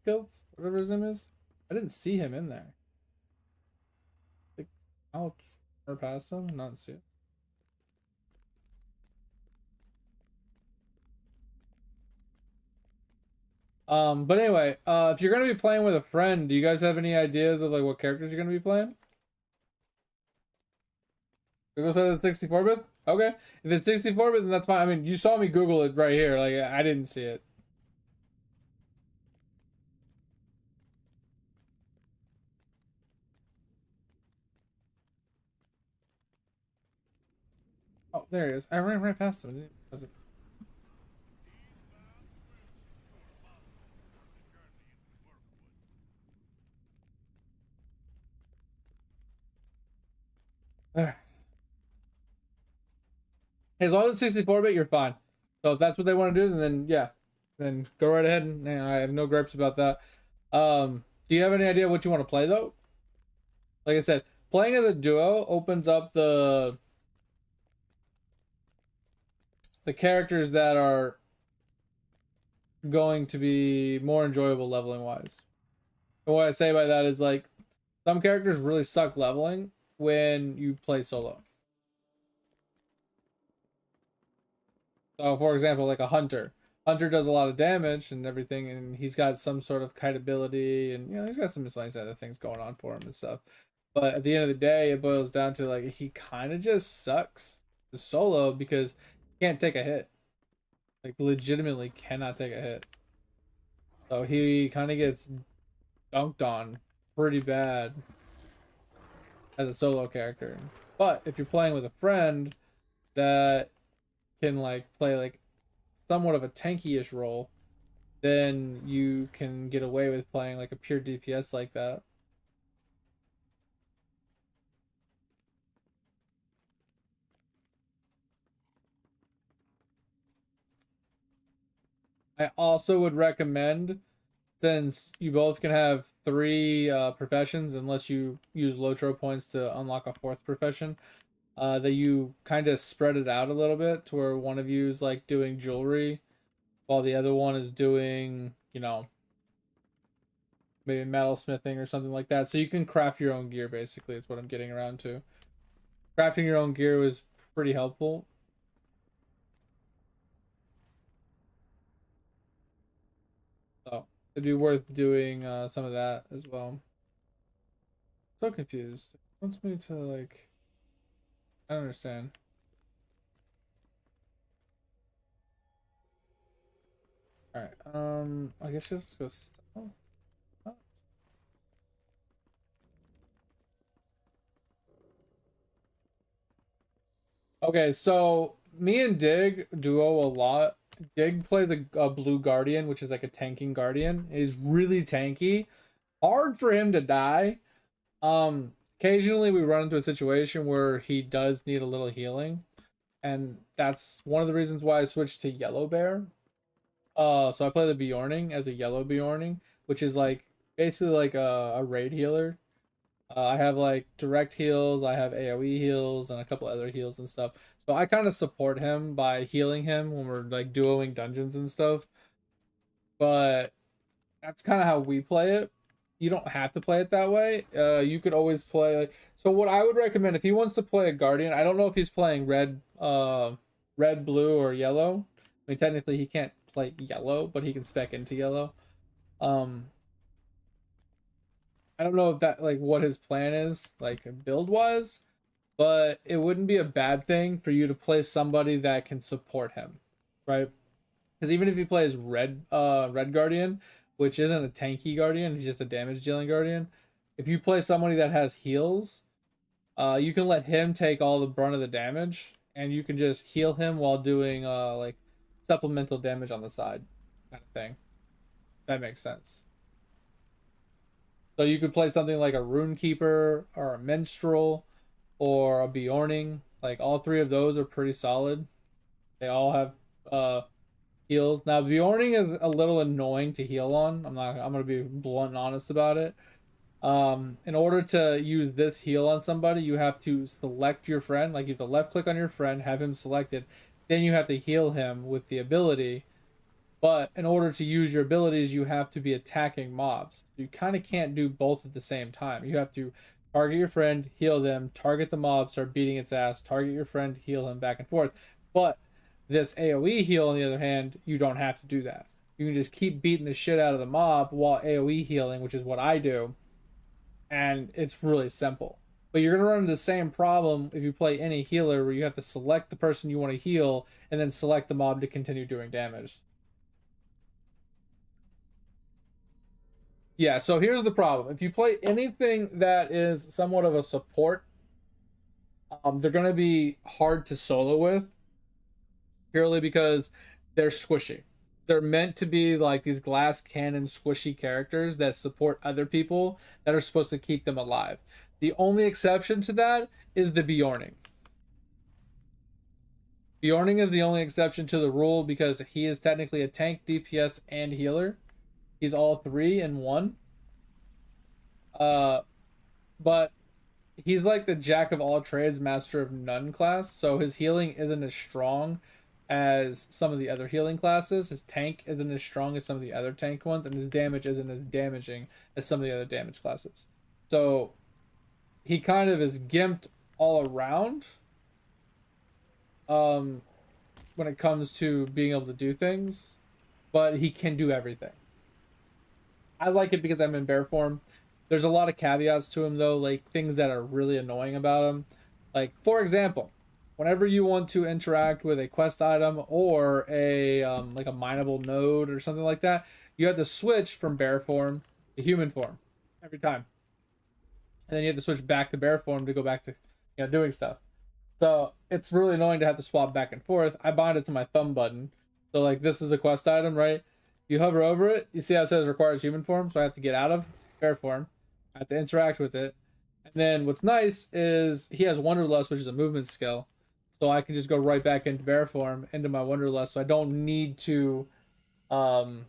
whatever his name is. I didn't see him in there. Like, I'll turn past him and not see it. But anyway, if you're gonna be playing with a friend, do you guys have any ideas of like what characters you're gonna be playing? Google said it's 64-bit? Okay. If it's 64-bit, then that's fine. I mean, you saw me Google it right here. Like, I didn't see it. Oh, there he is. I ran right past him. There. As long as it's 64-bit, you're fine. So if that's what they want to do, then yeah, then go right ahead. And I have no gripes about that. Do you have any idea what you want to play though? Like I said, playing as a duo opens up the the characters that are going to be more enjoyable leveling wise. And what I say by that is like some characters really suck leveling when you play solo. So for example, like a hunter. Hunter does a lot of damage and everything, and he's got some sort of kite ability, and he's got some miscellaneous other things going on for him and stuff. But at the end of the day, it boils down to like he kind of just sucks the solo because he can't take a hit. Like legitimately cannot take a hit. So he kind of gets dunked on pretty bad as a solo character. But if you're playing with a friend that can like play like somewhat of a tanky-ish role, then you can get away with playing like a pure DPS like that. I also would recommend, since you both can have 3 professions unless you use Lotro points to unlock a 4th profession, that you kind of spread it out a little bit to where one of you is like doing jewelry while the other one is doing, maybe metal smithing or something like that. So you can craft your own gear, basically, is what I'm getting around to. Crafting your own gear was pretty helpful. So it'd be worth doing some of that as well. So confused. It wants me to like, I don't understand. All right. I guess just go south. Okay, so me and Dig duo a lot. Dig plays a blue guardian, which is like a tanking guardian. It is really tanky. Hard for him to die. Occasionally we run into a situation where he does need a little healing, and that's one of the reasons why I switched to Yellow Bear. So I play the Beorning as a yellow Beorning, which is like basically like a raid healer. I have like direct heals, I have AoE heals, and a couple other heals and stuff. So I kind of support him by healing him when we're like duoing dungeons and stuff. But that's kind of how we play it. You don't have to play it that way. You could always play like, so what I would recommend if he wants to play a guardian, I don't know if he's playing red, blue, or yellow. I mean, technically he can't play yellow, but he can spec into yellow. Um, I don't know if that like what his plan is, like build wise, but it wouldn't be a bad thing for you to play somebody that can support him, right? Because even if he plays red guardian, which isn't a tanky guardian, he's just a damage dealing guardian. If you play somebody that has heals, you can let him take all the brunt of the damage, and you can just heal him while doing like supplemental damage on the side, kind of thing. That makes sense. So you could play something like a Rune Keeper or a Minstrel or a Beorning. Like all 3 of those are pretty solid. They all have heals. Now Beorning is a little annoying to heal on. I'm gonna be blunt and honest about it. In order to use this heal on somebody, you have to select your friend. Like you have to left click on your friend, have him selected, then you have to heal him with the ability. But in order to use your abilities, you have to be attacking mobs. You kind of can't do both at the same time. You have to target your friend, heal them, target the mob, start beating its ass, target your friend, heal him, back and forth. But this AoE heal, on the other hand, you don't have to do that. You can just keep beating the shit out of the mob while AoE healing, which is what I do. And it's really simple. But you're going to run into the same problem if you play any healer where you have to select the person you want to heal and then select the mob to continue doing damage. Yeah, so here's the problem. If you play anything that is somewhat of a support, they're going to be hard to solo with purely because they're squishy. They're meant to be like these glass cannon squishy characters that support other people that are supposed to keep them alive. The only exception to that is the Beorning. Beorning is the only exception to the rule because he is technically a tank, DPS, and healer. He's all 3 in one. But he's like the jack of all trades, master of none class, so his healing isn't as strong as some of the other healing classes. His tank isn't as strong as some of the other tank ones, and his damage isn't as damaging as some of the other damage classes. So he kind of is gimped all around when it comes to being able to do things, but he can do everything. I like it because I'm in bear form. There's a lot of caveats to him though, like things that are really annoying about him. Like for example, whenever you want to interact with a quest item or a like a mineable node or something like that, you have to switch from bear form to human form every time, and then you have to switch back to bear form to go back to doing stuff. So it's really annoying to have to swap back and forth. I bind it to my thumb button. So like this is a quest item, right? You hover over it, you see how it says requires human form, so I have to get out of bear form. I have to interact with it. And then what's nice is he has Wanderlust, which is a movement skill. So I can just go right back into bear form, into my Wanderlust. So I don't need to call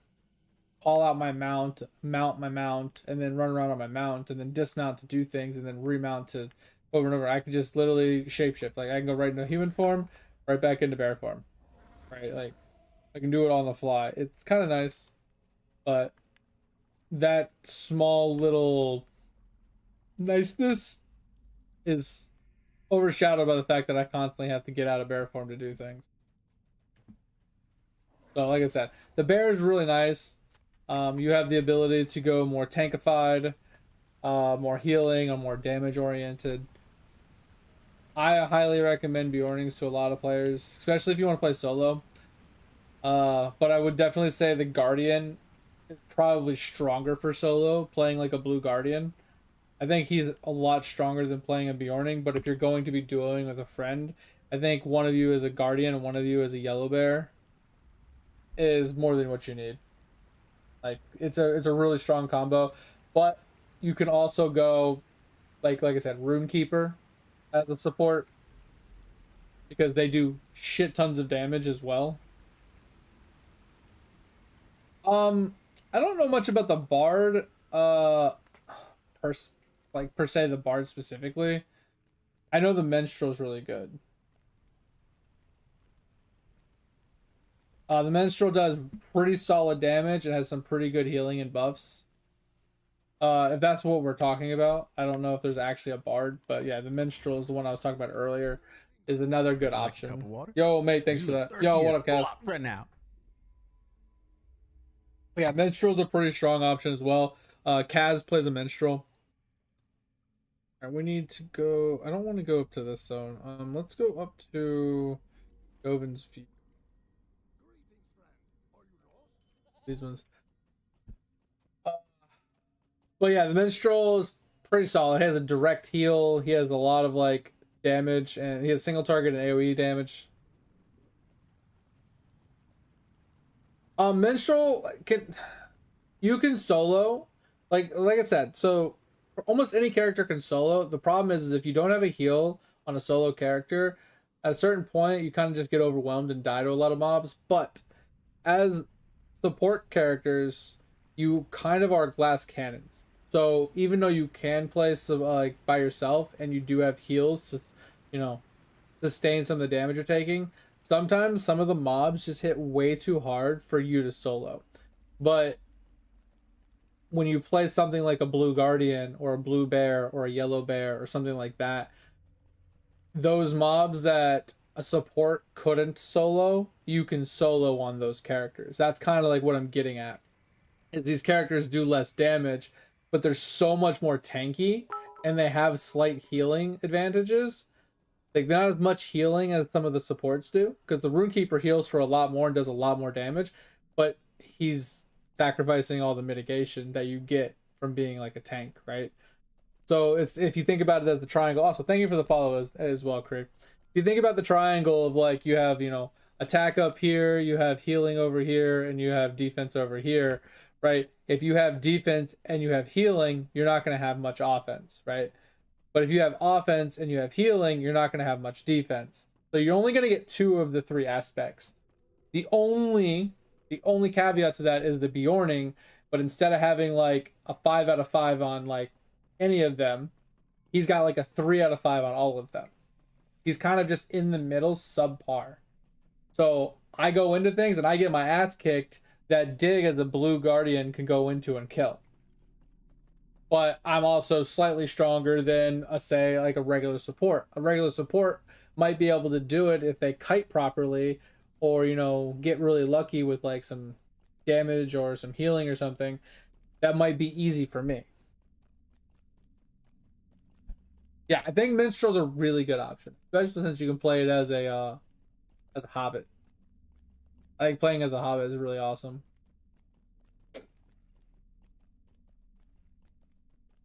out my mount my mount, and then run around on my mount, and then dismount to do things, and then remount to over and over. I can just literally shapeshift. Like I can go right into human form, right back into bear form. Right? Like I can do it on the fly. It's kind of nice, but that small little niceness is overshadowed by the fact that I constantly have to get out of bear form to do things. So like I said, the bear is really nice. You have the ability to go more tankified, more healing, or more damage oriented. I highly recommend Beornings to a lot of players, especially if you want to play solo. But I would definitely say the Guardian is probably stronger for solo, playing like a blue Guardian. I think he's a lot stronger than playing a Beorning, but if you're going to be dueling with a friend, I think one of you is a Guardian and one of you is a Yellow Bear is more than what you need. Like it's a really strong combo, but you can also go like I said, Runekeeper as a support because they do shit tons of damage as well. I don't know much about the Bard, per se the Bard specifically. I know the Minstrel's really good. The Minstrel does pretty solid damage and has some pretty good healing and buffs. If that's what we're talking about, I don't know if there's actually a Bard, but yeah, the Minstrel is the one I was talking about earlier. Is another good option. Like a cup of water? Yo, mate, thanks for that. Yo, what up, Kaz? Right now. Yeah, Minstrel's a pretty strong option as well. Kaz plays a Minstrel. All right, we need to go. I don't want to go up to this zone. Let's go up to Govin's View. These ones. But yeah, the Minstrel is pretty solid. He has a direct heal. He has a lot of like damage, and he has single target and AoE damage. Minstrel you can solo, like I said. So almost any character can solo. The problem is if you don't have a heal on a solo character, at a certain point you kind of just get overwhelmed and die to a lot of mobs. But as support characters, you kind of are glass cannons. So even though you can play some like by yourself and you do have heals to, sustain some of the damage you're taking, sometimes some of the mobs just hit way too hard for you to solo. But when you play something like a blue Guardian or a blue bear or a yellow bear or something like that, those mobs that a support couldn't solo, you can solo on those characters. That's kind of like what I'm getting at. Is these characters do less damage, but they're so much more tanky and they have slight healing advantages. Like not as much healing as some of the supports do, because the Runekeeper heals for a lot more and does a lot more damage, but he's sacrificing all the mitigation that you get from being like a tank, right? So it's, if you think about it as the triangle. Also, thank you for the follow as well, Craig. If you think about the triangle of like you have, attack up here, you have healing over here, and you have defense over here, right? If you have defense and you have healing, you're not going to have much offense, right? But if you have offense and you have healing, you're not going to have much defense. So you're only going to get 2 of the 3 aspects. The only caveat to that is the Beorning, but instead of having like a 5 out of 5 on like any of them, he's got like a 3 out of 5 on all of them. He's kind of just in the middle, subpar. So I go into things and I get my ass kicked that Dig as a blue guardian can go into and kill. But I'm also slightly stronger than a, say, like a regular support. A regular support might be able to do it if they kite properly, or get really lucky with like some damage or some healing or something. That might be easy for me. Yeah, I think minstrel's a really good option, especially since you can play it as a hobbit. I think playing as a hobbit is really awesome.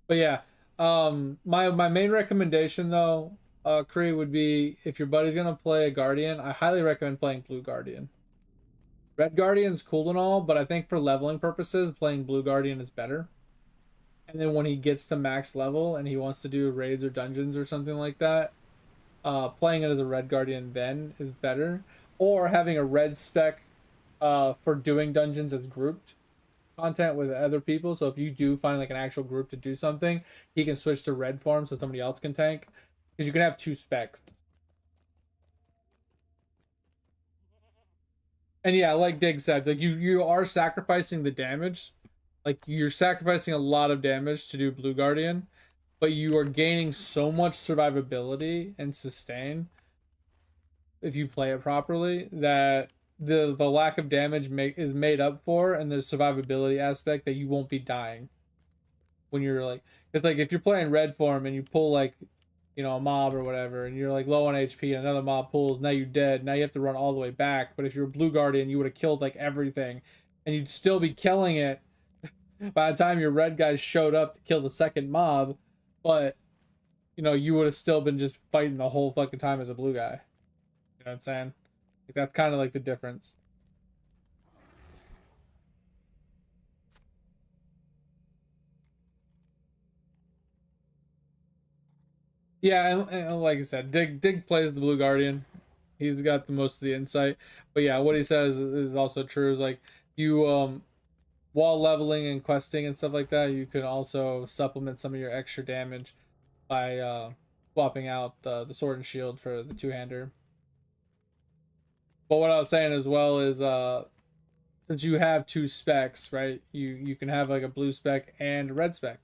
But yeah, my main recommendation though, Kree, would be if your buddy's gonna play a guardian, I highly recommend playing blue guardian. Red guardian's cool and all, but I think for leveling purposes, playing blue guardian is better. And then when he gets to max level and he wants to do raids or dungeons or something like that, playing it as a red guardian then is better. Or having a red spec for doing dungeons as grouped content with other people. So if you do find like an actual group to do something, he can switch to red form so somebody else can tank. Because you can have two specs. And yeah, like Dig said, like you are sacrificing the damage. Like you're sacrificing a lot of damage to do Blue Guardian, but you are gaining so much survivability and sustain if you play it properly that the lack of damage is made up for, and the survivability aspect that you won't be dying when you're like, because like if you're playing red form and you pull like a mob or whatever, and you're like low on HP and another mob pulls, now you're dead, now you have to run all the way back. But if you're a blue guardian, you would have killed like everything and you'd still be killing it by the time your red guys showed up to kill the second mob. But you would have still been just fighting the whole fucking time as a blue guy. You know what I'm saying? Like that's kind of like the difference. Yeah, and like I said, Dig plays the Blue Guardian. He's got the most of the insight. But yeah, what he says is also true. Is like you while leveling and questing and stuff like that, you can also supplement some of your extra damage by swapping out the sword and shield for the two-hander. But what I was saying as well is since you have two specs, right? You can have like a blue spec and a red spec.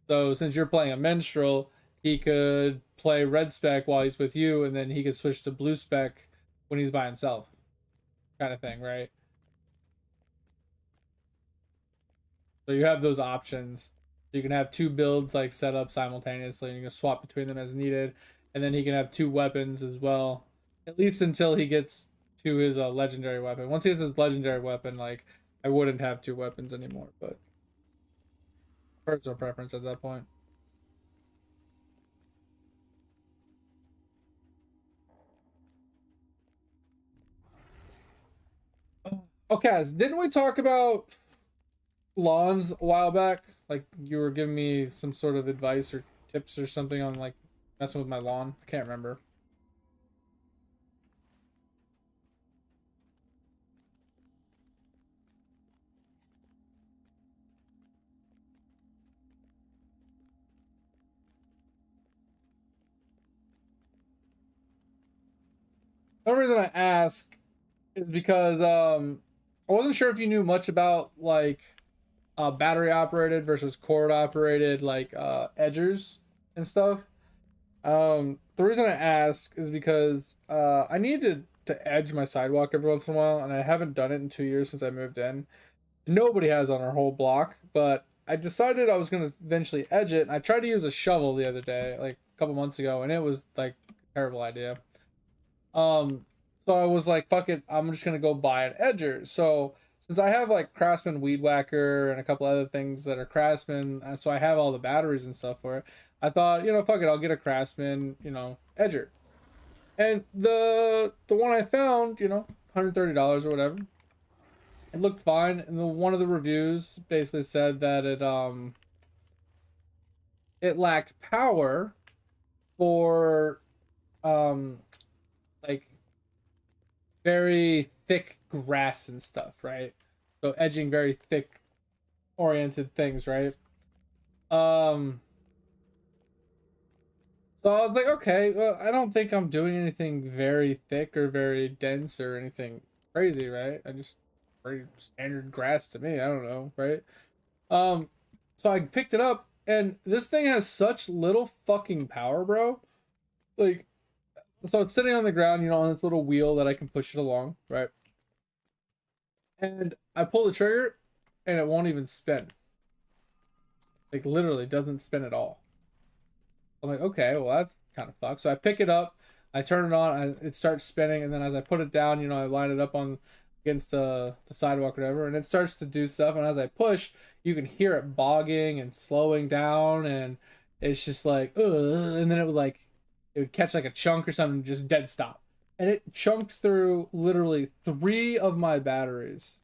So since you're playing a minstrel, he could play red spec while he's with you, and then he could switch to blue spec when he's by himself, kind of thing, right? So you have those options. So you can have two builds like set up simultaneously, and you can swap between them as needed. And then he can have two weapons as well, at least until he gets to his legendary weapon. Once he has his legendary weapon, like I wouldn't have two weapons anymore, but personal preference at that point. Okay, so didn't we talk about lawns a while back? Like you were giving me some sort of advice or tips or something on like messing with my lawn. I can't remember. The only reason I ask is because I wasn't sure if you knew much about like battery operated versus cord operated like edgers and stuff. The reason I ask is because I needed to edge my sidewalk every once in a while, and I haven't done it in 2 years since I moved in. Nobody has on our whole block, but I decided I was gonna eventually edge it. And I tried to use a shovel the other day, like a couple months ago, and it was like a terrible idea. Um, so I was like, fuck it, I'm just gonna go buy an edger. So since I have like Craftsman Weed Whacker and a couple other things that are Craftsman, so I have all the batteries and stuff for it. I thought, fuck it, I'll get a Craftsman, edger. And the one I found, $130 or whatever, it looked fine. And one of the reviews basically said that it lacked power for like very thick grass and stuff, right? So edging very thick oriented things, right? So So I was like, okay, well, I don't think I'm doing anything very thick or very dense or anything crazy, right? I just pretty standard grass to me. I don't know, right? Um, so I picked it up, and this thing has such little fucking power, bro. Like, so it's sitting on the ground, you know, on this little wheel that I can push it along, right? And I pull the trigger, and it won't even spin. Like, literally doesn't spin at all. I'm like, okay, well, that's kind of fucked. So I pick it up, I turn it on, it starts spinning, and then as I put it down, you know, I line it up on against the sidewalk or whatever, and it starts to do stuff. And as I push, you can hear it bogging and slowing down, and it's just like, ugh. And then it would catch like a chunk or something, just dead stop. And it chunked through literally 3 of my batteries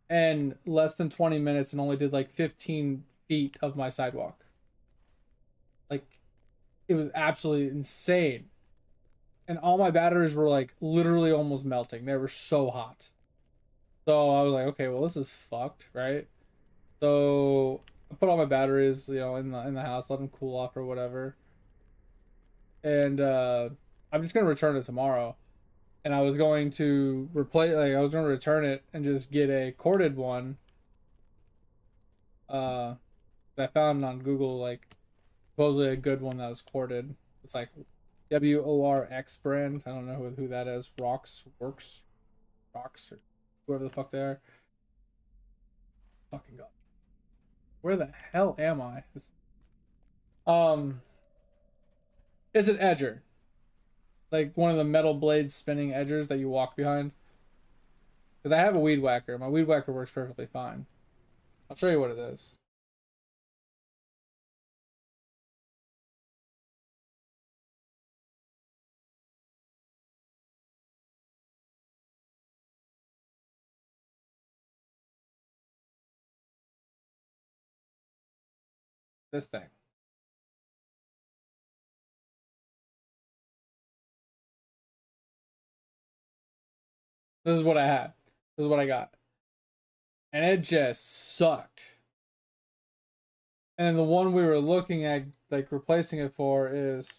in less than 20 minutes and only did like 15 feet of my sidewalk. Like, it was absolutely insane. And all my batteries were like literally almost melting. They were so hot. So I was like, okay, well, this is fucked, right? So I put all my batteries, you know, in the house, let them cool off or whatever. And I'm just gonna return it tomorrow. And I was going to replace, like, I was gonna return it and just get a corded one. That I found on Google, like supposedly a good one that was corded. It's like WORX brand. I don't know who that is. Rocks, or whoever the fuck they are. Fucking god. Where the hell am I? Um, it's an edger, like one of the metal blades spinning edgers that you walk behind. Because I have a weed whacker. My weed whacker works perfectly fine. I'll show you what it is. This thing. This is what I had. This is what I got. And it just sucked. And the one we were looking at, like, replacing it for is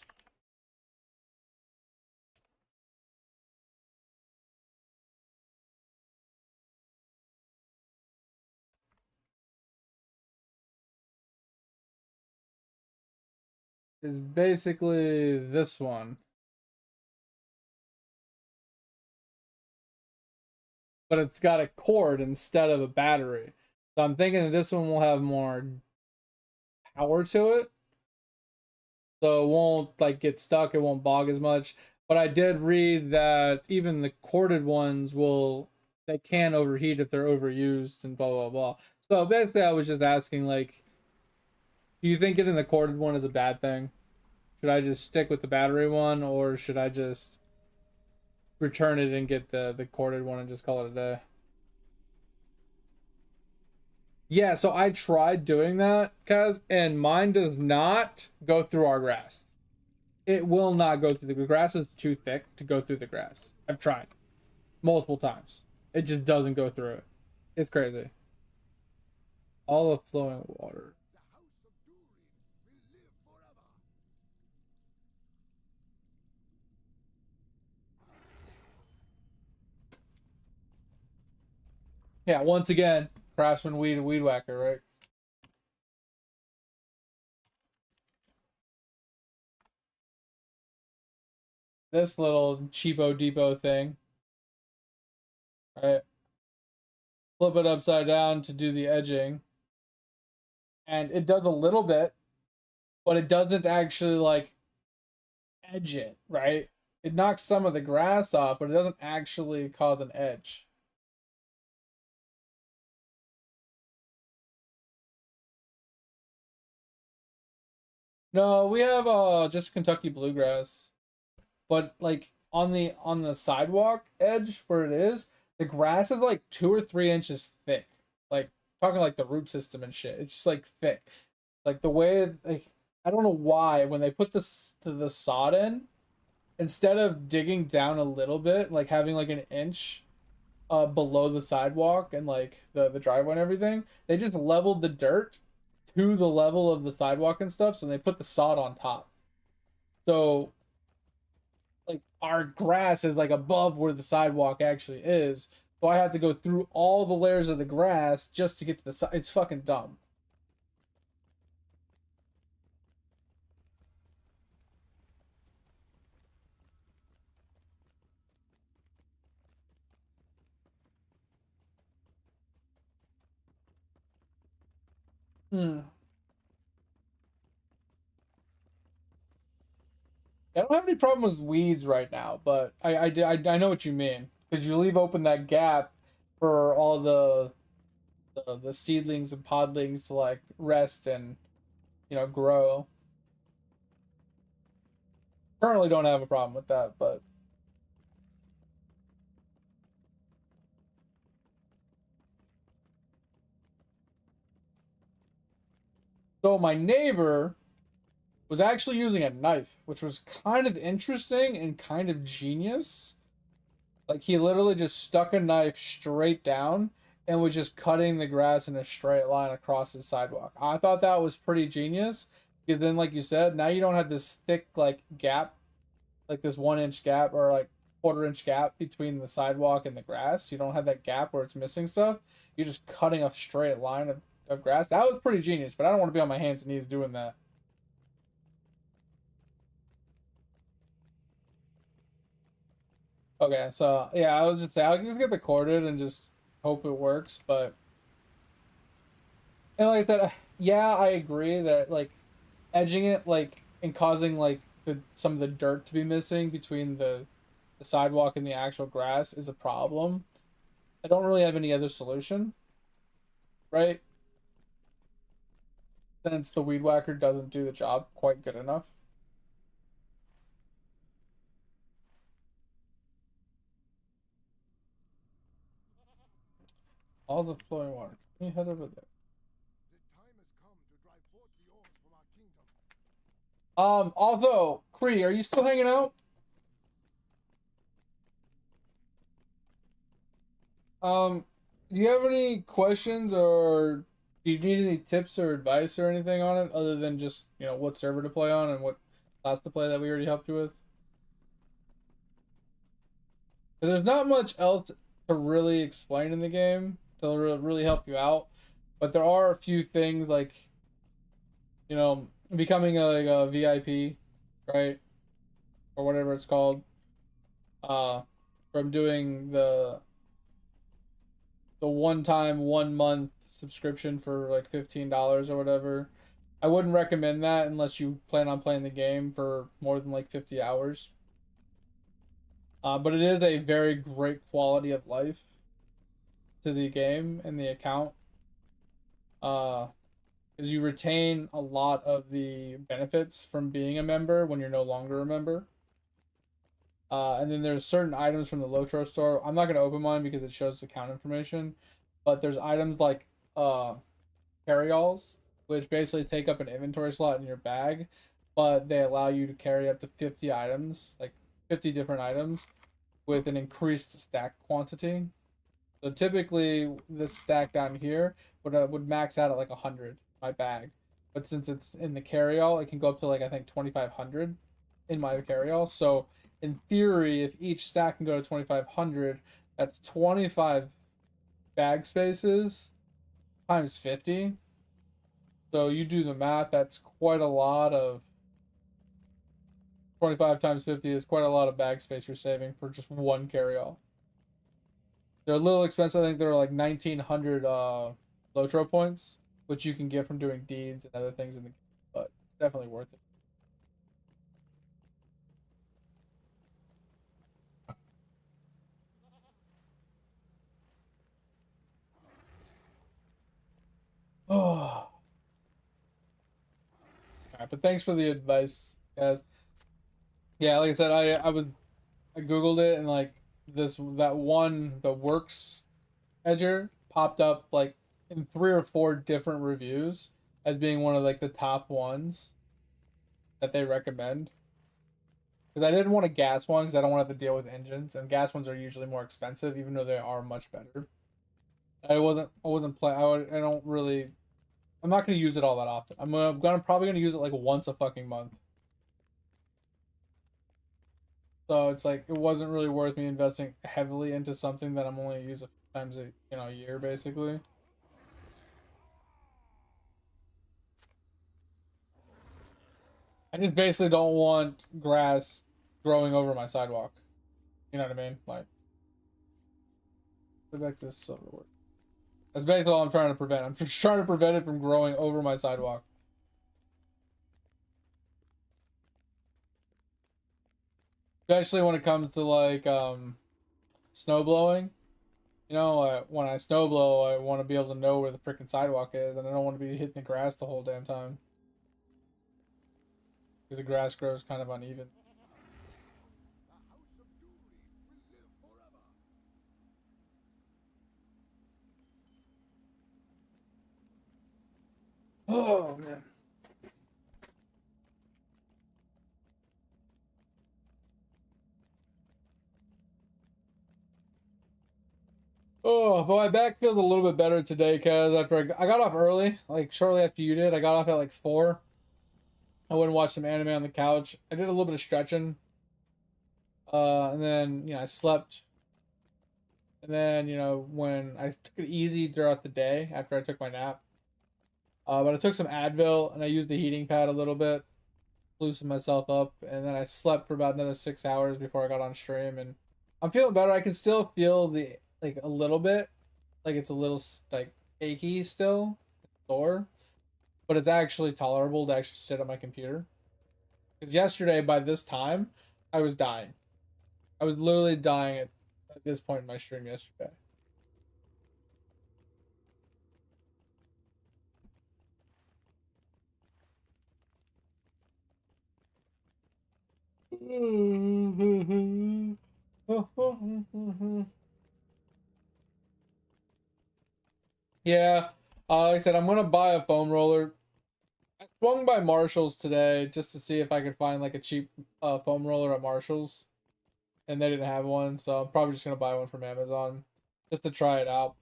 basically this one. But it's got a cord instead of a battery. So I'm thinking that this one will have more power to it. So it won't like get stuck, it won't bog as much. But I did read that even the corded ones they can overheat if they're overused and blah blah blah. So basically I was just asking, like, do you think getting the corded one is a bad thing? Should I just stick with the battery one, or should I just return it and get the corded one and just call it a day? Yeah, so I tried doing that, guys, and mine does not go through our grass. It will not go through the grass. Is too thick to go through the grass. I've tried multiple times. It just doesn't go through it. It's crazy. All of flowing water. The house of Durin will live forever. Yeah, once again, Craftsman weed whacker, right? This little cheapo depot thing, right? Flip it upside down to do the edging, and it does a little bit, but it doesn't actually like edge it, right? It knocks some of the grass off, but it doesn't actually cause an edge. No, we have just Kentucky bluegrass. But like on the sidewalk edge where it is, the grass is like 2 or 3 inches thick. Like, talking like the root system and shit. It's just like thick. Like the way, like, I don't know why when they put the sod in, instead of digging down a little bit, like having like an inch below the sidewalk and like the driveway and everything, they just leveled the dirt to the level of the sidewalk and stuff, so they put the sod on top. So like our grass is like above where the sidewalk actually is. So I have to go through all the layers of the grass just to get to the side. It's fucking dumb. Hmm. I don't have any problems with weeds right now, but I know what you mean because you leave open that gap for all the seedlings and podlings to like rest and grow. Currently, don't have a problem with that, but so my neighbor was actually using a knife, which was kind of interesting and kind of genius. Like he literally just stuck a knife straight down and was just cutting the grass in a straight line across the sidewalk. I thought that was pretty genius because then, like you said, now you don't have this thick like gap, like this 1 inch gap or like quarter-inch gap between the sidewalk and the grass. You don't have that gap where it's missing stuff. You're just cutting a straight line of grass. That was pretty genius, but I don't want to be on my hands and knees doing that. Okay, so yeah, I was just saying I'll just get the corded and just hope it works. But and like I said, yeah, I agree that like edging it like and causing like some of the dirt to be missing between the sidewalk and the actual grass is a problem. I don't really have any other solution, right? Since the weed whacker doesn't do the job quite good enough. All the flowing water. Can you head over there? The time has come to drive forth the orcs from our kingdom. Also, Kree, are you still hanging out? Um, do you have any questions or do you need any tips or advice or anything on it other than just, what server to play on and what class to play that we already helped you with? Because there's not much else to really explain in the game to really help you out, but there are a few things like, becoming like a VIP, right? Or whatever it's called. Uh, from doing the one time 1 month subscription for like $15 or whatever. I wouldn't recommend that unless you plan on playing the game for more than like 50 hours. But it is a very great quality of life to the game and the account. Uh, because you retain a lot of the benefits from being a member when you're no longer a member. And then there's certain items from the Lotro store. I'm not going to open mine because it shows account information, but there's items like uh carry-alls, which basically take up an inventory slot in your bag, but they allow you to carry up to 50 items, like 50 different items, with an increased stack quantity. So typically, this stack down here would max out at like 100 my bag, but since it's in the carry-all, it can go up to like I think 2,500 in my carry-all. So in theory, if each stack can go to 2,500, that's 25 bag spaces times 50. So you do the math, that's quite a lot of 25 times 50 is quite a lot of bag space you're saving for just one carry-all. They're a little expensive. I think they're like 1,900 Lotro points, which you can get from doing deeds and other things in the game, but it's definitely worth it. Oh, alright, but thanks for the advice, guys. Yeah, like I said, I googled it and like that one the works edger popped up like in 3 or 4 different reviews as being one of like the top ones that they recommend. Because I didn't want a gas one because I don't want to have to deal with engines, and gas ones are usually more expensive, even though they are much better. I wasn't play. I don't really. I'm not gonna use it all that often. I'm probably gonna use it like once a fucking month. So it's like it wasn't really worth me investing heavily into something that I'm only gonna use a few times a year basically. I just basically don't want grass growing over my sidewalk. You know what I mean? Like, go back to this silverwood. That's basically all I'm trying to prevent. I'm just trying to prevent it from growing over my sidewalk. Especially when it comes to like snow blowing. When I snow blow, I want to be able to know where the freaking sidewalk is, and I don't want to be hitting the grass the whole damn time. Because the grass grows kind of uneven. Oh man. Oh, but my back feels a little bit better today because after I got off early, like shortly after you did. I got off at like 4. I went and watched some anime on the couch. I did a little bit of stretching. And then, I slept. And then, when I took it easy throughout the day after I took my nap. But I took some Advil and I used the heating pad a little bit, loosened myself up, and then I slept for about another 6 hours before I got on stream, and I'm feeling better. I can still feel the like a little bit, like it's a little like achy still, sore, but it's actually tolerable to actually sit at my computer. Because yesterday by this time, I was dying. I was literally dying at this point in my stream yesterday. Yeah, like I said, I'm gonna buy a foam roller. I swung by Marshalls today just to see if I could find like a cheap foam roller at Marshalls, and they didn't have one, so I'm probably just gonna buy one from Amazon just to try it out.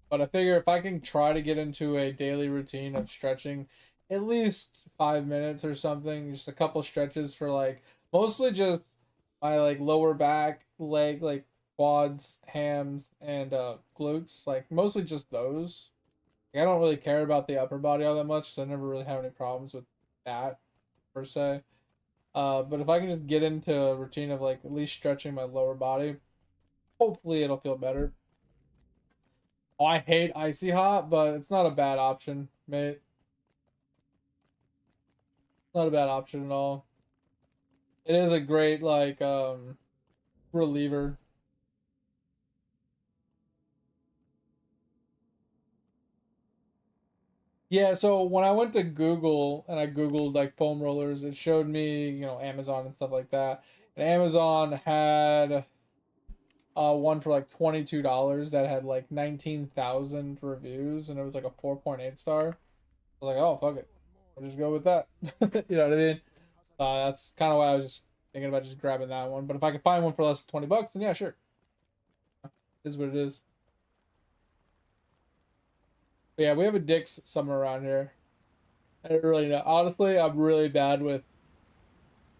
But I figure if I can try to get into a daily routine of stretching at least 5 minutes or something, just a couple stretches for like mostly just my like lower back, leg, like quads, hams, and glutes, like mostly just those. Like, I don't really care about the upper body all that much, so I never really have any problems with that per se. But if I can just get into a routine of like at least stretching my lower body, hopefully it'll feel better. Oh, I hate icy hot, but it's not a bad option, mate. Not a bad option at all. It is a great like reliever. Yeah, so when I went to Google and I Googled like foam rollers, it showed me, Amazon and stuff like that. And Amazon had one for like $22 that had like 19,000 reviews and it was like a 4.8 star. I was like, oh fuck it. I'll just go with that. You know what I mean? That's kind of why I was just thinking about just grabbing that one. But if I could find one for less than $20, then yeah, sure. It is what it is. But yeah, we have a Dick's somewhere around here. I don't really know. Honestly, I'm really bad with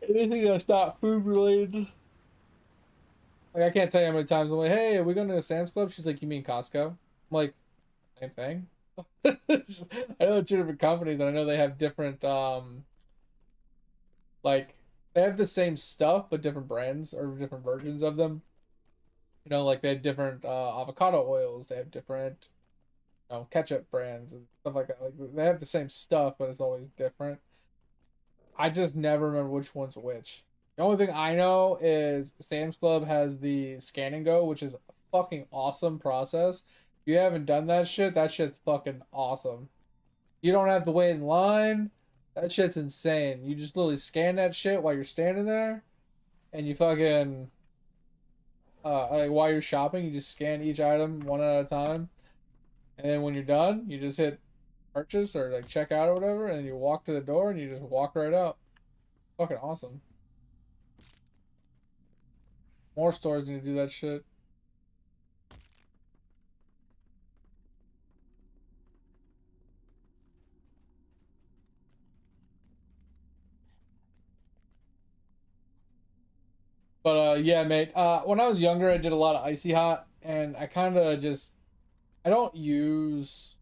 anything that's not food related. Like I can't tell you how many times I'm like, hey, are we going to Sam's Club? She's like, you mean Costco? I'm like, same thing. I know two different companies and I know they have different like they have the same stuff but different brands or different versions of them. Like they have different avocado oils, they have different ketchup brands and stuff like that. Like they have the same stuff, but it's always different. I just never remember which one's which. The only thing I know is Sam's Club has the scan and go, which is a fucking awesome process. If you haven't done that shit's fucking awesome. You don't have to wait in line. That shit's insane. You just literally scan that shit while you're standing there, and you fucking like while you're shopping, you just scan each item one at a time, and then when you're done, you just hit purchase or like check out or whatever, and you walk to the door and you just walk right out. Fucking awesome. More stores need to do that shit. But yeah, mate. When I was younger, I did a lot of icy hot, and I kind of just I don't use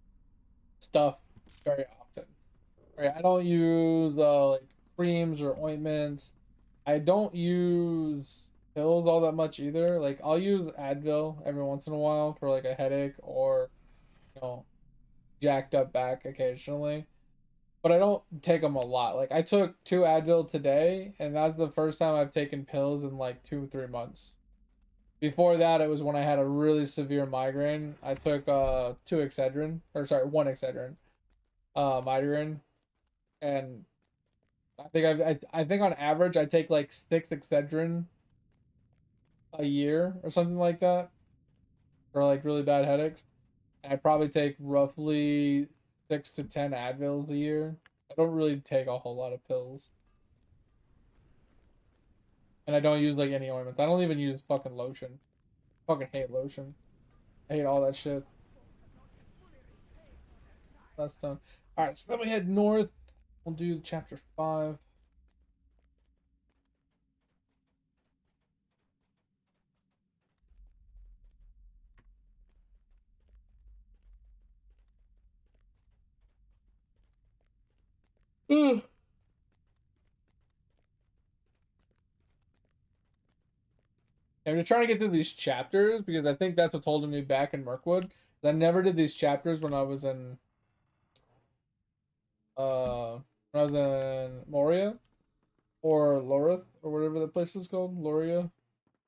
stuff very often. Right? I don't use like creams or ointments. I don't use pills all that much either. Like I'll use Advil every once in a while for like a headache or you know jacked up back occasionally. But I don't take them a lot. Like I took 2 Advil today, and that's the first time I've taken pills in like 2 3 months. Before that, it was when I had a really severe migraine. I took 2 Excedrin, or sorry, 1 Excedrin, migraine, and I think on average I take like 6 Excedrin a year or something like that for like really bad headaches. And I probably take roughly 6 to 10 Advils a year. I don't really take a whole lot of pills, and I don't use like any ointments. I don't even use fucking lotion. Fucking hate lotion. I hate all that shit. That's done. All right, so then we head north. We'll do chapter 5. Ugh. I'm just trying to get through these chapters because I think that's what's holding me back in Mirkwood. I never did these chapters when I was in Moria or Lorith or whatever the place is called, Loria,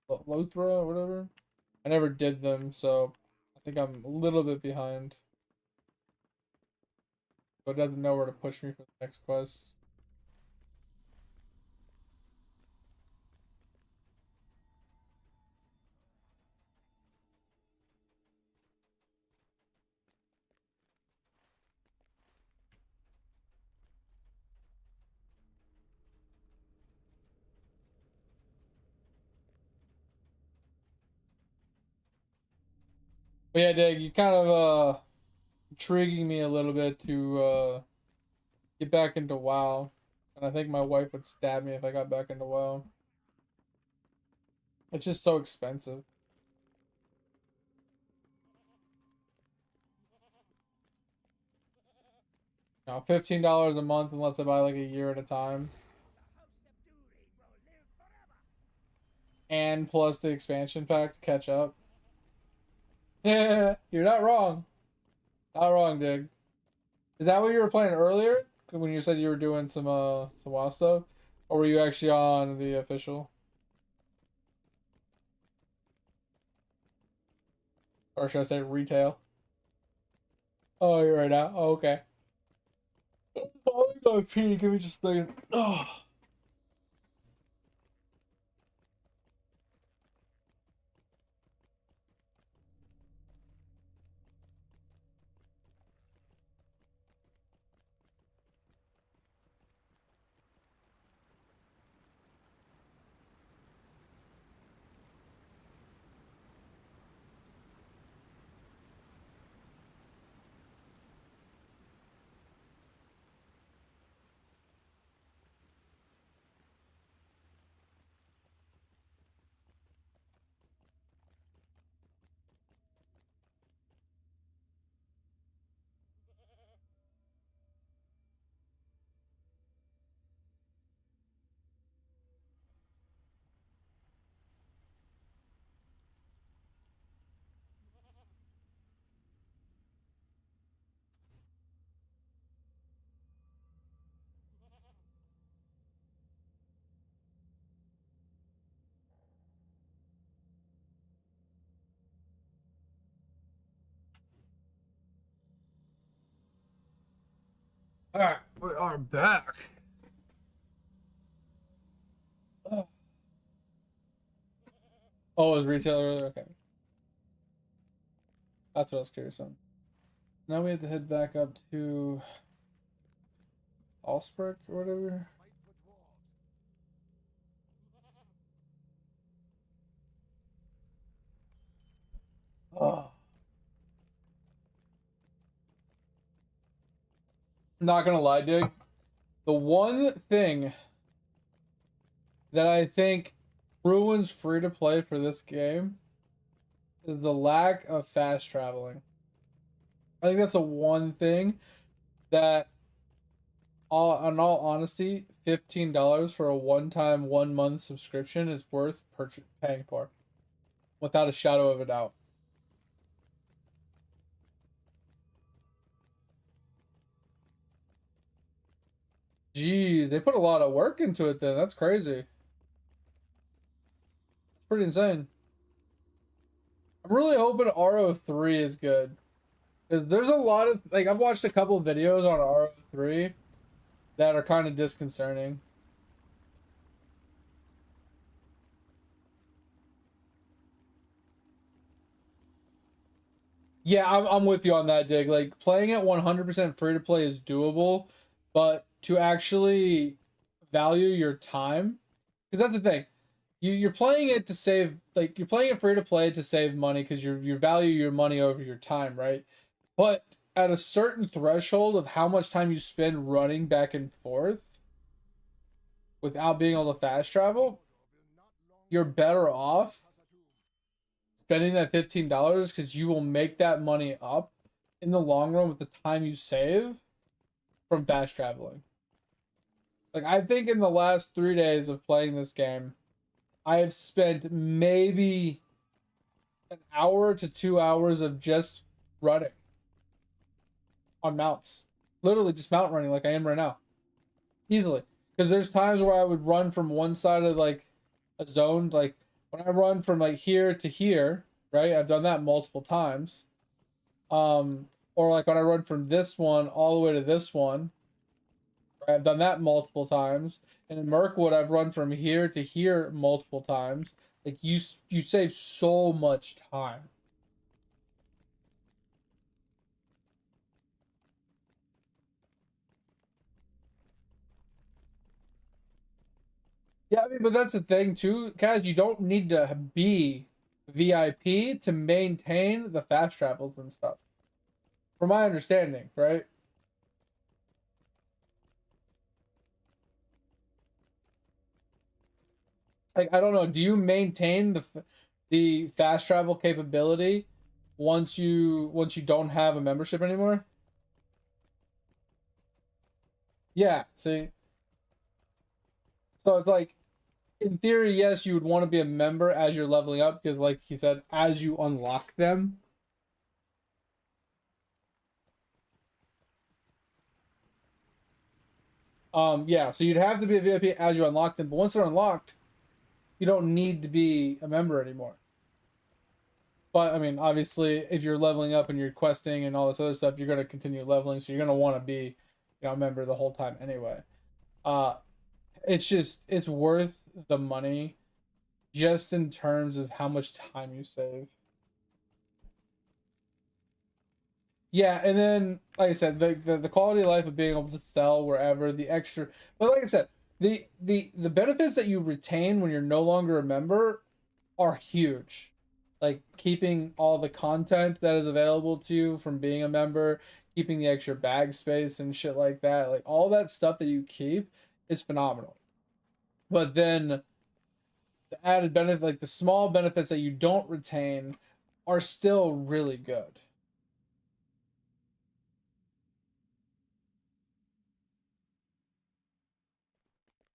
Lothra or whatever. I never did them, so I think I'm a little bit behind. But it doesn't know where to push me for the next quest. But yeah, Dig, you kind of intriguing me a little bit to get back into WoW. And I think my wife would stab me if I got back into WoW. It's just so expensive. Now, $15 a month unless I buy like a year at a time. And plus the expansion pack to catch up. Yeah, you're not wrong. Not wrong, Dig. Is that what you were playing earlier? When you said you were doing some WoW stuff? Or were you actually on the official? Or should I say retail? Oh, you're right now. Oh, okay. Oh, I gotta pee. Give me just a second. Oh. Alright, we are back. Oh, it was retail earlier? Okay. That's what I was curious on. Now we have to head back up to Allsbrick or whatever. Oh. Not gonna lie, Dig. The one thing that I think ruins free to play for this game is the lack of fast traveling. I think that's the one thing that, in all honesty, $15 for a one-time 1 month subscription is worth paying for, without a shadow of a doubt. Jeez, they put a lot of work into it then. That's crazy. It's pretty insane. I'm really hoping RO3 is good. Because there's a lot of, like, I've watched a couple of videos on RO3 that are kind of disconcerting. Yeah, I'm with you on that, Dig. Like, playing it 100% free to play is doable, but to actually value your time, because that's the thing. You're playing it to save, like, you're playing it free to play to save money because you value your money over your time, right? But at a certain threshold of how much time you spend running back and forth without being able to fast travel, you're better off spending that $15 because you will make that money up in the long run with the time you save from fast traveling. Like, I think in the last 3 days of playing this game, I have spent maybe an hour to 2 hours of just running on mounts. Literally just mount running like I am right now. Easily. Because there's times where I would run from one side of like a zone, like when I run from like here to here, right? I've done that multiple times. Or like when I run from this one all the way to this one, right? I've done that multiple times. And in Mirkwood, I've run from here to here multiple times. Like you save so much time. Yeah, I mean, but that's the thing too, Kaz. You don't need to be VIP to maintain the fast travels and stuff. From my understanding, right? Like, I don't know. Do you maintain the fast travel capability once you don't have a membership anymore? Yeah. See, so it's like, in theory, yes, you would want to be a member as you're leveling up because, like he said, as you unlock them. Yeah, so you'd have to be a VIP as you unlock them, but once they're unlocked, you don't need to be a member anymore. But I mean, obviously, if you're leveling up and you're questing and all this other stuff, you're going to continue leveling, so you're going to want to be, a member the whole time anyway. Uh, it's worth the money, just in terms of how much time you save. Yeah, and then like I said, the quality of life of being able to sell wherever, the extra, but like I said, the benefits that you retain when you're no longer a member are huge. Like keeping all the content that is available to you from being a member, keeping the extra bag space and shit like that, like all that stuff that you keep is phenomenal. But then the added benefit, like the small benefits that you don't retain, are still really good.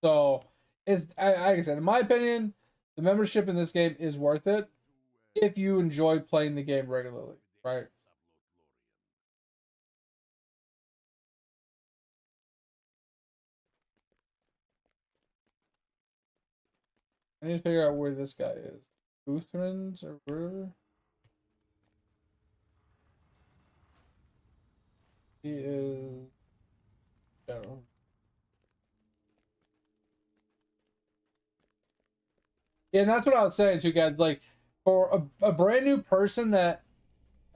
So, like I said, in my opinion, the membership in this game is worth it if you enjoy playing the game regularly, right? I need to figure out where this guy is. Boothman's or wherever. He is. Oh. Yeah, and that's what I was saying too, guys. Like, for a brand new person that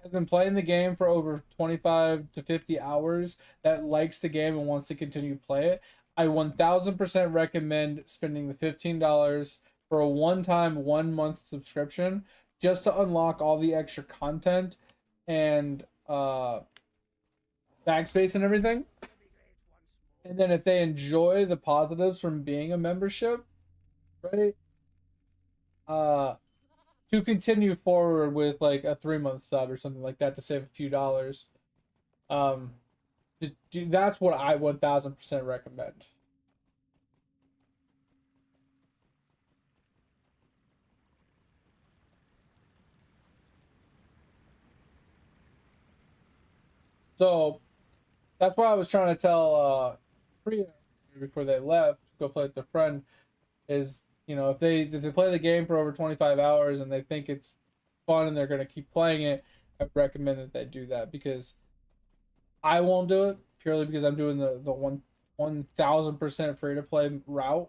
has been playing the game for over 25 to 50 hours, that likes the game and wants to continue to play it, I 1000% recommend spending the $15 for a one-time 1 month subscription just to unlock all the extra content and backspace and everything. And then if they enjoy the positives from being a membership, right? to continue forward with like a 3-month sub or something like that to save a few dollars. Um, that's what I 1000% recommend. So that's why I was trying to tell Priya before they left, go play with their friend, is if they play the game for over 25 hours and they think it's fun and they're gonna keep playing it, I would recommend that they do that because I won't do it purely because I'm doing the 1000% free to play route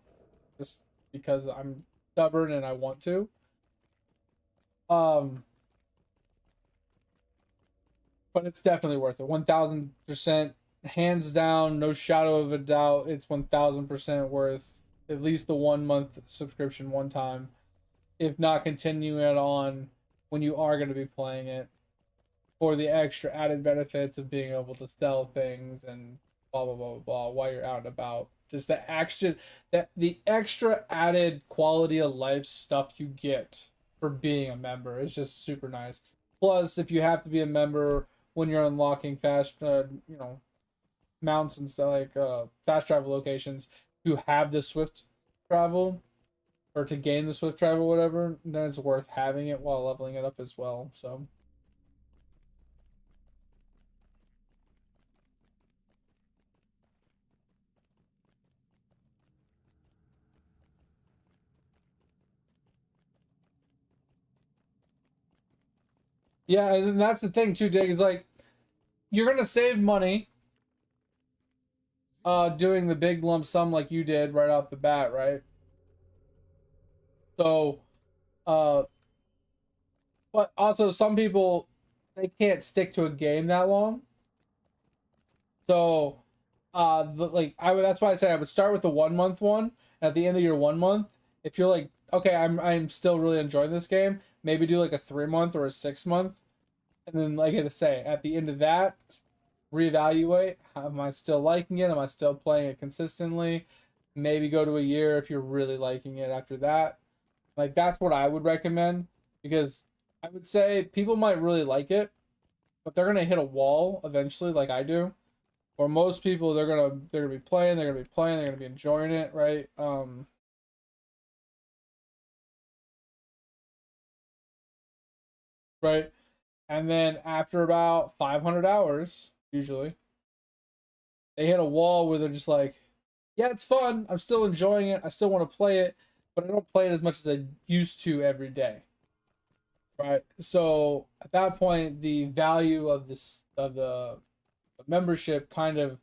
just because I'm stubborn and I want to. Um, but it's definitely worth it. 1000%, hands down, no shadow of a doubt. It's 1000% worth at least the 1 month subscription one time, if not continuing it on when you are going to be playing it for the extra added benefits of being able to sell things and blah blah blah blah blah while you're out and about. Just the action, that the extra added quality of life stuff you get for being a member is just super nice. Plus, if you have to be a member when you're unlocking fast, mounts and stuff like fast travel locations to have the swift travel or to gain the swift travel, whatever, then it's worth having it while leveling it up as well. So. Yeah, and that's the thing too, Dig, is like you're gonna save money doing the big lump sum like you did right off the bat, right? So uh but also some people they can't stick to a game that long. So that's why I say I would start with the 1 month one. At the end of your 1 month, if you're like, okay, I'm still really enjoying this game, maybe do like a 3 month or a 6 month. And then, like I say, at the end of that, reevaluate. Am I still liking it? Am I still playing it consistently? Maybe go to a year if you're really liking it after that. Like, that's what I would recommend because I would say people might really like it, but they're gonna hit a wall eventually, like I do. Or most people, they're gonna be playing, they're gonna be playing, they're gonna be enjoying it, right? Right. And then after about 500 hours, usually, they hit a wall where they're just like, yeah, it's fun. I'm still enjoying it. I still want to play it, but I don't play it as much as I used to every day. Right. So at that point, the value of the membership kind of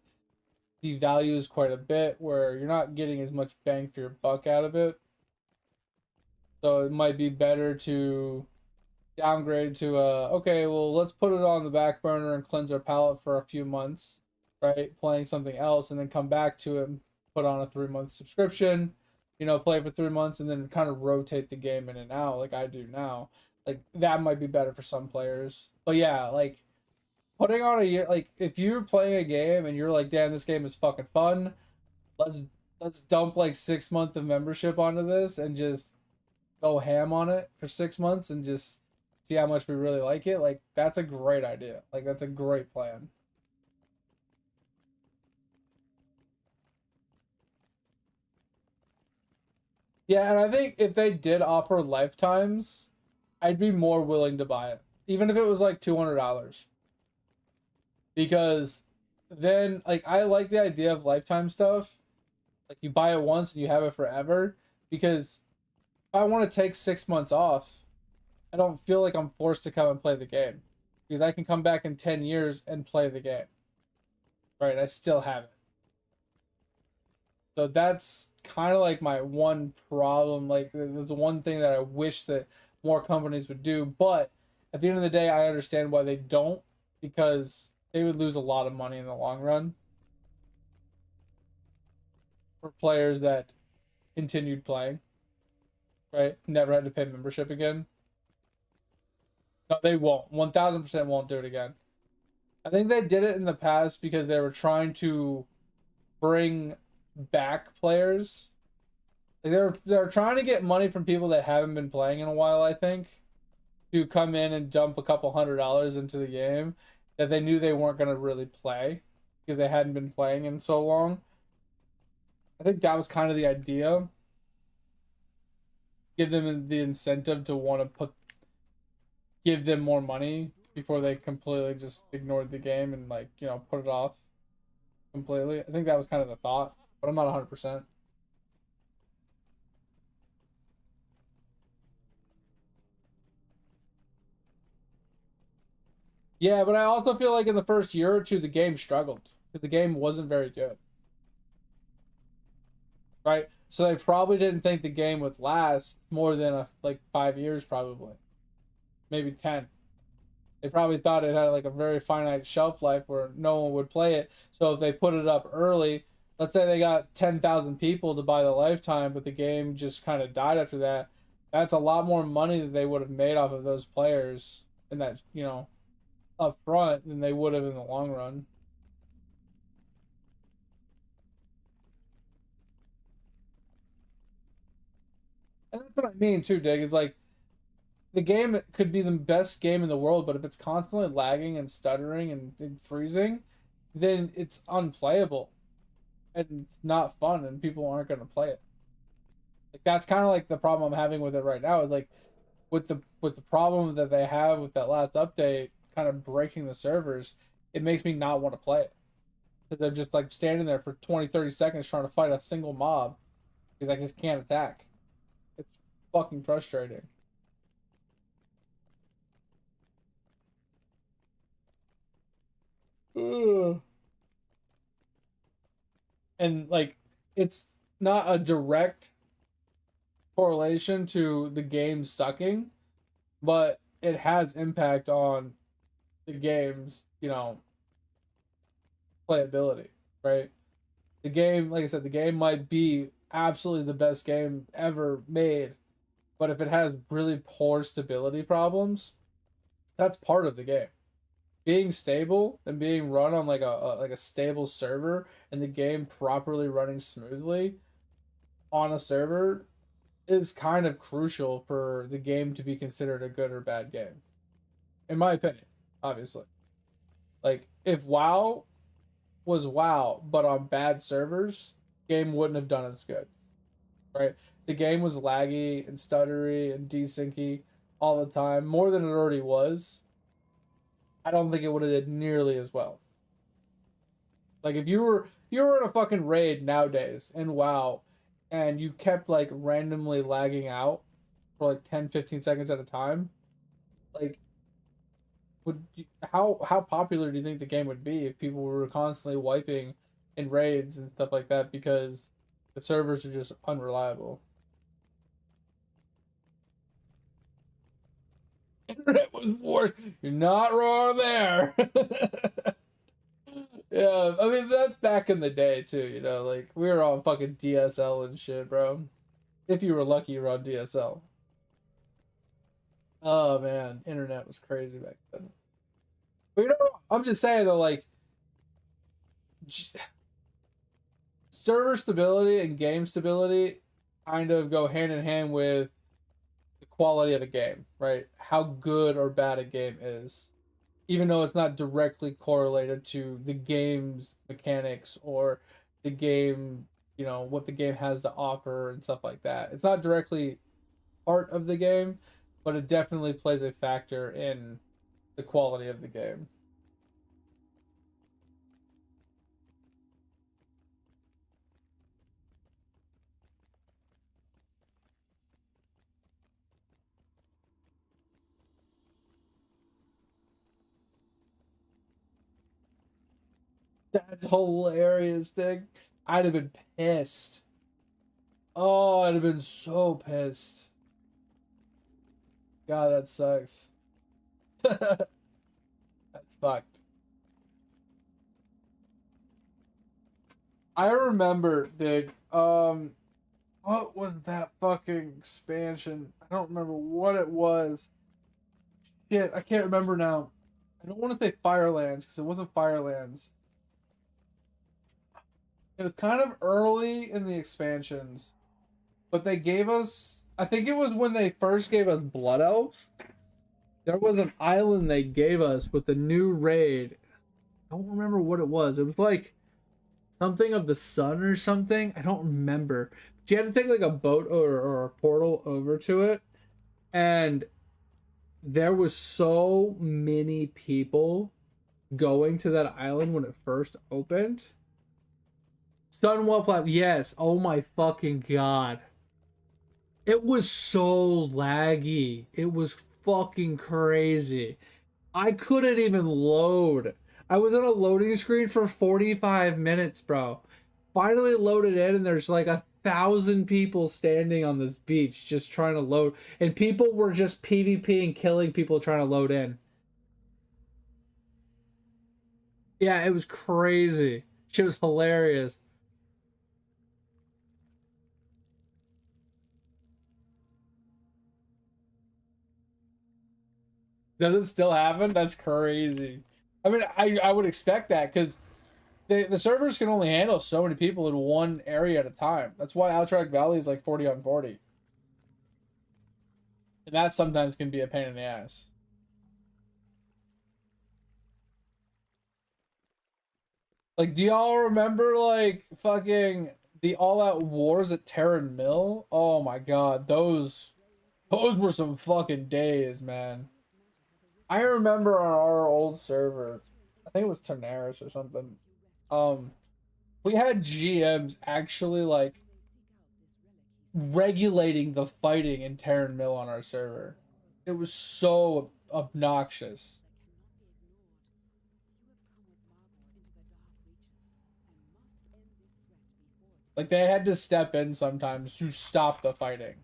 devalues quite a bit, where you're not getting as much bang for your buck out of it. So it might be better to downgrade to okay, well, let's put it on the back burner and cleanse our palate for a few months, right? Playing something else and then come back to it and put on a 3 month subscription, play for 3 months and then kind of rotate the game in and out like I do now. Like that might be better for some players. But yeah, like putting on a year, like if you're playing a game and you're like, damn, this game is fucking fun, let's let's dump like 6 months of membership onto this and just go ham on it for 6 months and just see how much we really like it. Like that's a great idea. Like that's a great plan. Yeah, and I think if they did offer lifetimes, I'd be more willing to buy it, even if it was like $200, because then like I like the idea of lifetime stuff. Like you buy it once and you have it forever. Because if I want to take 6 months off, I don't feel like I'm forced to come and play the game because I can come back in 10 years and play the game. Right? I still have it. So that's kind of like my one problem. Like the one thing that I wish that more companies would do. But at the end of the day, I understand why they don't because they would lose a lot of money in the long run for players that continued playing, right? Never had to pay membership again. No, they won't. 1000% won't do it again. I think they did it in the past because they were trying to bring back players Like they're trying to get money from people that haven't been playing in a while, I think, to come in and dump a couple $100 into the game that they knew they weren't gonna really play because they hadn't been playing in so long. I think that was kind of the idea. Give them the incentive to want to give them more money before they completely just ignored the game and like, you know, put it off completely. I think that was kind of the thought, but I'm not 100%. Yeah, but I also feel like in the first year or two, the game struggled because the game wasn't very good, right? So they probably didn't think the game would last more than like 5 years, probably, maybe 10. They probably thought it had like a very finite shelf life where no one would play it. So if they put it up early, let's say they got 10,000 people to buy the lifetime, but the game just kind of died after that. That's a lot more money that they would have made off of those players in that, you know, up front than they would have in the long run. And that's what I mean too, Dig, is like the game could be the best game in the world, but if it's constantly lagging and stuttering and freezing, then it's unplayable and it's not fun and people aren't going to play it. Like that's kind of like the problem I'm having with it right now is like with the problem that they have with that last update kind of breaking the servers, it makes me not want to play it because I'm just like standing there for 20, 30 seconds trying to fight a single mob because I just can't attack. It's fucking frustrating. Ugh. And like it's not a direct correlation to the game sucking, but it has impact on the game's, you know, playability, right? The game, like I said, the game might be absolutely the best game ever made, but if it has really poor stability problems, that's part of the game. Being stable and being run on like a stable server and the game properly running smoothly on a server is kind of crucial for the game to be considered a good or bad game, in my opinion. Obviously, like if WoW was WoW but on bad servers, game wouldn't have done as good, right? The game was laggy and stuttery and desyncy all the time, more than it already was. I don't think it would have did nearly as well. Like if you were in a fucking raid nowadays in WoW and you kept like randomly lagging out for like 10, 15 seconds at a time, like would you, how popular do you think the game would be if people were constantly wiping in raids and stuff like that because the servers are just unreliable? Internet was worse. You're not wrong there. Yeah, I mean that's back in the day too, you know, like we were on fucking DSL and shit, bro. If you were lucky, you were on DSL. Oh man, internet was crazy back then. But you know, I'm just saying though, like server stability and game stability kind of go hand in hand with the quality of a game, right? How good or bad a game is, even though it's not directly correlated to the game's mechanics or the game, you know, what the game has to offer and stuff like that. It's not directly part of the game, but it definitely plays a factor in the quality of the game. That's hilarious, Dick. I'd have been pissed. Oh, I'd have been so pissed. God, that sucks. That's fucked. I remember, Dick. What was that fucking expansion? I don't remember what it was. Shit, I can't remember now. I don't want to say Firelands because it wasn't Firelands. It was kind of early in the expansions. but they gave us, I think it was when they first gave us Blood Elves. There was an island they gave us with the new raid. I don't remember what it was. It was like something of the sun or something. I don't remember. But you had to take like a boat or a portal over to it. And there was so many people going to that island when it first opened. Sunwell Plat, yes. Oh my fucking god. It was so laggy. It was fucking crazy. I couldn't even load. I was on a loading screen for 45 minutes, bro. Finally loaded in, and there's like 1,000 people standing on this beach just trying to load. And people were just PvP and killing people trying to load in. Yeah, it was crazy. Shit was hilarious. Does it still happen? That's crazy. I mean, I would expect that because the servers can only handle so many people in one area at a time. That's why Outtrack Valley is like 40 on 40. And that sometimes can be a pain in the ass. Like, do y'all remember, like, fucking the all-out wars at Terran Mill? Oh my god, those were some fucking days, man. I remember on our old server, I think it was Tanaris or something. We had GMs actually like regulating the fighting in Terran Mill on our server. It was so obnoxious. Like they had to step in sometimes to stop the fighting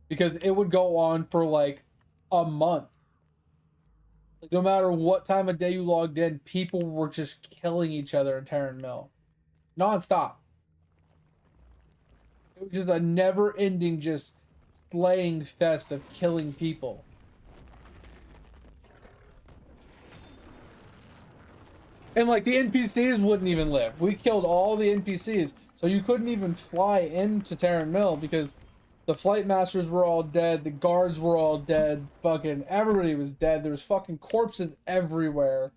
because it would go on for like a month. Like, no matter what time of day you logged in, people were just killing each other in Terran Mill. Non-stop. It was just a never-ending, just slaying fest of killing people. And, like, the NPCs wouldn't even live. We killed all the NPCs, so you couldn't even fly into Terran Mill because the flight masters were all dead. The guards were all dead. Fucking everybody was dead. There was fucking corpses everywhere.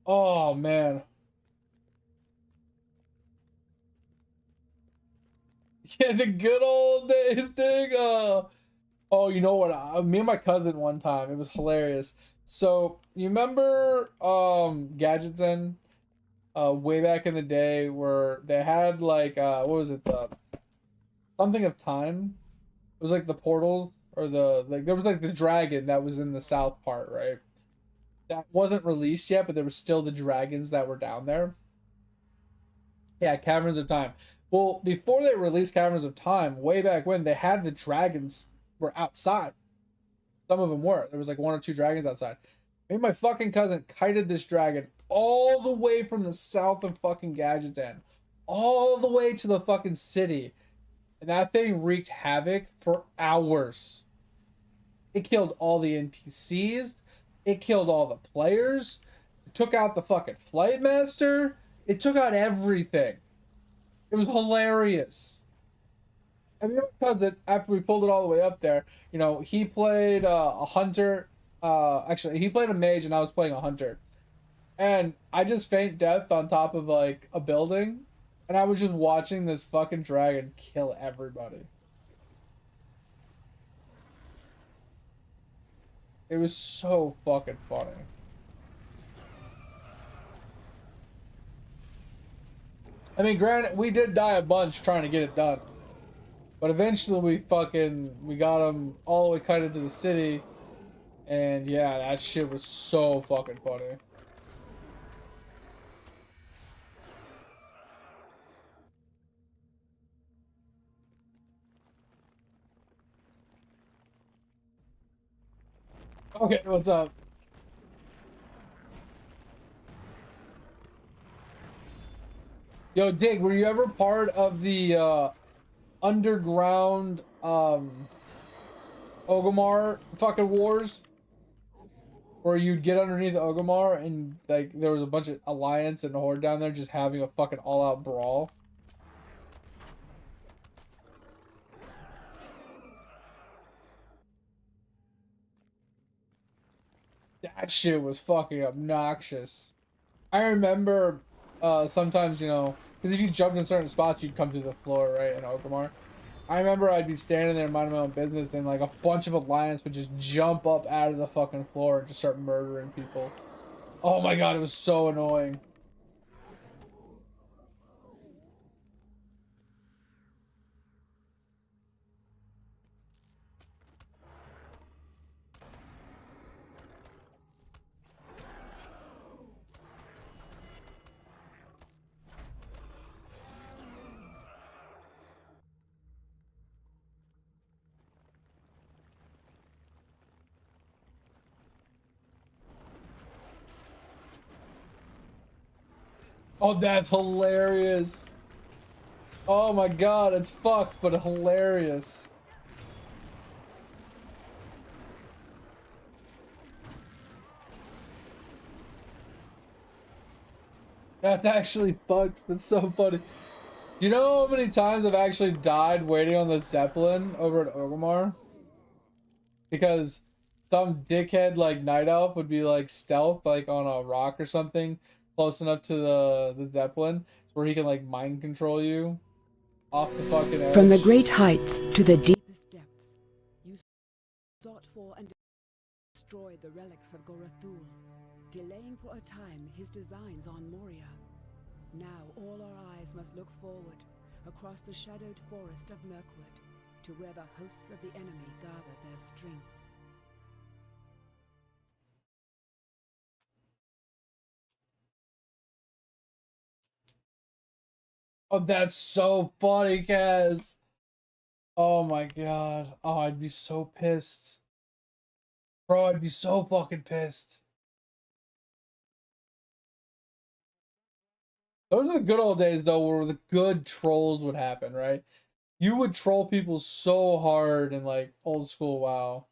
Oh, man. Yeah, the good old days thing. Oh, you know what? Me and my cousin one time. It was hilarious. So, you remember Gadgetzin? Way back in the day where they had like, what was it? Something of Time. It was like the portals or there was like the dragon that was in the south part, right? That wasn't released yet, but there were still the dragons that were down there. Yeah, Caverns of Time. Well, before they released Caverns of Time, way back when, they had the dragons were outside. Some of them were. There was like 1 or 2 dragons outside. Me and my fucking cousin kited this dragon all the way from the south of fucking Gadgetzin, all the way to the fucking city. And that thing wreaked havoc for hours. It killed all the NPCs. It killed all the players. It took out the fucking flight master. It took out everything. It was hilarious. I mean, because that after we pulled it all the way up there, you know, he played a hunter. Actually, he played a mage and I was playing a hunter. And I just faint death on top of like a building. And I was just watching this fucking dragon kill everybody. It was so fucking funny. I mean, granted, we did die a bunch trying to get it done. But eventually we got him all the way cut into the city. And yeah, that shit was so fucking funny. Okay, what's up? Yo, Dig, were you ever part of the underground Ogomar fucking wars? Where you'd get underneath Ogomar and like there was a bunch of Alliance and Horde down there just having a fucking all-out brawl? That shit was fucking obnoxious. I remember sometimes, you know, because if you jumped in certain spots, you'd come through the floor, right, in Orgrimmar. I remember I'd be standing there minding my own business, and like a bunch of Alliance would just jump up out of the fucking floor and just start murdering people. Oh my god, it was so annoying. Oh, that's hilarious. Oh my god, it's fucked, but hilarious. That's actually fucked. That's so funny. You know how many times I've actually died waiting on the Zeppelin over at Orgrimmar? Because some dickhead like Night Elf would be like stealth like on a rock or something close enough to the Zeppelin where he can like mind control you off the fucking edge. From the great heights to the deepest depths, you sought for and destroyed the relics of Gorathul, delaying for a time his designs on Moria. Now all our eyes must look forward, across the shadowed forest of Mirkwood, to where the hosts of the enemy gather their strength. Oh, that's so funny, Kaz. Oh my god. Oh, I'd be so pissed. Bro, I'd be so fucking pissed. Those are the good old days, though, where the good trolls would happen, right? You would troll people so hard in, like, old school WoW.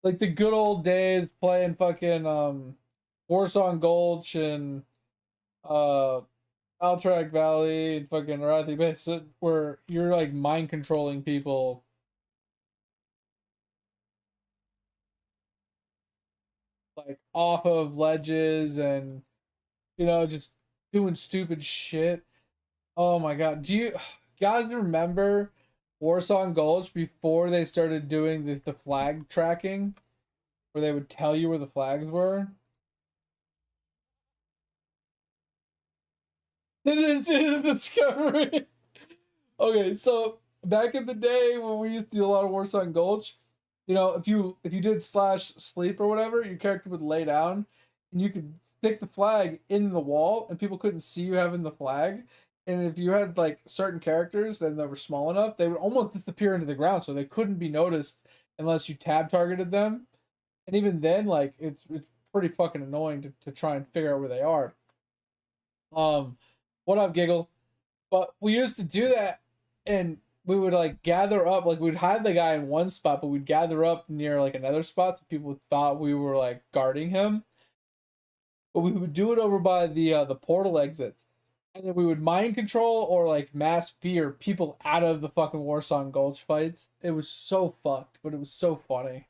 Like, the good old days playing fucking, Warsong Gulch and, Alterac Valley and fucking Arathi Basin, where you're, like, mind controlling people. Like, off of ledges and, you know, just doing stupid shit. Oh my god. Do you guys remember Warsong Gulch before they started doing the flag tracking? Where they would tell you where the flags were? Citizen Discovery! Okay, so back in the day when we used to do a lot of Warsong Gulch, you know, if you did slash sleep or whatever, your character would lay down and you could stick the flag in the wall and people couldn't see you having the flag. And if you had like certain characters then that were small enough, they would almost disappear into the ground so they couldn't be noticed unless you tab targeted them. And even then, like it's pretty fucking annoying to try and figure out where they are. Um, what up, Giggle? But we used to do that, and we would like gather up, like we'd hide the guy in one spot, but we'd gather up near like another spot so people thought we were like guarding him. But we would do it over by the portal exits, and then we would mind control or like mass fear people out of the fucking Warsong Gulch fights. It was so fucked, but it was so funny.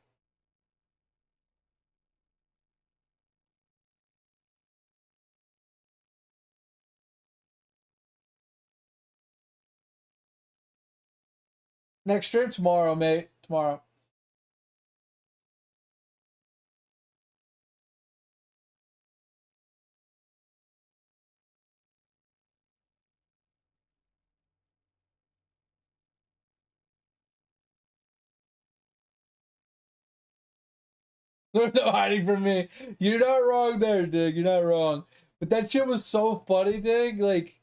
Next stream tomorrow, mate. Tomorrow. There's no hiding from me. You're not wrong there, Dig. You're not wrong. But that shit was so funny, Dig. Like,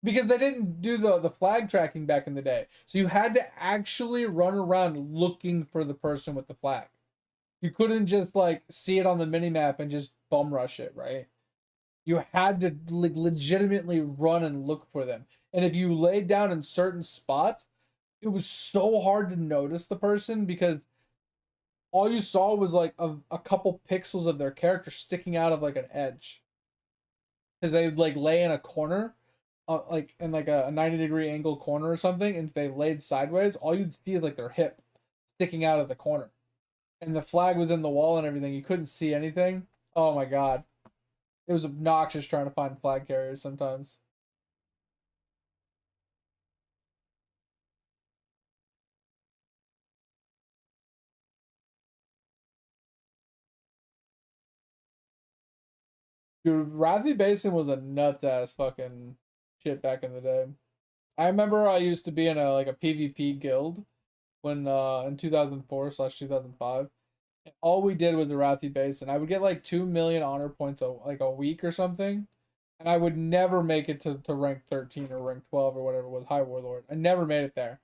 because they didn't do the flag tracking back in the day. So you had to actually run around looking for the person with the flag. You couldn't just like see it on the minimap and just bum rush it, right? You had to like legitimately run and look for them. And if you laid down in certain spots, it was so hard to notice the person because all you saw was like a couple pixels of their character sticking out of like an edge. Because they would like lay in a corner, like in like a 90-degree angle corner or something, and if they laid sideways, all you'd see is like their hip sticking out of the corner. and the flag was in the wall and everything. You couldn't see anything. Oh my god. It was obnoxious trying to find flag carriers sometimes. Dude, Wrathy Basin was a nuts ass fucking shit back in the day. I remember I used to be in a like a PvP guild when in 2004/2005. And all we did was Arathi Basin. I would get like 2 million honor points like a week or something. And I would never make it to rank 13 or rank 12 or whatever it was, High Warlord. I never made it there.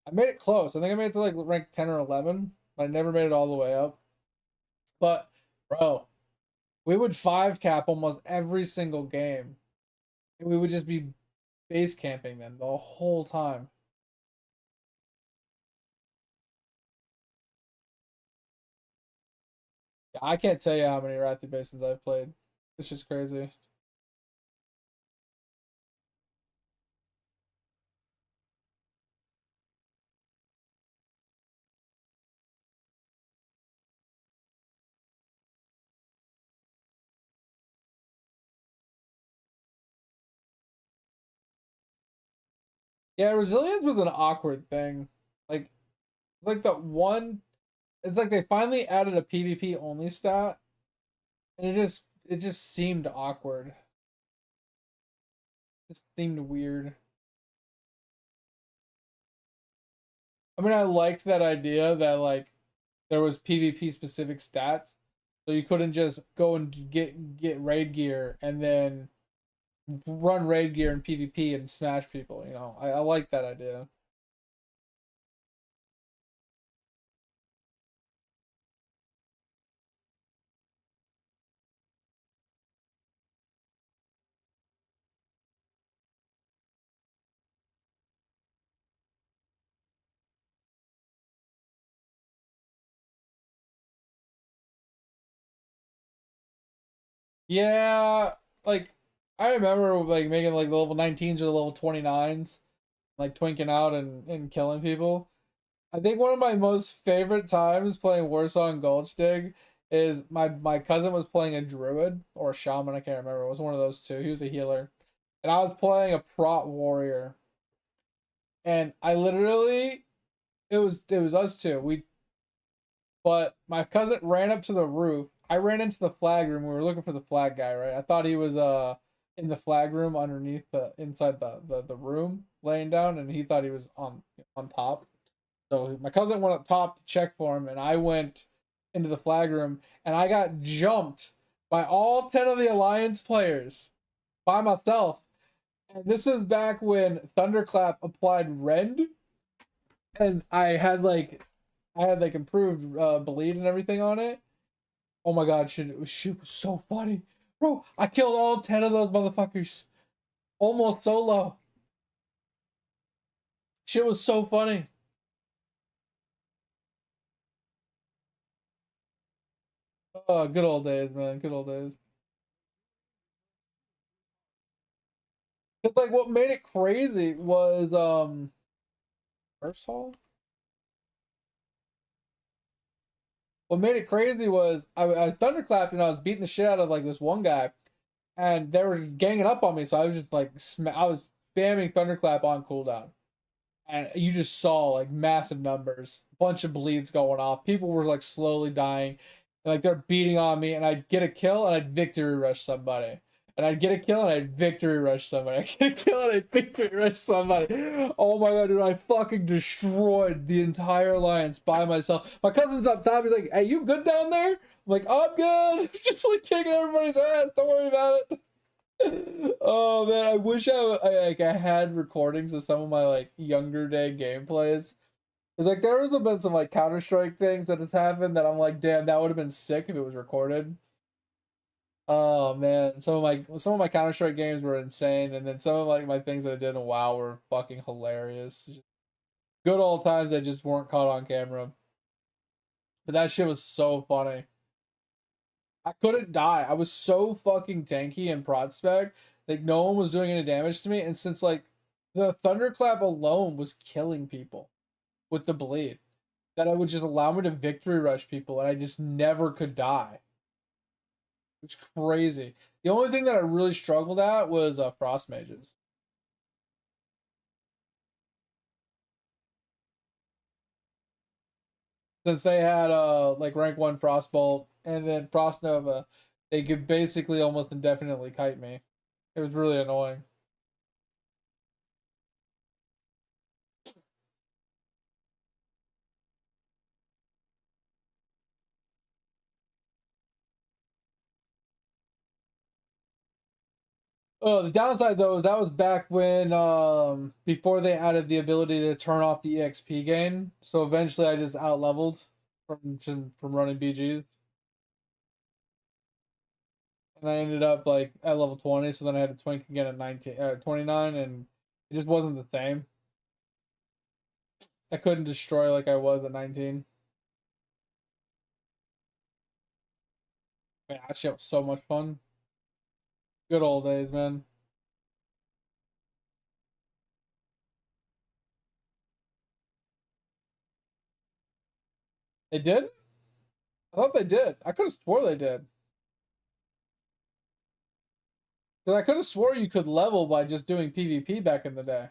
I made it close. I think I made it to like rank 10 or 11, but I never made it all the way up. But bro, we would 5 cap almost every single game. And we would just be base camping them the whole time. I can't tell you how many Wrathy Basins I've played. It's just crazy. Yeah, resilience was an awkward thing. Like, it's like the one. It's like they finally added a PvP only stat, and it just seemed awkward. It just seemed weird. I mean, I liked that idea that like there was PvP specific stats, so you couldn't just go and get raid gear and then run raid gear in PvP and smash people. You know, I like that idea. Yeah, like I remember like making like the level 19s or the level 29s, like twinking out and killing people. I think one of my most favorite times playing Warsaw and Gulch Dig is my cousin was playing a druid or a shaman, I can't remember. It was one of those two. He was a healer. And I was playing a prot warrior. And I literally it was us two. But my cousin ran up to the roof. I ran into the flag room. We were looking for the flag guy, right? I thought he was in the flag room underneath the inside the room laying down, and he thought he was on top. So my cousin went up top to check for him, and I went into the flag room, and I got jumped by all 10 of the Alliance players by myself. And this is back when Thunderclap applied Rend, and I had like improved bleed and everything on it. Oh my god, shit was so funny. Bro, I killed all 10 of those motherfuckers. Almost solo. Shit was so funny. Oh, good old days, man. Good old days. It's like what made it crazy was first hall. What made it crazy was I thunderclapped and I was beating the shit out of like this one guy, and they were ganging up on me. So I was just like I was spamming thunderclap on cooldown, and you just saw like massive numbers, bunch of bleeds going off. People were like slowly dying, and like they're beating on me, and I'd get a kill and I'd victory rush somebody. And I'd get a kill and I'd victory rush somebody. I'd get a kill and I'd victory rush somebody. Oh my god, dude, I fucking destroyed the entire alliance by myself. My cousin's up top, he's like, hey, you good down there? I'm like, I'm good. Just like kicking everybody's ass. Don't worry about it. Oh man, I wish I had recordings of some of my like younger day gameplays. Cause like there has been some like Counter-Strike things that has happened that I'm like, damn, that would have been sick if it was recorded. Oh man, some of my Counter-Strike games were insane, and then some of like my things that I did in WoW were fucking hilarious. Just good old times that just weren't caught on camera. But that shit was so funny. I couldn't die. I was so fucking tanky and prod spec, like no one was doing any damage to me, and since like the thunderclap alone was killing people with the bleed. that it would just allow me to victory rush people, and I just never could die. It's crazy. The only thing that I really struggled at was frost mages. Since they had like rank 1 frostbolt and then frost nova, they could basically almost indefinitely kite me. It was really annoying. Oh, the downside though is that was back when before they added the ability to turn off the EXP gain. So eventually I just out leveled from running BGs. And I ended up like at level 20, so then I had to twink again at 29, and it just wasn't the same. I couldn't destroy like I was at 19. Man, that shit was so much fun. Good old days, man. They did? I thought they did. I could have swore they did. Because I could have swore you could level by just doing PvP back in the day.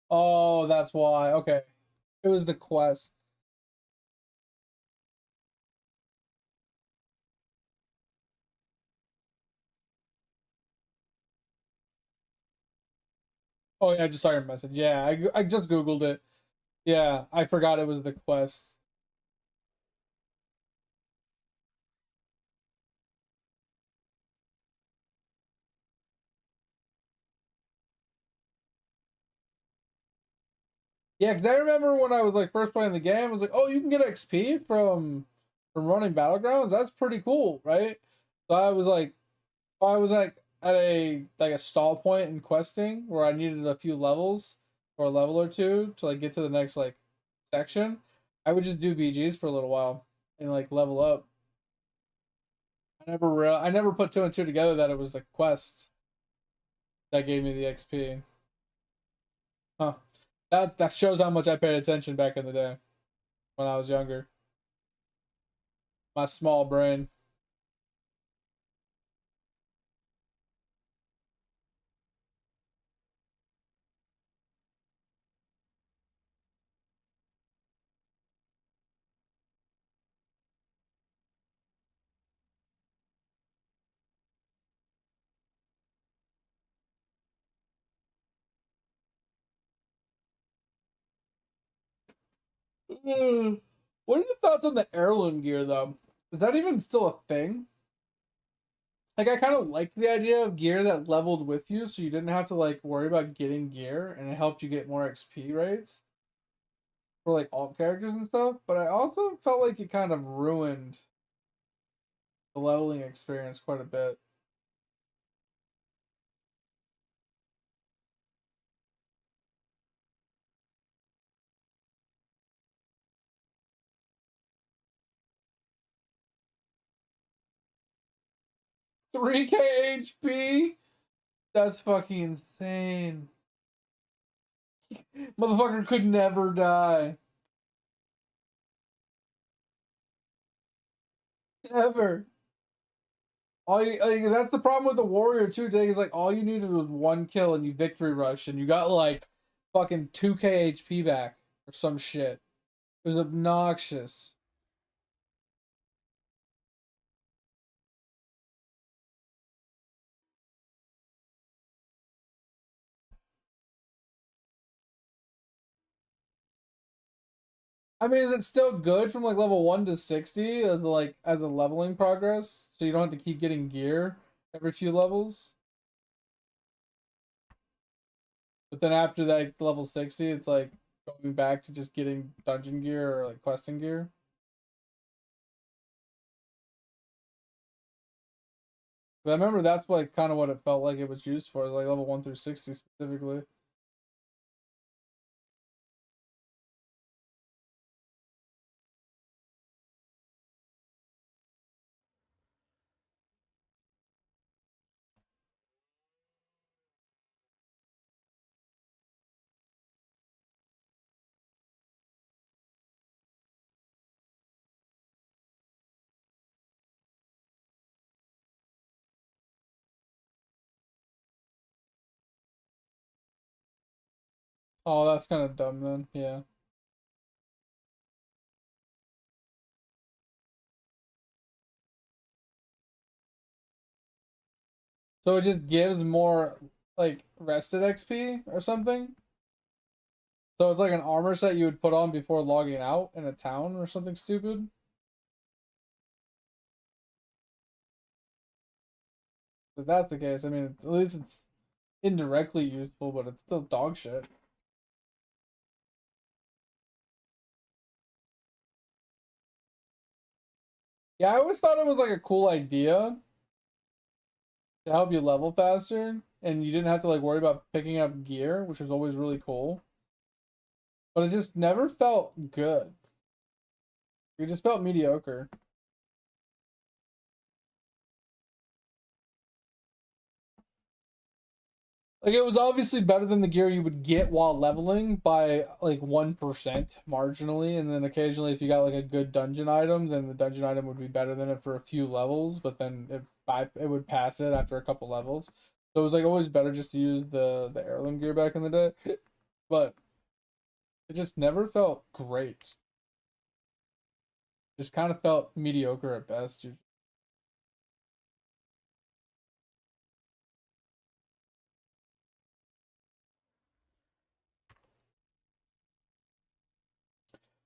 Oh, that's why. Okay. It was the quest. Oh, yeah, I just saw your message. Yeah, I just Googled it. Yeah, I forgot it was the quest. Yeah, because I remember when I was like first playing the game, I was like, oh, you can get XP from running battlegrounds. That's pretty cool, right? So I was like at a stall point in questing where I needed a few levels or a level or two to like get to the next like section. I would just do BGs for a little while and like level up. I never put two and two together that it was the quest that gave me the XP. Huh. That shows how much I paid attention back in the day when I was younger. My small brain. What are your thoughts on the heirloom gear though? Is that even still a thing? Like I kind of liked the idea of gear that leveled with you, so you didn't have to like worry about getting gear, and it helped you get more XP rates for like alt characters and stuff. But I also felt like it kind of ruined the leveling experience quite a bit. 3K HP? That's fucking insane. Motherfucker could never die. Ever. That's the problem with the warrior too, Dig, is like all you needed was one kill and you victory rush and you got like fucking 2K HP back or some shit. It was obnoxious. I mean, is it still good from like level 1 to 60 as a leveling progress? So you don't have to keep getting gear every few levels? But then after that level 60, it's like going back to just getting dungeon gear or like questing gear. But I remember that's like kind of what it felt like it was used for, like level 1 through 60 specifically. Oh, that's kind of dumb then. Yeah. So it just gives more like rested XP or something? So it's like an armor set you would put on before logging out in a town or something stupid? If that's the case, I mean, at least it's indirectly useful, but it's still dog shit. Yeah, I always thought it was like a cool idea to help you level faster, and you didn't have to like worry about picking up gear, which was always really cool. But it just never felt good. It just felt mediocre. Like it was obviously better than the gear you would get while leveling by like 1% marginally, and then occasionally if you got like a good dungeon item, then the dungeon item would be better than it for a few levels, but then it would pass it after a couple levels. So it was like always better just to use the heirloom gear back in the day. But it just never felt great. Just kind of felt mediocre at best.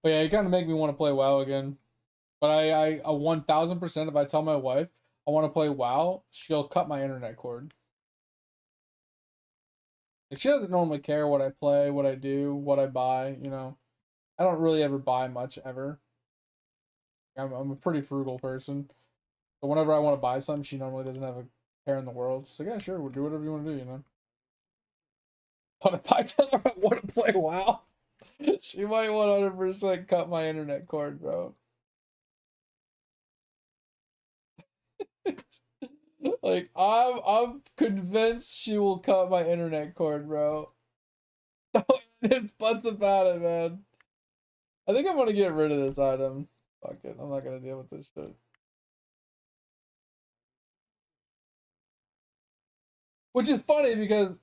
But yeah, you kind of make me want to play WoW again. But I 1000% if I tell my wife I want to play WoW, she'll cut my internet cord. Like she doesn't normally care what I play, what I do, what I buy. I don't really ever buy much ever. I'm a pretty frugal person. So whenever I want to buy something, she normally doesn't have a care in the world. She's like, yeah, sure, we'll do whatever you want to do. But if I tell her I want to play WoW, she might 100% cut my internet cord, bro. Like I'm convinced she will cut my internet cord, bro. No ifs, buts about it, man. I think I'm gonna get rid of this item. Fuck it, I'm not gonna deal with this shit. Which is funny because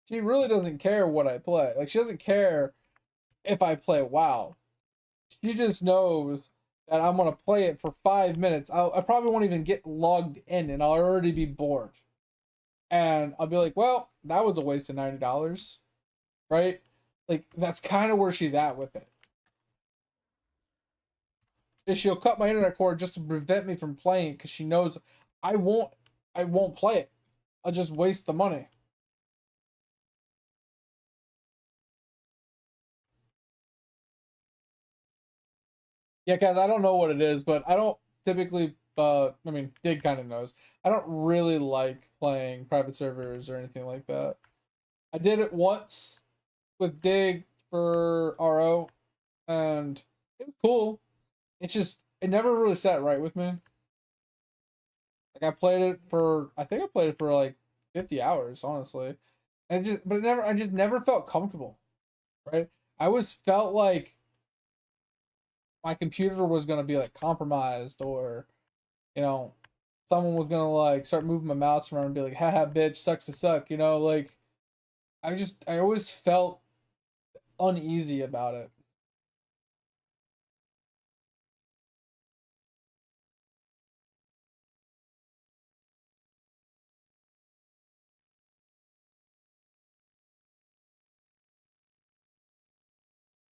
she really doesn't care what I play. Like she doesn't care if I play WoW. She just knows that I'm gonna play it for 5 minutes. I probably won't even get logged in, and I'll already be bored. And I'll be like, well, that was a waste of $90, right? Like that's kind of where she's at with it. Is she'll cut my internet cord just to prevent me from playing because she knows I won't I won't play it. I'll just waste the money. Yeah, guys, I don't know what it is, but I don't typically I mean, Dig kind of knows. I don't really like playing private servers or anything like that. I did it once with Dig for RO and it was cool. It's just it never really sat right with me. Like I think I played it for like 50 hours, honestly. And I just never felt comfortable, right? I always felt like my computer was gonna be like compromised, or you know, someone was gonna like start moving my mouse around and be like, haha, bitch, sucks to suck, like I always felt uneasy about it.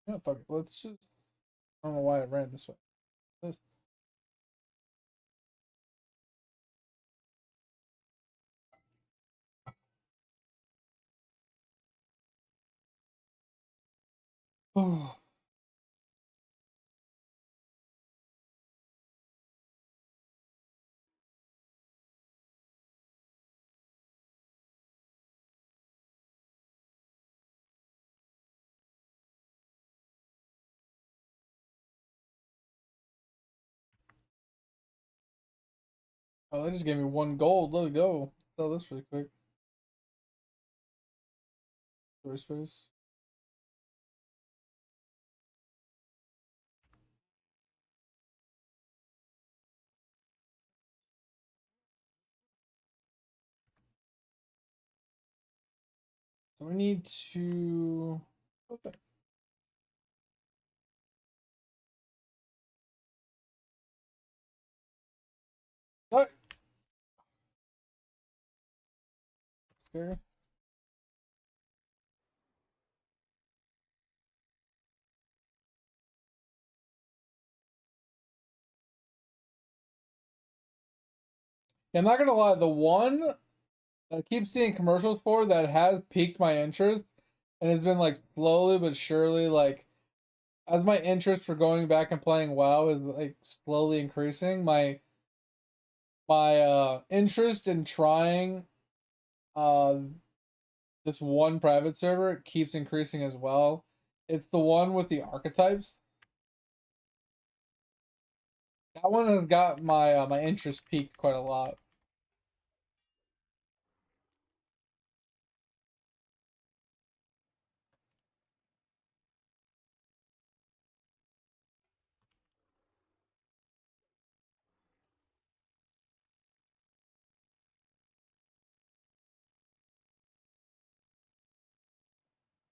Yeah, fuck it. Let's just I don't know why it ran this way. This. Oh. Oh, they just gave me 1 gold. Let it go. Sell this really quick. Storage space. So we need to. Okay. What? Scary. Yeah, I'm not gonna lie. The one I keep seeing commercials for that has piqued my interest and has been like slowly but surely like as my interest for going back and playing WoW is like slowly increasing. My interest in trying uh this one private server keeps increasing as well. It's the one with the archetypes. That one has got my interest peaked quite a lot.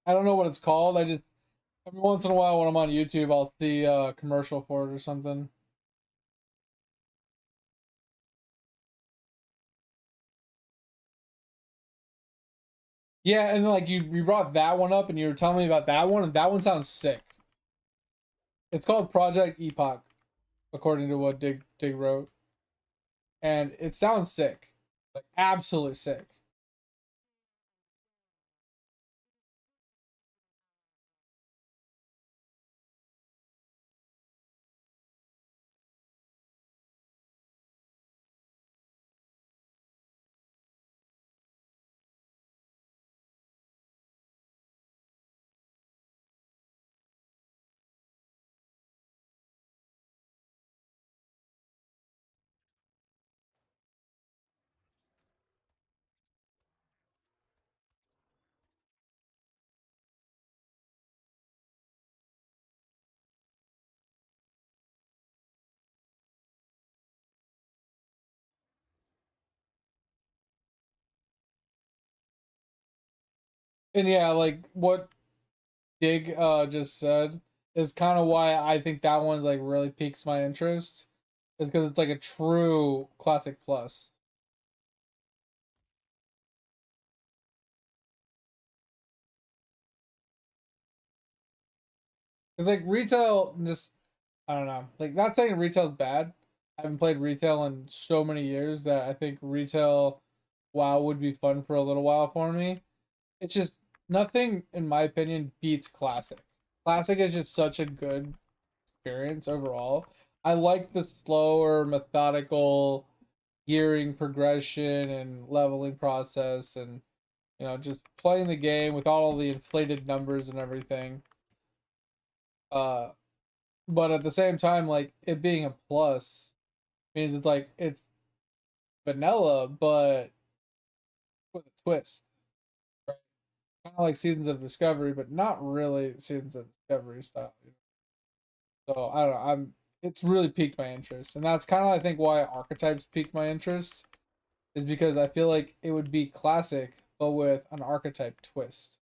I don't know what it's called. I just every once in a while when I'm on YouTube, I'll see a commercial for it or something. Yeah, and like you brought that one up and you were telling me about that one, and that one sounds sick. It's called Project Epoch, according to what Dig wrote. And it sounds sick. Like absolutely sick. And yeah, like what Dig just said is kind of why I think that one's like really piques my interest. Is because it's like a true classic plus. It's like retail just I don't know. Like not saying retail's bad. I haven't played retail in so many years that I think retail WoW would be fun for a little while for me. It's just nothing in my opinion beats classic. Classic is just such a good experience overall. I like the slower, methodical gearing progression and leveling process and just playing the game with all the inflated numbers and everything. Uh but at the same time like it being a plus means it's like it's vanilla but with a twist. Right? Kind of like Seasons of Discovery, but not really Seasons of Discovery style. So I don't know. It's really piqued my interest, and that's kind of I think why archetypes piqued my interest is because I feel like it would be classic but with an archetype twist.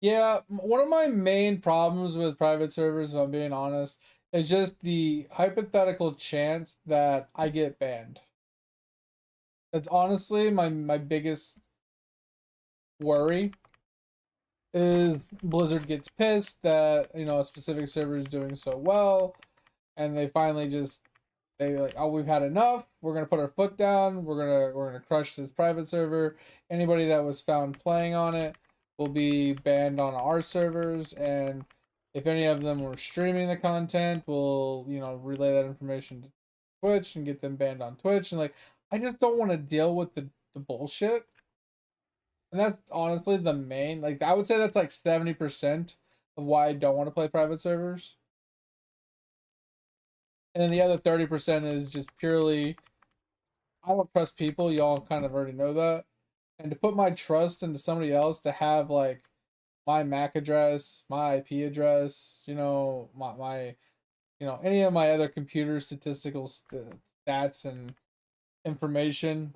Yeah, one of my main problems with private servers, if I'm being honest, is just the hypothetical chance that I get banned. That's honestly my biggest worry is Blizzard gets pissed that, you know, a specific server is doing so well, and they finally just they like, oh, we've had enough. We're gonna put our foot down. We're gonna crush this private server. Anybody that was found playing on it will be banned on our servers, and if any of them were streaming the content, we'll, you know, relay that information to Twitch and get them banned on Twitch. And like, I just don't want to deal with the bullshit. And that's honestly the main, like, I would say that's like 70% of why I don't want to play private servers. And then the other 30% is just purely, I don't trust people. Y'all kind of already know that. And to put my trust into somebody else to have like my MAC address, my IP address, you know, my you know, any of my other computer statistical stats and information,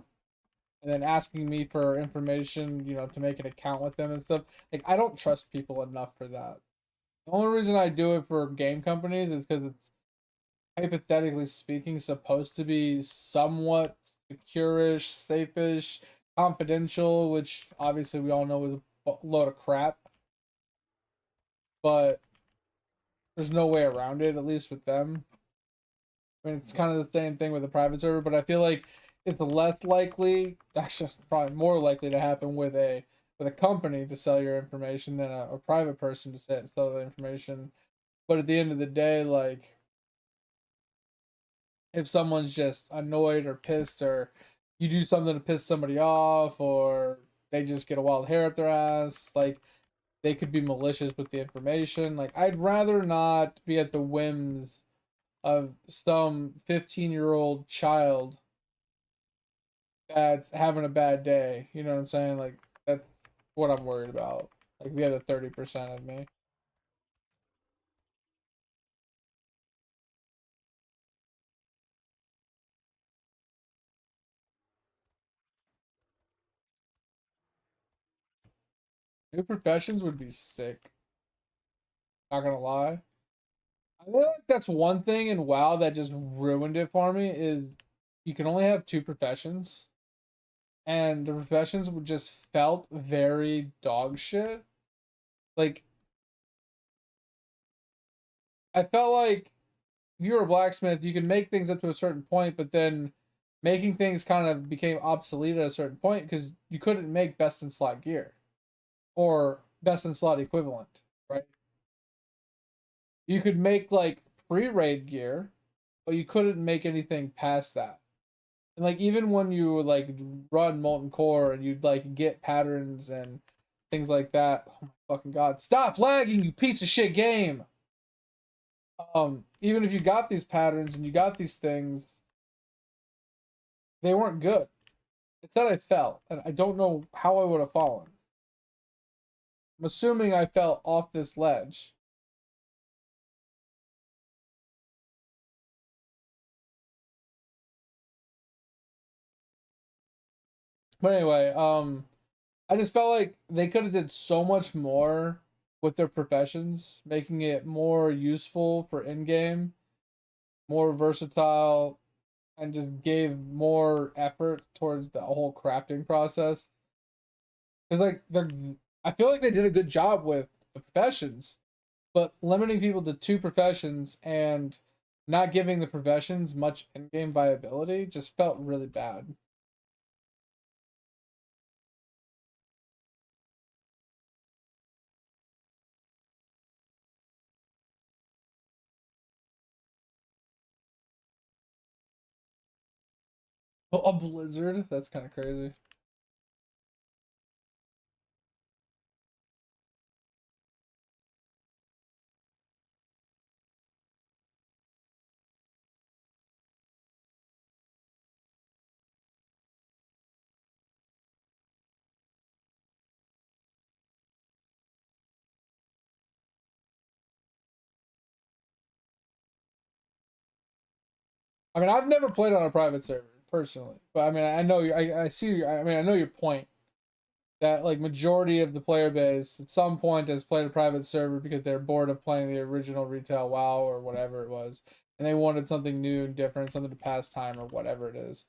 and then asking me for information, you know, to make an account with them and stuff. Like, I don't trust people enough for that. The only reason I do it for game companies is because it's, hypothetically speaking, supposed to be somewhat secure-ish, safe-ish, confidential, which obviously we all know is a load of crap. But there's no way around it, at least with them. I mean, it's kind of the same thing with a private server, but I feel like it's less likely, actually, it's probably more likely to happen with a company to sell your information than a private person to sell the information. But at the end of the day, like, if someone's just annoyed or pissed, or you do something to piss somebody off, or they just get a wild hair up their ass, like, they could be malicious with the information. Like, I'd rather not be at the whims of some 15-year-old child that's having a bad day. You know what I'm saying? Like, that's what I'm worried about. Like, the other 30% of me. New professions would be sick. Not gonna lie. I feel like that's one thing in WoW that just ruined it for me is you can only have two professions. And the professions would just felt very dog shit. Like, I felt like if you were a blacksmith, you could make things up to a certain point, but then making things kind of became obsolete at a certain point because you couldn't make best in slot gear or best in slot equivalent, right? You could make like pre-raid gear, but you couldn't make anything past that. And like, even when you would like run Molten Core and you'd like get patterns and things like that, oh my fucking god, stop lagging, you piece of shit game. Even if you got these patterns and you got these things, they weren't good. It said I fell, and I don't know how I would have fallen. I'm assuming I fell off this ledge. But anyway, I just felt like they could have did so much more with their professions, making it more useful for in-game, more versatile, and just gave more effort towards the whole crafting process. Because like I feel like they did a good job with the professions, but limiting people to two professions and not giving the professions much in-game viability just felt really bad. A Blizzard, that's kind of crazy. I mean, I've never played on a private server personally, but I mean, I know I see. I mean, I know your point. that like majority of the player base at some point has played a private server because they're bored of playing the original retail WoW or whatever it was, and they wanted something new and different, something to pass time or whatever it is.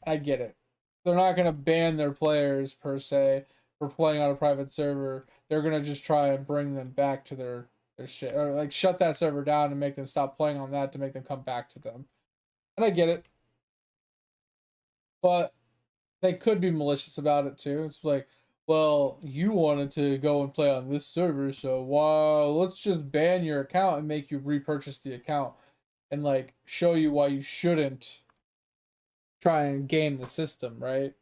I get it. They're not gonna ban their players per se for playing on a private server. They're gonna just try and bring them back to their shit, or like shut that server down and make them stop playing on that to make them come back to them. And I get it, but they could be malicious about it too. It's like, well, you wanted to go and play on this server, so let's just ban your account and make you repurchase the account and like show you why you shouldn't try and game the system, right?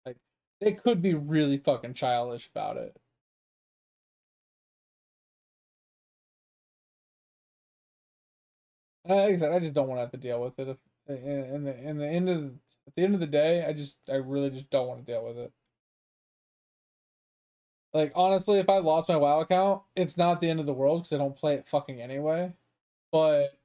Like they could be really fucking childish about it. And like I said, I just don't want to have to deal with it. In the end of at the end of the day, I really just don't want to deal with it. Like honestly, if I lost my WoW account, it's not the end of the world because I don't play it fucking anyway. But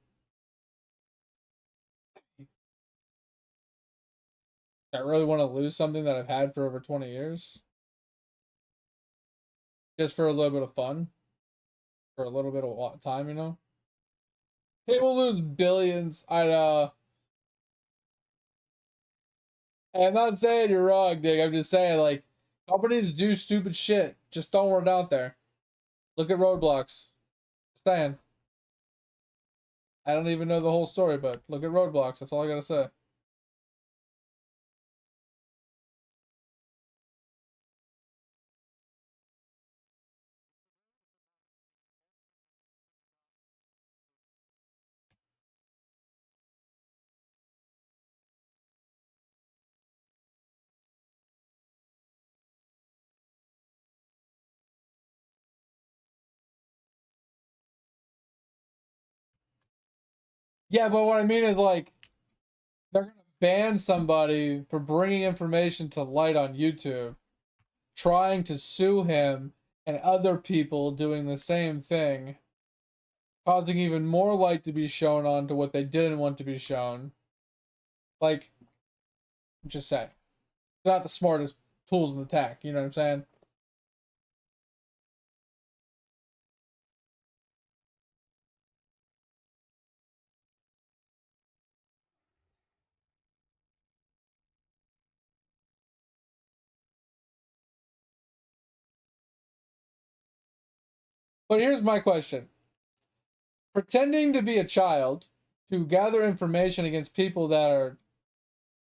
I really want to lose something that I've had for over 20 years just for a little bit of fun, for a little bit of time, you know. People lose billions. I know. I'm not saying you're wrong, Dick. I'm just saying, like, companies do stupid shit. Just don't want it out there. Look at Roadblocks. Just saying. I don't even know the whole story, but look at Roadblocks. That's all I gotta say. Yeah, but what I mean is, like, they're gonna ban somebody for bringing information to light on YouTube, trying to sue him and other people doing the same thing, causing even more light to be shown onto what they didn't want to be shown. Like, just say, they're not the smartest tools in the tech. You know what I'm saying? But here's my question: pretending to be a child to gather information against people that are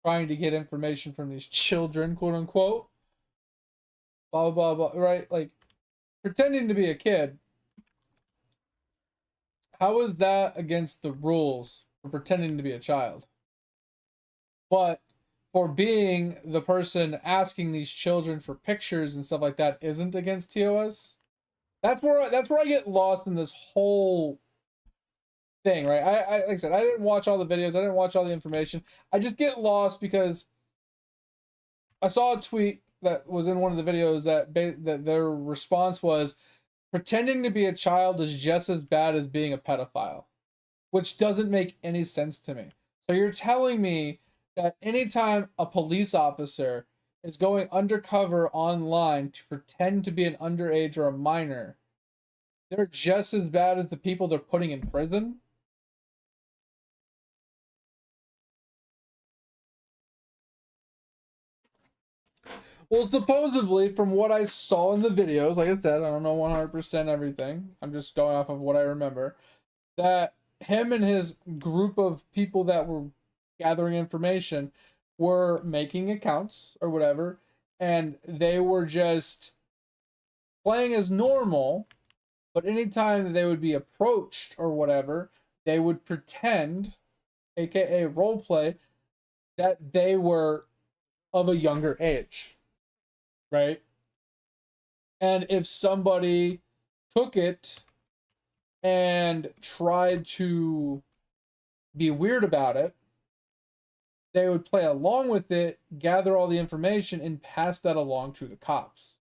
trying to get information from these children, quote unquote, blah blah blah, right? Like pretending to be a kid. How is that against the rules for pretending to be a child? But for being the person asking these children for pictures and stuff like that isn't against TOS. That's where I get lost in this whole thing, right? I like I said, I didn't watch all the videos, I didn't watch all the information. I just get lost because I saw a tweet that was in one of the videos that their response was pretending to be a child is just as bad as being a pedophile, which doesn't make any sense to me. So you're telling me that anytime a police officer is going undercover online to pretend to be an underage or a minor, they're just as bad as the people they're putting in prison? Well, supposedly, from what I saw in the videos, like I said, I don't know 100% everything. I'm just going off of what I remember. That him and his group of people that were gathering information were making accounts or whatever, and they were just playing as normal, but anytime that they would be approached or whatever, they would pretend, aka roleplay, that they were of a younger age, right? And if somebody took it and tried to be weird about it, they would play along with it, gather all the information, and pass that along to the cops.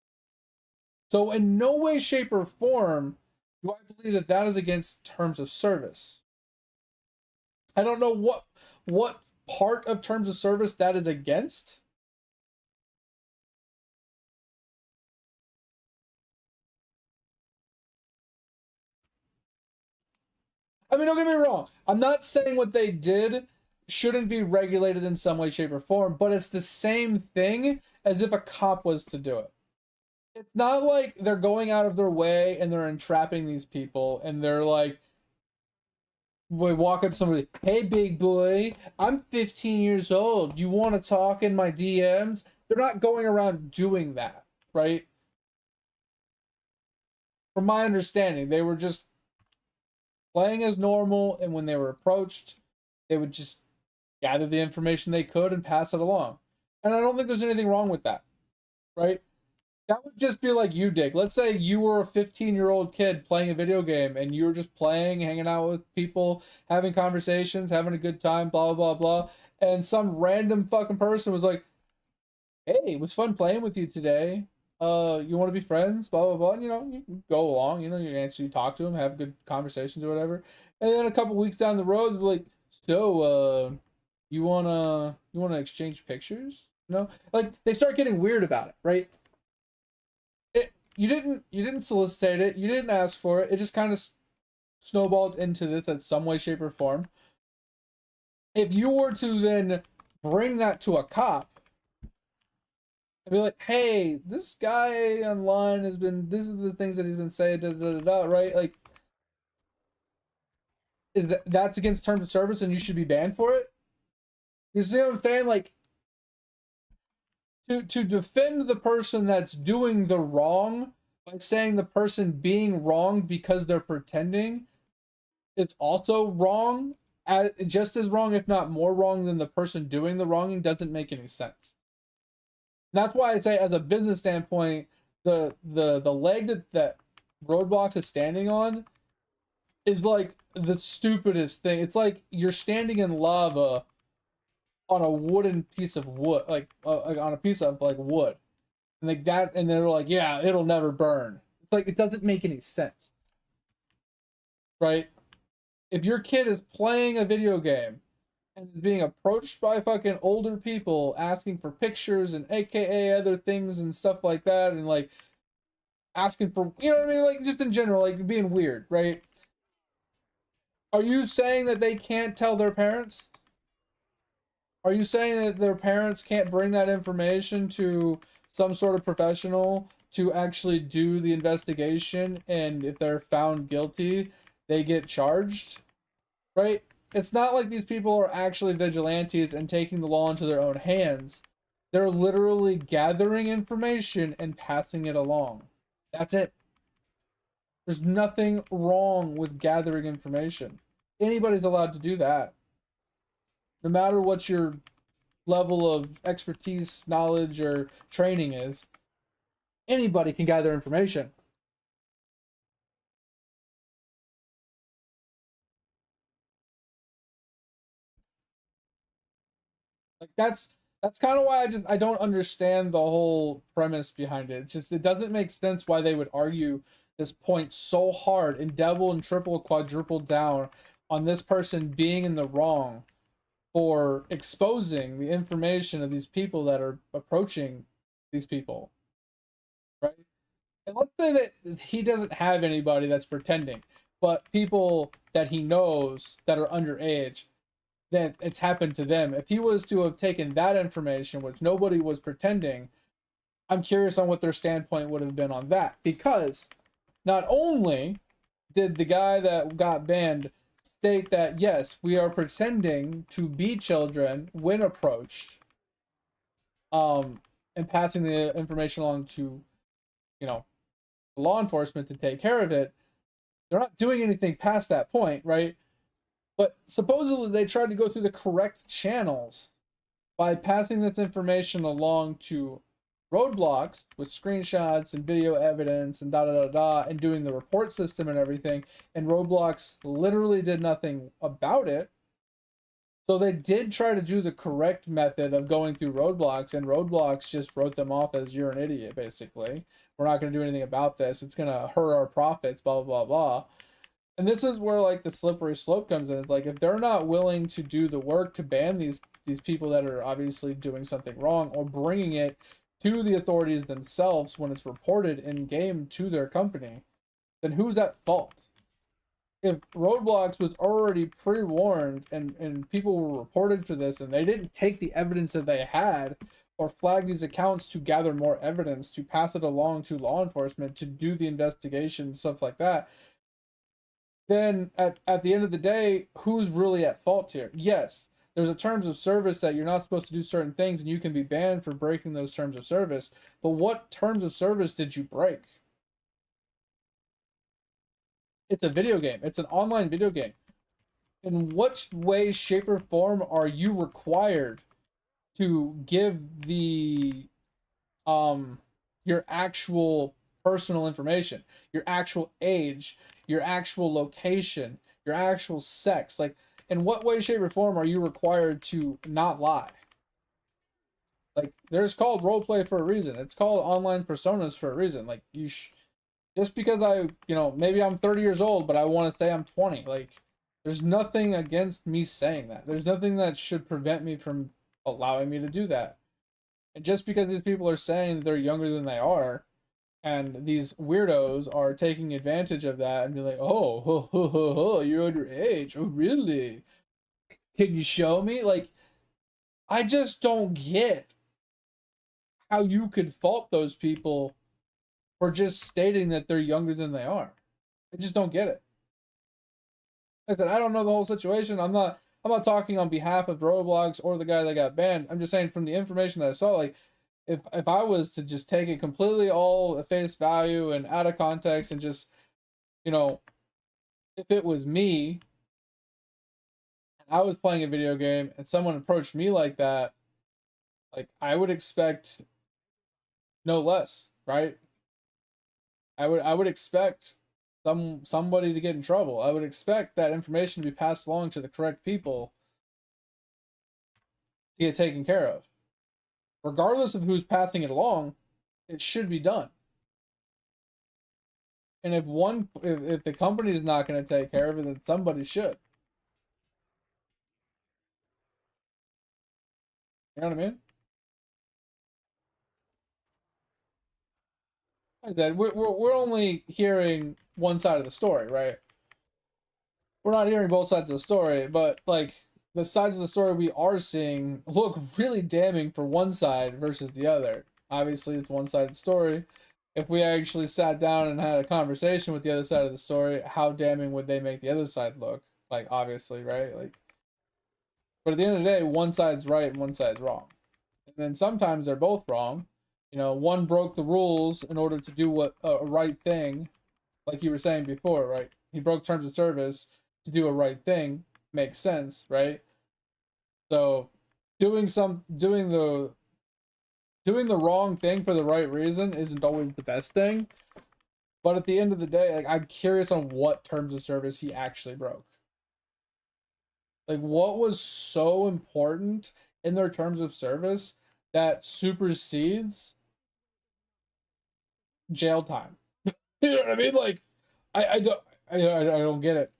So, in no way, shape, or form do I believe that that is against terms of service. I don't know what part of terms of service that is against. I mean, don't get me wrong. I'm not saying what they did shouldn't be regulated in some way, shape, or form, but it's the same thing as if a cop was to do it. It's not like they're going out of their way and they're entrapping these people and they're like, we walk up to somebody, hey, big boy, I'm 15 years old. You want to talk in my DMs? They're not going around doing that, right? From my understanding, they were just playing as normal, and when they were approached, they would just gather the information they could and pass it along. And I don't think there's anything wrong with that, right? That would just be like you, Dick. Let's say you were a 15-year-old kid playing a video game and you were just playing, hanging out with people, having conversations, having a good time, blah, blah, blah, blah. And some random fucking person was like, hey, it was fun playing with you today. You want to be friends? Blah, blah, blah. And, you know, you can go along, you know, you talk to them, have good conversations or whatever. And then a couple weeks down the road, they're like, so, you wanna exchange pictures? You know? Like, they start getting weird about it, right? You didn't solicitate it. You didn't ask for it. It just kind of snowballed into this in some way, shape, or form. If you were to then bring that to a cop and be like, "Hey, this guy online has been. These are the things that he's been saying." Da, da, da, da, right? Like, that's against terms of service, and you should be banned for it? You see what I'm saying? Like, to defend the person that's doing the wrong by saying the person being wrong because they're pretending is also wrong, just as wrong, if not more wrong than the person doing the wronging, doesn't make any sense. And that's why I say, as a business standpoint, the leg that Roadblocks is standing on is like the stupidest thing. It's like you're standing in lava on a wooden piece of wood, like on a piece of like wood, and like that, and they're like, yeah, it'll never burn. It's like, it doesn't make any sense, right? If your kid is playing a video game and is being approached by fucking older people asking for pictures and AKA other things and stuff like that, and like asking for, you know what I mean, like just in general, like being weird, right? Are you saying that they can't tell their parents? Are you saying that their parents can't bring that information to some sort of professional to actually do the investigation, and if they're found guilty, they get charged? Right? It's not like these people are actually vigilantes and taking the law into their own hands. They're literally gathering information and passing it along. That's it. There's nothing wrong with gathering information. Anybody's allowed to do that. No matter what your level of expertise, knowledge, or training is, anybody can gather information. Like that's kind of why I don't understand the whole premise behind it. It's just, it doesn't make sense why they would argue this point so hard and double and triple, quadruple down on this person being in the wrong for exposing the information of these people that are approaching these people, right? And let's say that he doesn't have anybody that's pretending, but people that he knows that are underage, that it's happened to them. If he was to have taken that information, which nobody was pretending, I'm curious on what their standpoint would have been on that. Because not only did the guy that got banned state that, yes, we are pretending to be children when approached, and passing the information along to, you know, law enforcement to take care of it, they're not doing anything past that point, right? But supposedly they tried to go through the correct channels by passing this information along to Roadblocks with screenshots and video evidence and da da da da, and doing the report system and everything, and Roadblocks literally did nothing about it. So they did try to do the correct method of going through Roadblocks, and Roadblocks just wrote them off as, you're an idiot, basically. We're not going to do anything about this. It's going to hurt our profits, blah, blah, blah, blah. And this is where, like, the slippery slope comes in. It's like, if they're not willing to do the work to ban these people that are obviously doing something wrong, or bringing it to the authorities themselves when it's reported in game to their company, then who's at fault? if Roadblocks was already pre-warned and people were reported for this and they didn't take the evidence that they had or flag these accounts to gather more evidence, to pass it along to law enforcement, to do the investigation, stuff like that, then at the end of the day, who's really at fault here? Yes, there's a terms of service that you're not supposed to do certain things and you can be banned for breaking those terms of service. But what terms of service did you break? It's a video game. It's an online video game. In what way, shape, or form are you required to give the your actual personal information, your actual age, your actual location, your actual sex? Like, in what way, shape, or form are you required to not lie? Like, there's called roleplay for a reason. It's called online personas for a reason. Like, just because maybe I'm 30 years old, but I want to say I'm 20. Like, there's nothing against me saying that. There's nothing that should prevent me from allowing me to do that. And just because these people are saying that they're younger than they are, and these weirdos are taking advantage of that and be like, oh, ho, ho, ho, ho, you're underage. Oh, really? Can you show me? Like, I just don't get how you could fault those people for just stating that they're younger than they are. I just don't get it. Like I said, I don't know the whole situation. I'm not talking on behalf of Roblox or the guy that got banned. I'm just saying from the information that I saw, like, if I was to just take it completely all at face value and out of context and just, if it was me and I was playing a video game and someone approached me like that, like, I would expect no less, right? I would expect somebody to get in trouble. I would expect that information to be passed along to the correct people to get taken care of. Regardless of who's passing it along, it should be done. And if the company is not going to take care of it, then somebody should. You know what I mean? Like I said, we're only hearing one side of the story, right? We're not hearing both sides of the story, but like, the sides of the story we are seeing look really damning for one side versus the other. Obviously, it's one-sided story. If we actually sat down and had a conversation with the other side of the story, how damning would they make the other side look? Like, obviously, right? Like, but at the end of the day, one side's right and one side's wrong. And then sometimes they're both wrong. One broke the rules in order to do what a right thing, like you were saying before, right? He broke terms of service to do a right thing. Makes sense, right? So doing the wrong thing for the right reason isn't always the best thing. But at the end of the day, like, I'm curious on what terms of service he actually broke. Like, what was so important in their terms of service that supersedes jail time? You know what I mean? Like, I don't get it.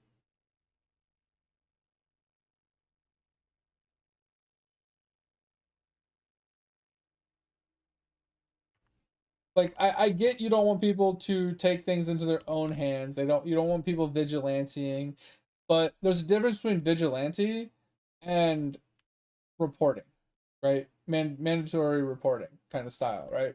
Like, I get you don't want people to take things into their own hands. You don't want people vigilanteing, but there's a difference between vigilante and reporting, right? Mandatory reporting kind of style, right?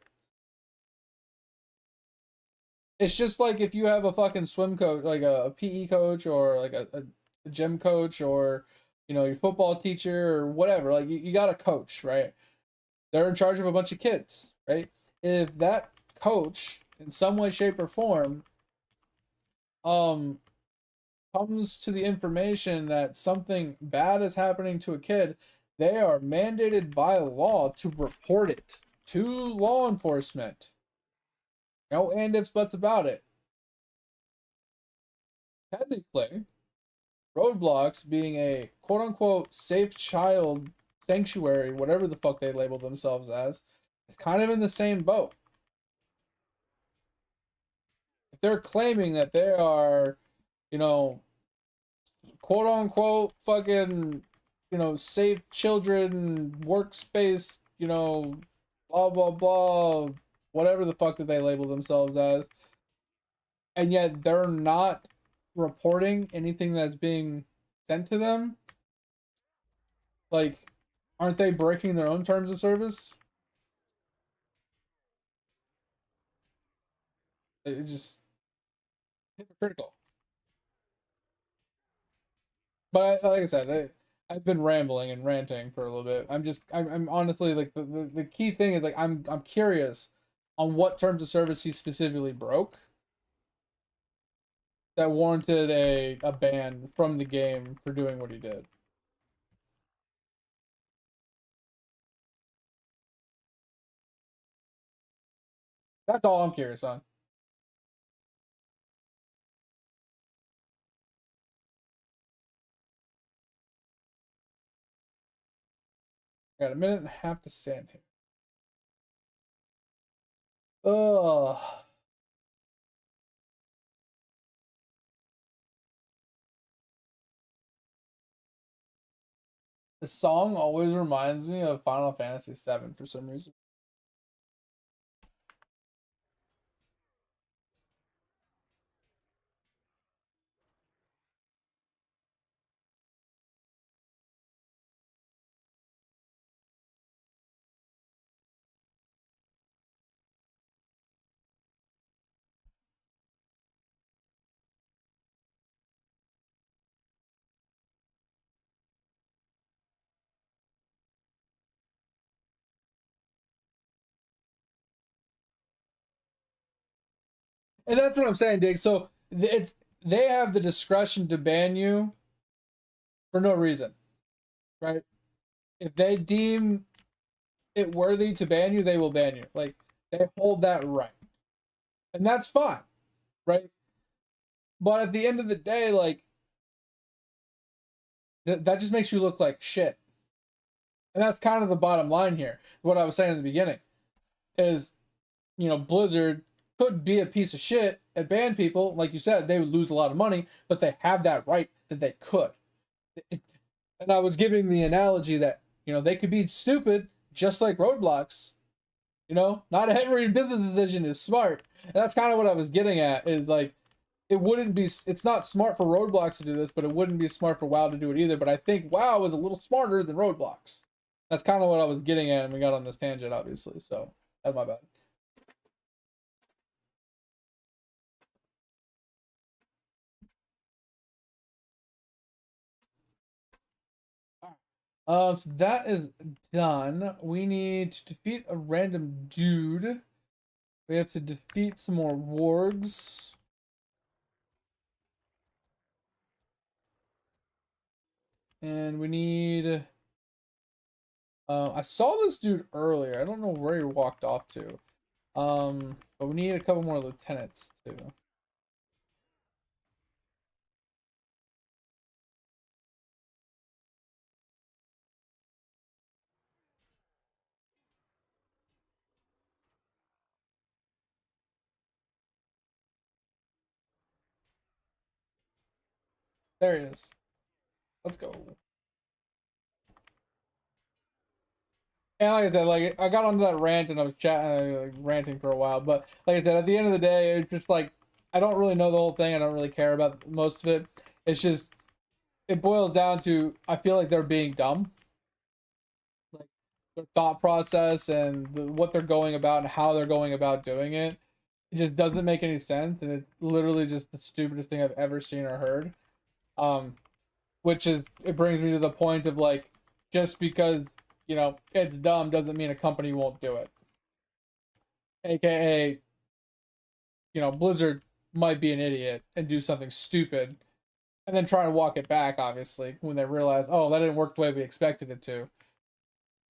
It's just like if you have a fucking swim coach, like a PE coach, or like a gym coach, or your football teacher or whatever. Like, you got a coach, right? They're in charge of a bunch of kids, right? If that coach, in some way, shape, or form, comes to the information that something bad is happening to a kid, they are mandated by law to report it to law enforcement. No and ifs, buts about it. Technically, Roadblocks, being a quote-unquote safe child sanctuary, whatever the fuck they label themselves as, is kind of in the same boat. If they're claiming that they are, quote-unquote fucking, safe children workspace, blah, blah, blah, whatever the fuck that they label themselves as, and yet they're not reporting anything that's being sent to them, like, aren't they breaking their own terms of service? It's just hypocritical. But like I said, I've been rambling and ranting for a little bit. I'm honestly like the key thing is like I'm curious on what terms of service he specifically broke that warranted a ban from the game for doing what he did. That's all I'm curious on. I got a minute and a half to stand here. Ugh. The song always reminds me of Final Fantasy VII for some reason. And that's what I'm saying, Dig. So it's they have the discretion to ban you for no reason, right? If they deem it worthy to ban you, they will ban you. Like they hold that right, and that's fine, right? But at the end of the day, like that just makes you look like shit, and that's kind of the bottom line here. What I was saying in the beginning is, Blizzard could be a piece of shit and ban people, like you said, they would lose a lot of money, but they have that right that they could. And I was giving the analogy that they could be stupid just like Roadblocks. Not every business decision is smart. And that's kind of what I was getting at is like it's not smart for Roadblocks to do this, but it wouldn't be smart for WoW to do it either. But I think WoW is a little smarter than Roadblocks. That's kind of what I was getting at, and we got on this tangent, obviously. So that's my bad. So that is done. We need to defeat a random dude. We have to defeat some more wargs. And we need... I saw this dude earlier. I don't know where he walked off to. But we need a couple more lieutenants, too. There he is. Let's go. And like I said, like I got onto that rant and I was chatting, like, ranting for a while. But like I said, at the end of the day, it's just like I don't really know the whole thing. I don't really care about most of it. It's just it boils down to I feel like they're being dumb. Like their thought process and what they're going about and how they're going about doing it. It just doesn't make any sense, and it's literally just the stupidest thing I've ever seen or heard. Um, which is it brings me to the point of like just because it's dumb doesn't mean a company won't do it. AKA, Blizzard might be an idiot and do something stupid and then try and walk it back, obviously, when they realize, oh, that didn't work the way we expected it to.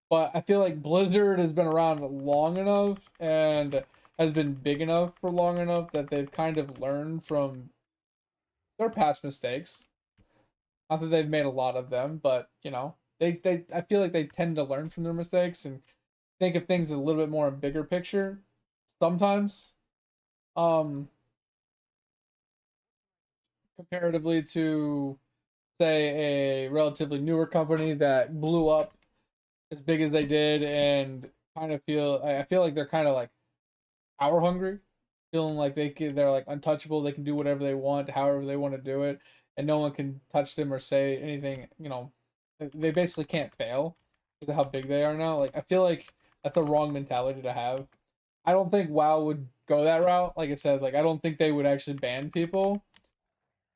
But I feel like Blizzard has been around long enough and has been big enough for long enough that they've kind of learned from their past mistakes. Not that they've made a lot of them, but they I feel like they tend to learn from their mistakes and think of things a little bit more in bigger picture sometimes. Comparatively to say a relatively newer company that blew up as big as they did and I feel like they're kind of like power hungry. feeling like they're like untouchable. They can do whatever they want, however they want to do it, and no one can touch them or say anything. You know, they basically can't fail because of how big they are now. Like I feel like that's a wrong mentality to have. I don't think WoW would go that route. Like I said, like I don't think they would actually ban people,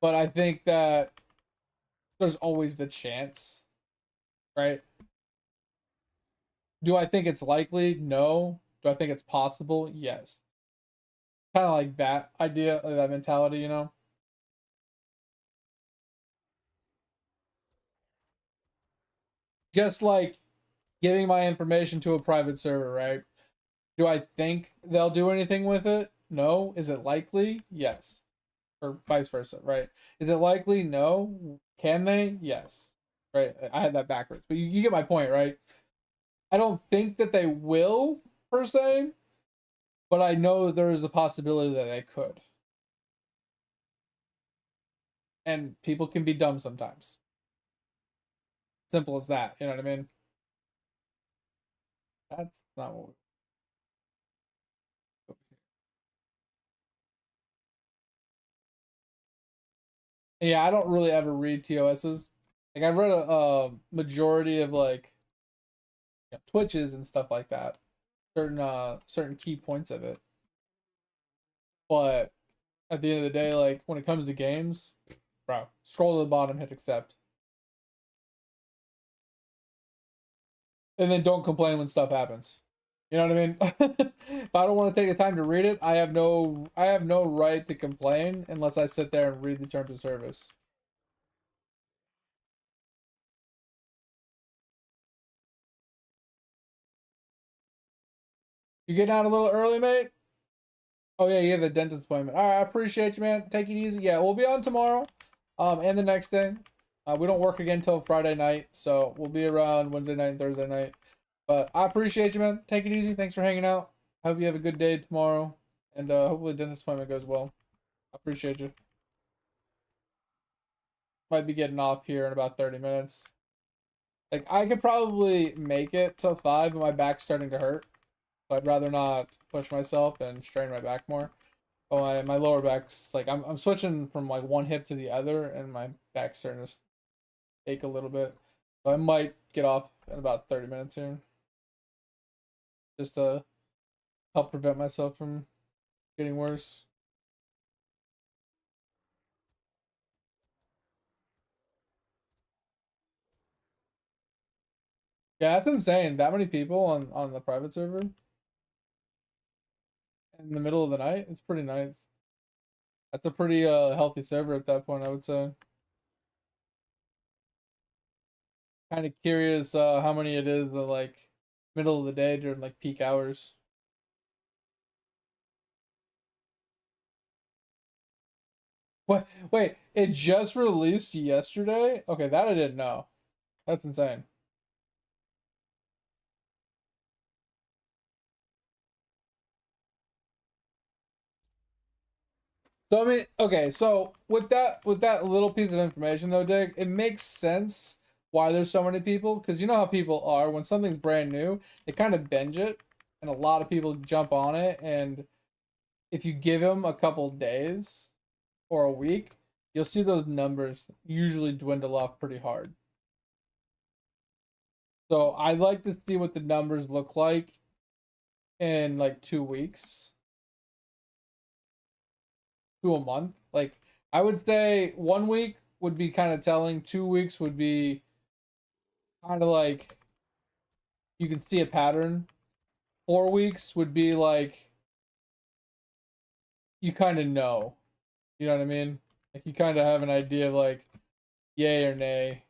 but I think that there's always the chance, right? Do I think it's likely? No. Do I think it's possible? Yes. Kind of like that idea, like that mentality, you know? Just like giving my information to a private server, right? Do I think they'll do anything with it? No. Is it likely? Yes. Or vice versa, right? Is it likely? No. Can they? Yes. Right? I had that backwards. But you get my point, right? I don't think that they will, per se, but I know there is a possibility that they could. And people can be dumb sometimes. Simple as that. You know what I mean? That's not what yeah, I don't really ever read TOSs. Like I've read a majority of like Twitches and stuff like that. Certain key points of it. But at the end of the day, like when it comes to games, bro, scroll to the bottom, hit accept. And then don't complain when stuff happens. You know what I mean? If I don't want to take the time to read it, I have no right to complain unless I sit there and read the terms of service. You getting out a little early, mate? Oh yeah, you have the dentist appointment. All right, I appreciate you, man. Take it easy. Yeah, we'll be on tomorrow, and the next day. We don't work again until Friday night, so we'll be around Wednesday night and Thursday night. But I appreciate you, man. Take it easy. Thanks for hanging out. Hope you have a good day tomorrow, and hopefully the dentist appointment goes well. I appreciate you. Might be getting off here in about 30 minutes. Like I could probably make it till 5, but my back's starting to hurt. So I'd rather not push myself and strain my back more. Oh, my lower back's like I'm switching from like one hip to the other, and my back's starting to ache a little bit. So I might get off in about 30 minutes here, just to help prevent myself from getting worse. Yeah, that's insane. That many people on the private server in the middle of the night. It's pretty nice. That's a pretty healthy server at that point, I would say. Kind of curious how many it is the like middle of the day during like peak hours. What? Wait, it just released yesterday? Okay, that I didn't know. That's insane. So I mean, okay, so with that little piece of information though, Dick, it makes sense why there's so many people because you know how people are when something's brand new, they kind of binge it, and a lot of people jump on it, and if you give them a couple days or a week, you'll see those numbers usually dwindle off pretty hard. So I'd like to see what the numbers look like in like 2 weeks to a month. Like I would say 1 week would be kind of telling. 2 weeks would be kind of like you can see a pattern. 4 weeks would be like you kind of know. You know what I mean? Like you kind of have an idea of like yay or nay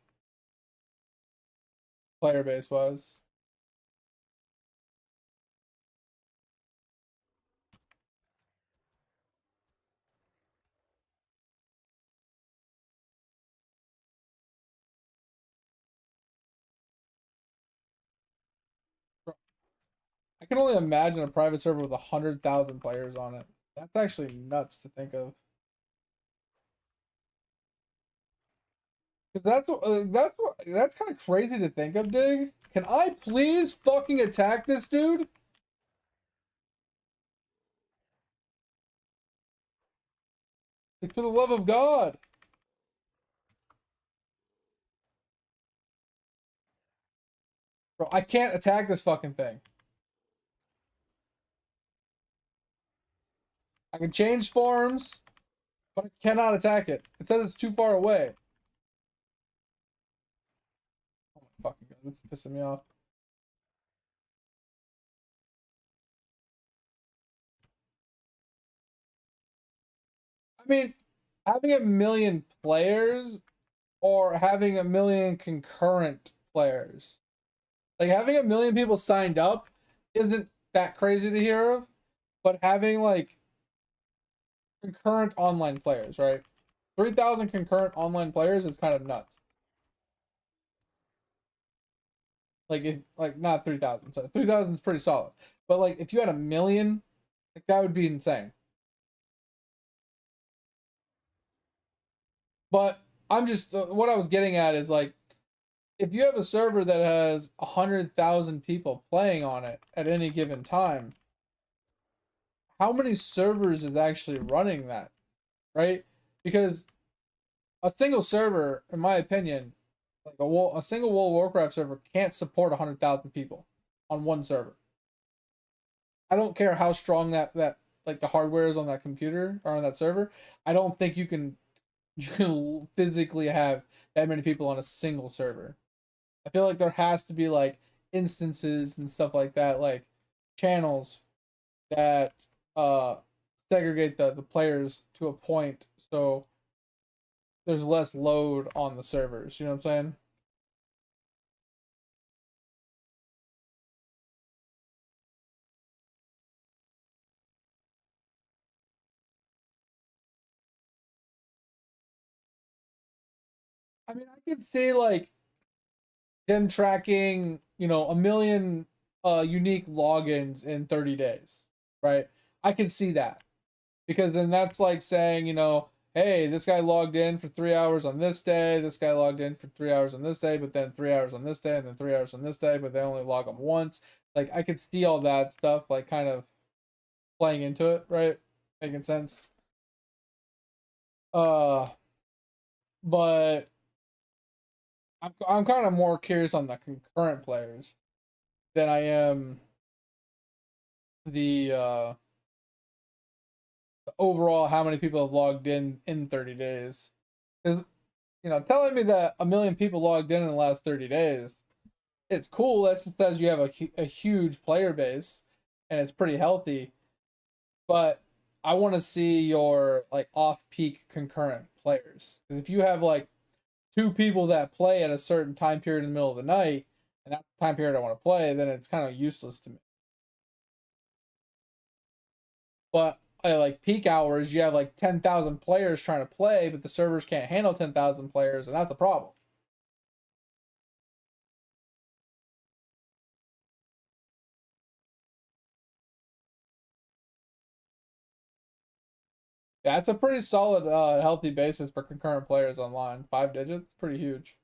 player base wise. I can only imagine a private server with 100,000 players on it. That's actually nuts to think of. Cause that's kind of crazy to think of, Dig. Can I please fucking attack this dude? Like, for the love of God. Bro, I can't attack this fucking thing. I can change forms, but I cannot attack it. It says it's too far away. Oh my fucking God, this is pissing me off. I mean, having a million players or having a million concurrent players. Like, having a million people signed up isn't that crazy to hear of, but having like concurrent online players, right? 3,000 concurrent online players is kind of nuts. Like, if like not 3,000, so 3,000 is pretty solid. But like if you had a million, like that would be insane. But I'm just what I was getting at is like if you have a server that has 100,000 people playing on it at any given time, how many servers is actually running that, right? Because a single server, in my opinion, like a single World of Warcraft server can't support 100,000 people on one server. I don't care how strong that like the hardware is on that computer or on that server. I don't think you can physically have that many people on a single server. I feel like there has to be like instances and stuff like that, like channels that uh segregate the players to a point so there's less load on the servers. You know what I'm saying? I mean, I could say like them tracking, a million unique logins in 30 days, right? I can see that because then that's like saying, hey, this guy logged in for 3 hours on this day, this guy logged in for 3 hours on this day, but then 3 hours on this day, and then 3 hours on this day, but they only log them once. Like, I could see all that stuff, like, kind of playing into it, right? Making sense. Uh, but I'm kind of more curious on the concurrent players than I am the overall how many people have logged in 30 days. Because, telling me that a million people logged in the last 30 days, it's cool. That just says you have a huge player base and it's pretty healthy. But I want to see your like off-peak concurrent players. Because if you have like two people that play at a certain time period in the middle of the night, and that's the time period I want to play, then it's kind of useless to me. But like peak hours, you have like 10,000 players trying to play, but the servers can't handle 10,000 players, and that's a problem. Yeah, it's a pretty solid, healthy basis for concurrent players online. 5 digits, pretty huge.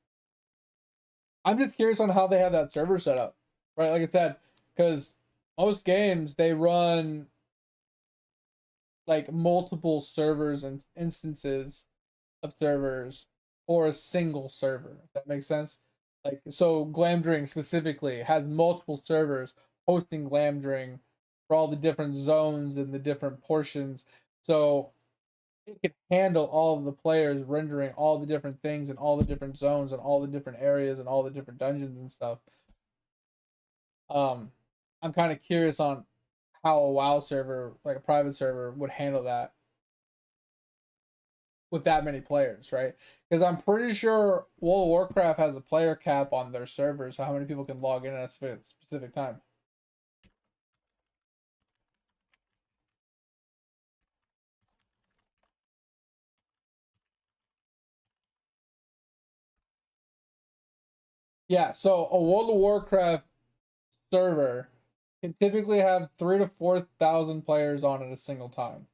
I'm just curious on how they have that server set up, right? Like I said, because most games they run like multiple servers and instances of servers for a single server. If that makes sense. Like so, Glamdring specifically has multiple servers hosting Glamdring for all the different zones and the different portions. So it can handle all of the players rendering all the different things and all the different zones and all the different areas and all the different dungeons and stuff. Um, I'm kind of curious on how a WoW server, like a private server, would handle that with that many players, right? Because I'm pretty sure World of Warcraft has a player cap on their servers, so how many people can log in at a specific time. Yeah, so a World of Warcraft server can typically have 3 to 4 thousand players on at a single time.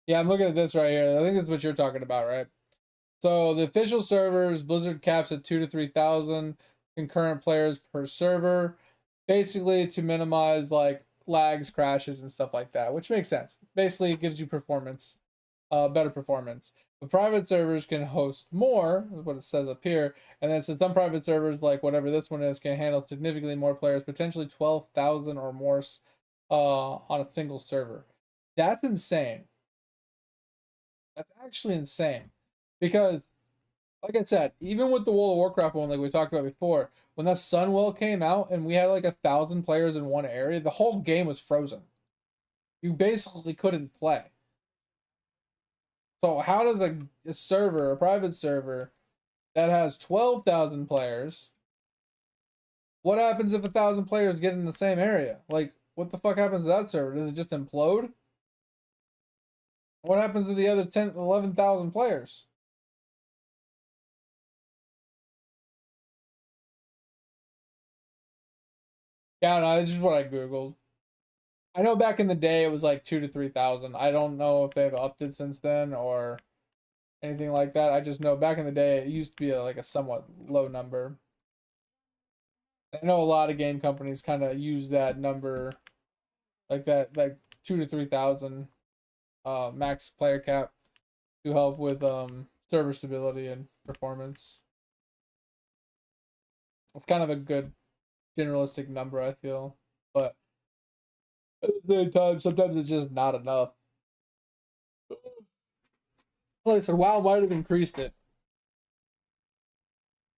Yeah, I'm looking at this right here. I think that's what you're talking about, right? So the official servers, Blizzard caps at 2 to 3,000 concurrent players per server, basically to minimize like lags, crashes, and stuff like that, which makes sense. Basically, it gives you performance, better performance. The private servers can host more, is what it says up here, and then it says some private servers, like whatever this one is, can handle significantly more players, potentially 12,000 or more, on a single server. That's insane. That's actually insane. Because, like I said, even with the World of Warcraft one, like we talked about before, when that Sunwell came out and we had like 1,000 players in one area, the whole game was frozen. You basically couldn't play. So how does a server, a private server that has 12,000 players, what happens if 1,000 players get in the same area? Like, what the fuck happens to that server? Does it just implode? What happens to the other 10, 11,000 players? Yeah, no, this is what I Googled. I know back in the day it was like 2 to 3,000. I don't know if they've upped it since then or anything like that. I just know back in the day it used to be like a somewhat low number. I know a lot of game companies kind of use that number, like that, like 2 to 3,000 max player cap to help with server stability and performance. It's kind of a good generalistic number, I feel, but at the same time, sometimes it's just not enough. Like I said, WoW might have increased it.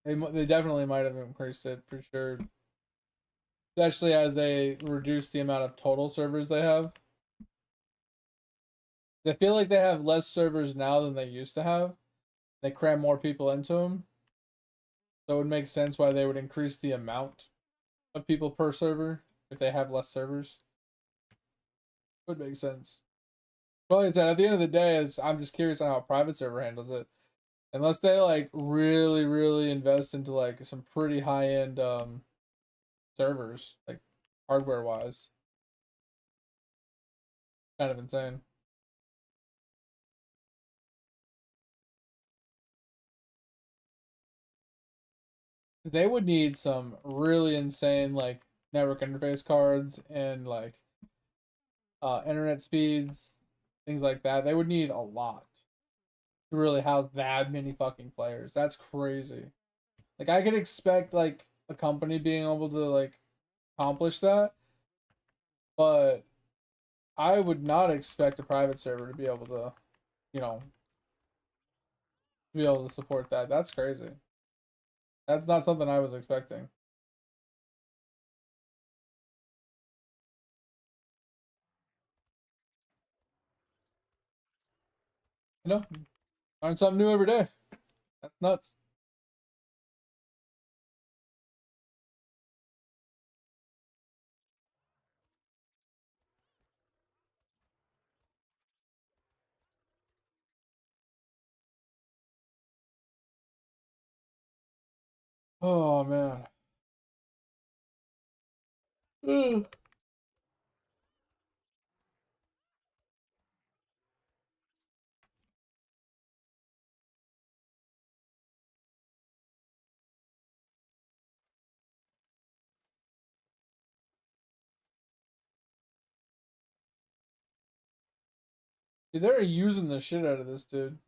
They definitely might have increased it for sure, especially as they reduce the amount of total servers they have. They feel like they have less servers now than they used to have. They cram more people into them, so it would make sense why they would increase the amount of people per server if they have less servers. Would make sense. But like I said, at the end of the day, I'm just curious on how a private server handles it. Unless they like really, really invest into like some pretty high end servers, like hardware wise. Kind of insane. They would need some really insane like network interface cards and like internet speeds, things like that. They would need a lot to really house that many fucking players. That's crazy. Like I could expect like a company being able to like accomplish that, but I would not expect a private server to be able to, you know, be able to support that. That's crazy. That's not something I was expecting. You know, learn something new every day. That's nuts. Oh man. Dude, they're using the shit out of this dude.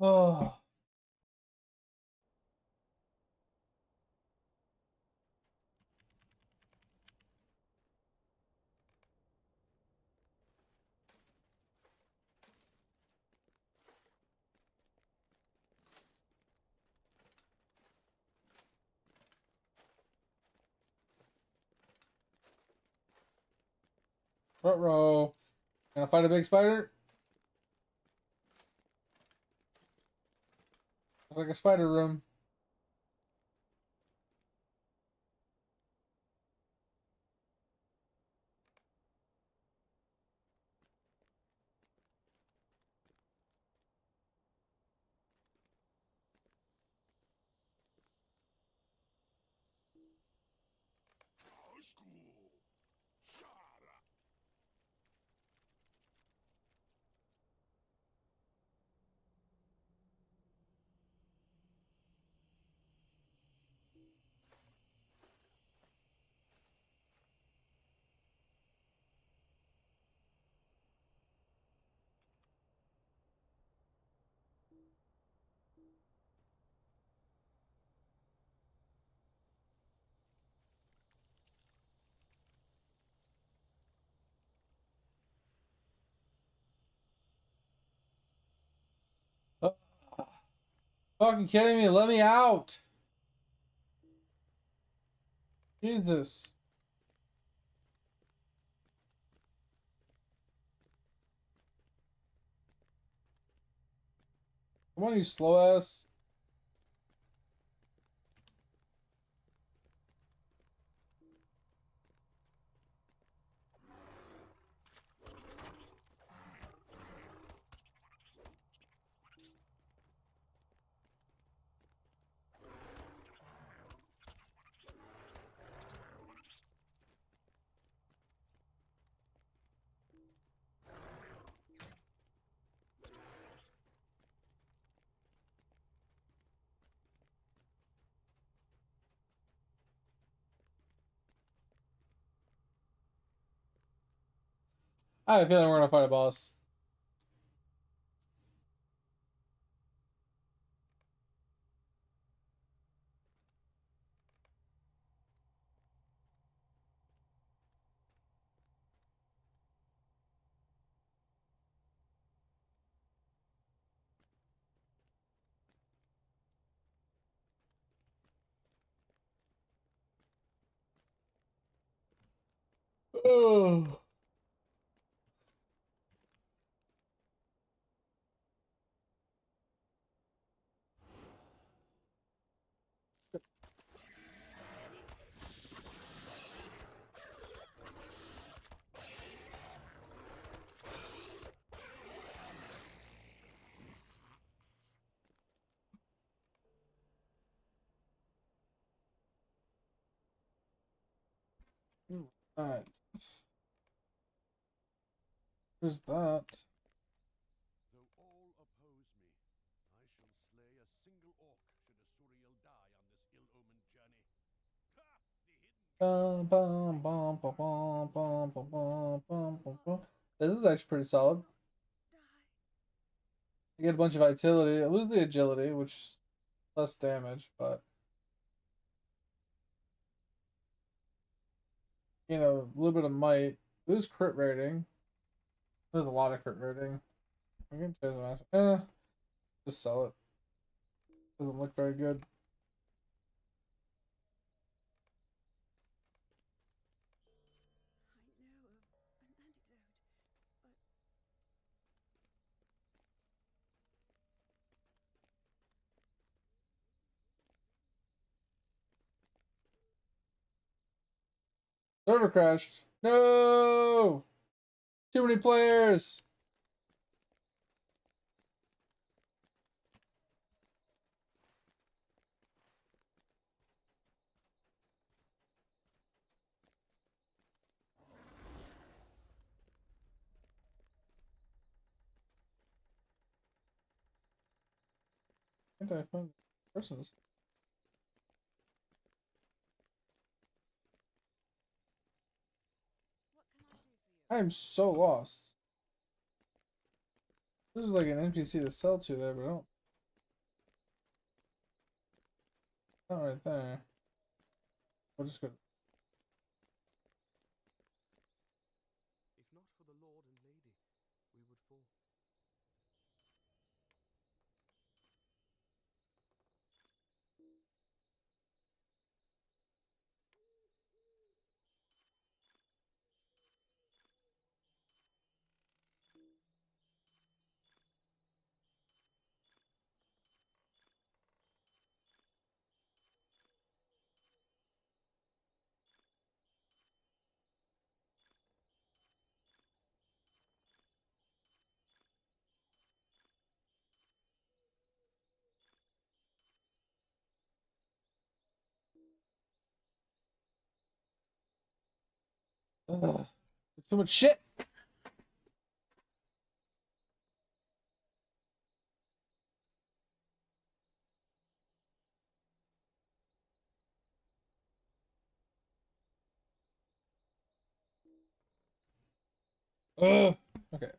Oh. Front row. Gonna fight a big spider? Looks like a spider room. Oh, fucking kidding me? Let me out. Jesus. Come on, you slow ass. I have a feeling we're gonna fight a boss. Oh. Alright. Who's that? Though all oppose me, I shall slay a single orc should a Suriel die on this ill-omened journey. Ha! The hidden Bum, bum, bum, bum, bum, bum, bum, bum, bum, bum, bum. This is actually pretty solid. I get a bunch of vitality. I lose the agility, which is less damage, but you know, a little bit of might. Lose crit rating. There's a lot of crit rating. I can chase a match. Just sell it. Doesn't look very good. Server crashed. No! Too many players! Can't I find persons? I am so lost. This is like an NPC to sell to there, but I don't Not right there. We'll just go. If not for the Lord and Lady, we would fall. Ugh. Too much shit. Ugh. Okay.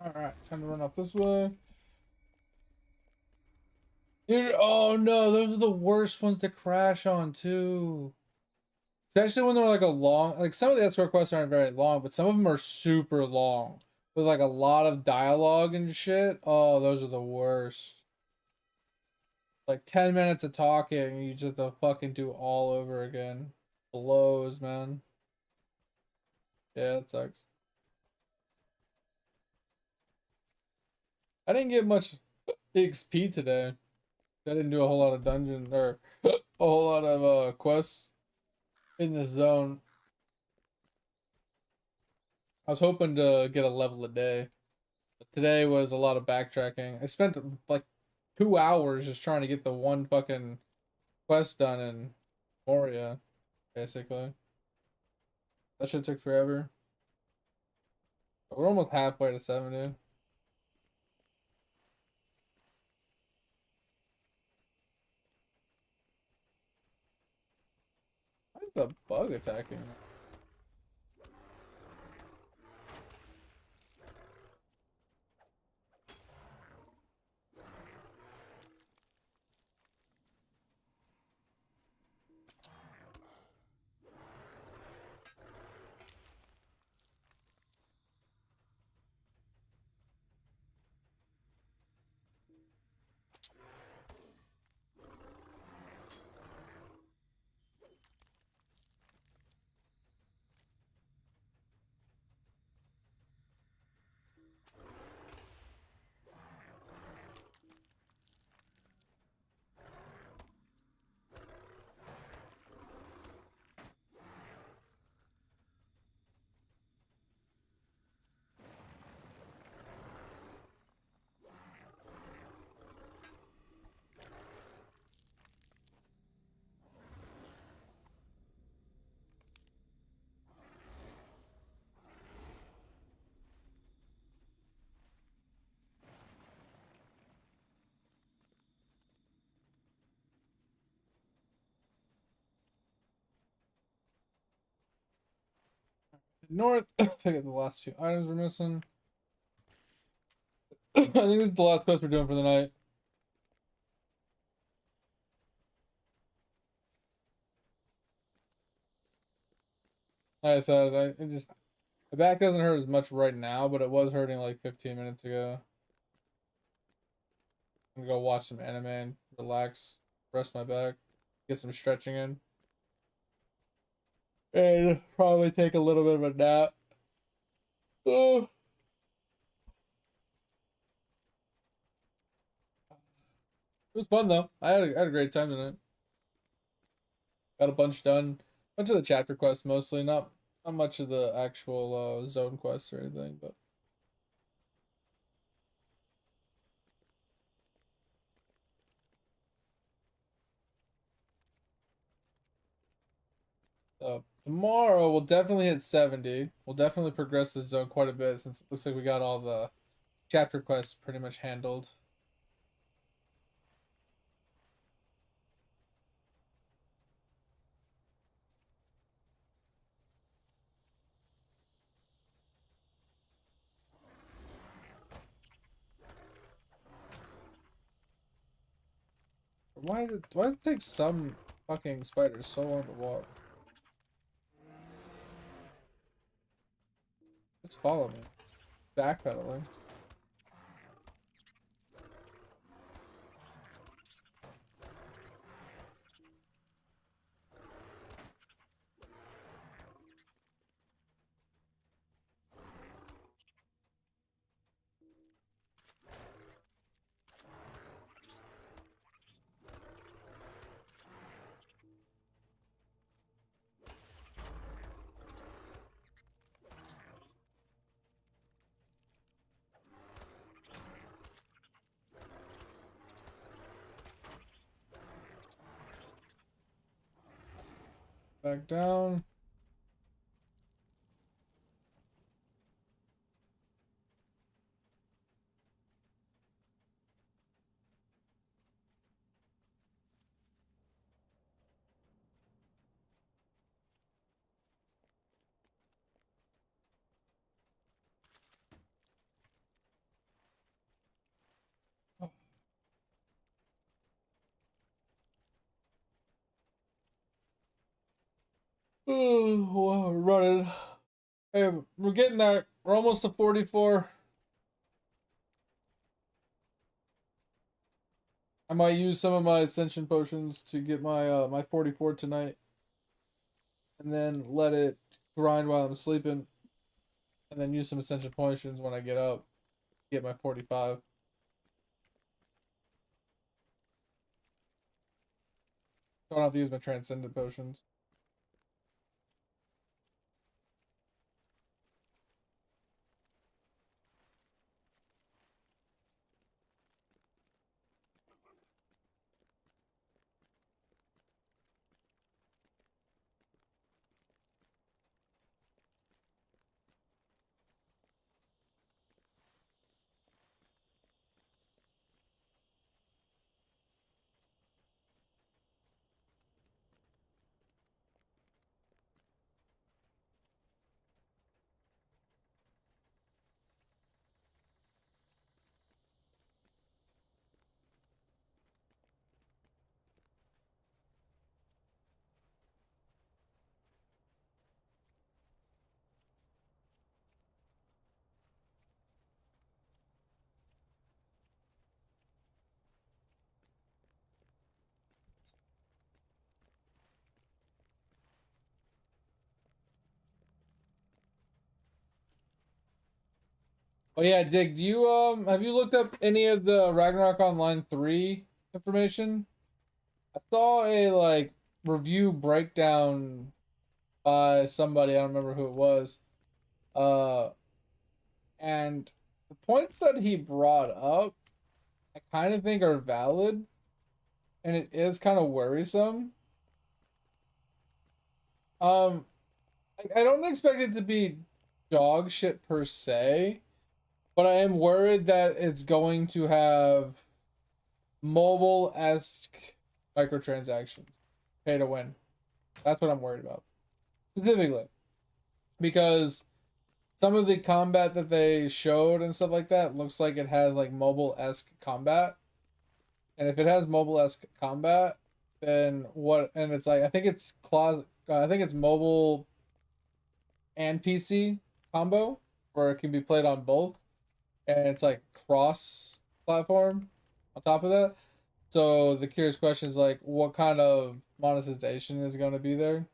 Alright, time to run up this way. Dude, oh no, those are the worst ones to crash on too. Especially when they're like a long, like some of the escort quests aren't very long, but some of them are super long with like a lot of dialogue and shit. Oh, those are the worst. Like 10 minutes of talking, you just have to fucking do all over again. Blows, man. Yeah, it sucks. I didn't get much XP today. I didn't do a whole lot of dungeon or a whole lot of quests in this zone. I was hoping to get a level a day. But today was a lot of backtracking. I spent like 2 hours just trying to get the one fucking quest done in Moria, basically. That shit took forever. But we're almost halfway to 70. Why is the bug attacking me? North. I get the last 2 items we're missing. I think this is the last quest we're doing for the night. Like I said, it just my back doesn't hurt as much right now, but it was hurting like 15 minutes ago. I'm gonna go watch some anime and relax, rest my back, get some stretching in, and probably take a little bit of a nap. Oh. It was fun though. I had a great time tonight. Got a bunch done. Bunch of the chapter quests mostly, not much of the actual zone quests or anything, but tomorrow we'll definitely hit 70. We'll definitely progress this zone quite a bit since it looks like we got all the chapter quests pretty much handled. Why does it take some fucking spiders so long to walk? Just follow me. Backpedaling. Back down. Oh, wow, we're running. Hey, we're getting there. We're almost to 44. I might use some of my ascension potions to get my 44 tonight, and then let it grind while I'm sleeping, and then use some ascension potions when I get up, get my 45. Don't have to use my transcendent potions. Oh yeah, Dick, do you have you looked up any of the Ragnarok Online 3 information? I saw a like review breakdown by somebody, I don't remember who it was. Uh and the points that he brought up I kind of think are valid, and it is kind of worrisome. Um I don't expect it to be dog shit per se, but I am worried that it's going to have mobile-esque microtransactions. Pay to win. That's what I'm worried about. Specifically. because some of the combat that they showed and stuff like that looks like it has like mobile-esque combat. And if it has mobile-esque combat, then what? And it's like I think it's I think it's mobile and PC combo, where it can be played on both, and it's like cross-platform on top of that. So the curious question is like, what kind of monetization is going to be there?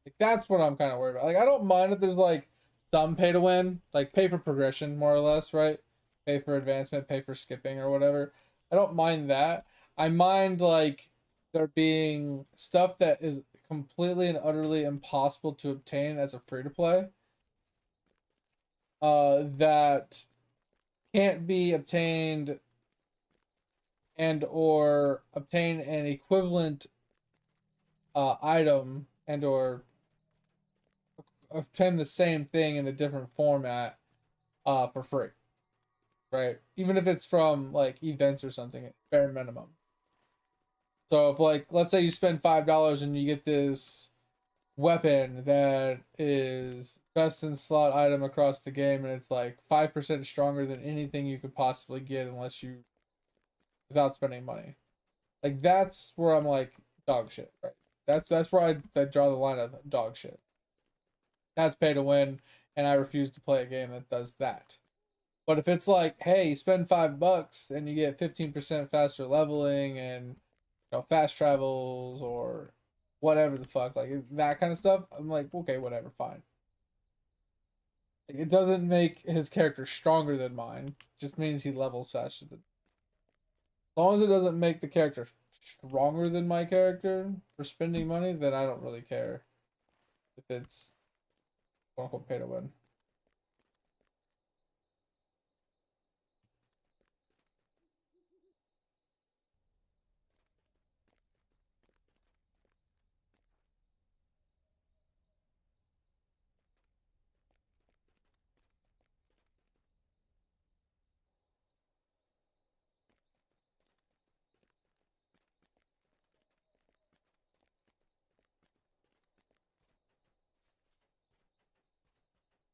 Like that's what I'm kind of worried about. Like I don't mind if there's like some pay to win, like pay for progression more or less, right? Pay for advancement, pay for skipping or whatever. I don't mind that. I mind like there being stuff that is completely and utterly impossible to obtain as a free to play. That can't be obtained and or obtain an equivalent item and or obtain the same thing in a different format for free, right? Even if it's from like events or something at bare minimum. So if like let's say you spend $5 and you get this weapon that is best in slot item across the game and it's like 5% stronger than anything you could possibly get unless you without spending money. Like that's where I'm like dog shit, right? That's where I draw the line of dog shit. That's pay to win, and I refuse to play a game that does that. But if it's like, hey, you spend $5 and you get 15% faster leveling and fast travels or whatever the fuck, like that kind of stuff, I'm like, okay, whatever, fine. Like, it doesn't make his character stronger than mine. It just means he levels faster than. As long as it doesn't make the character stronger than my character for spending money, then I don't really care if it's quote unquote pay to win.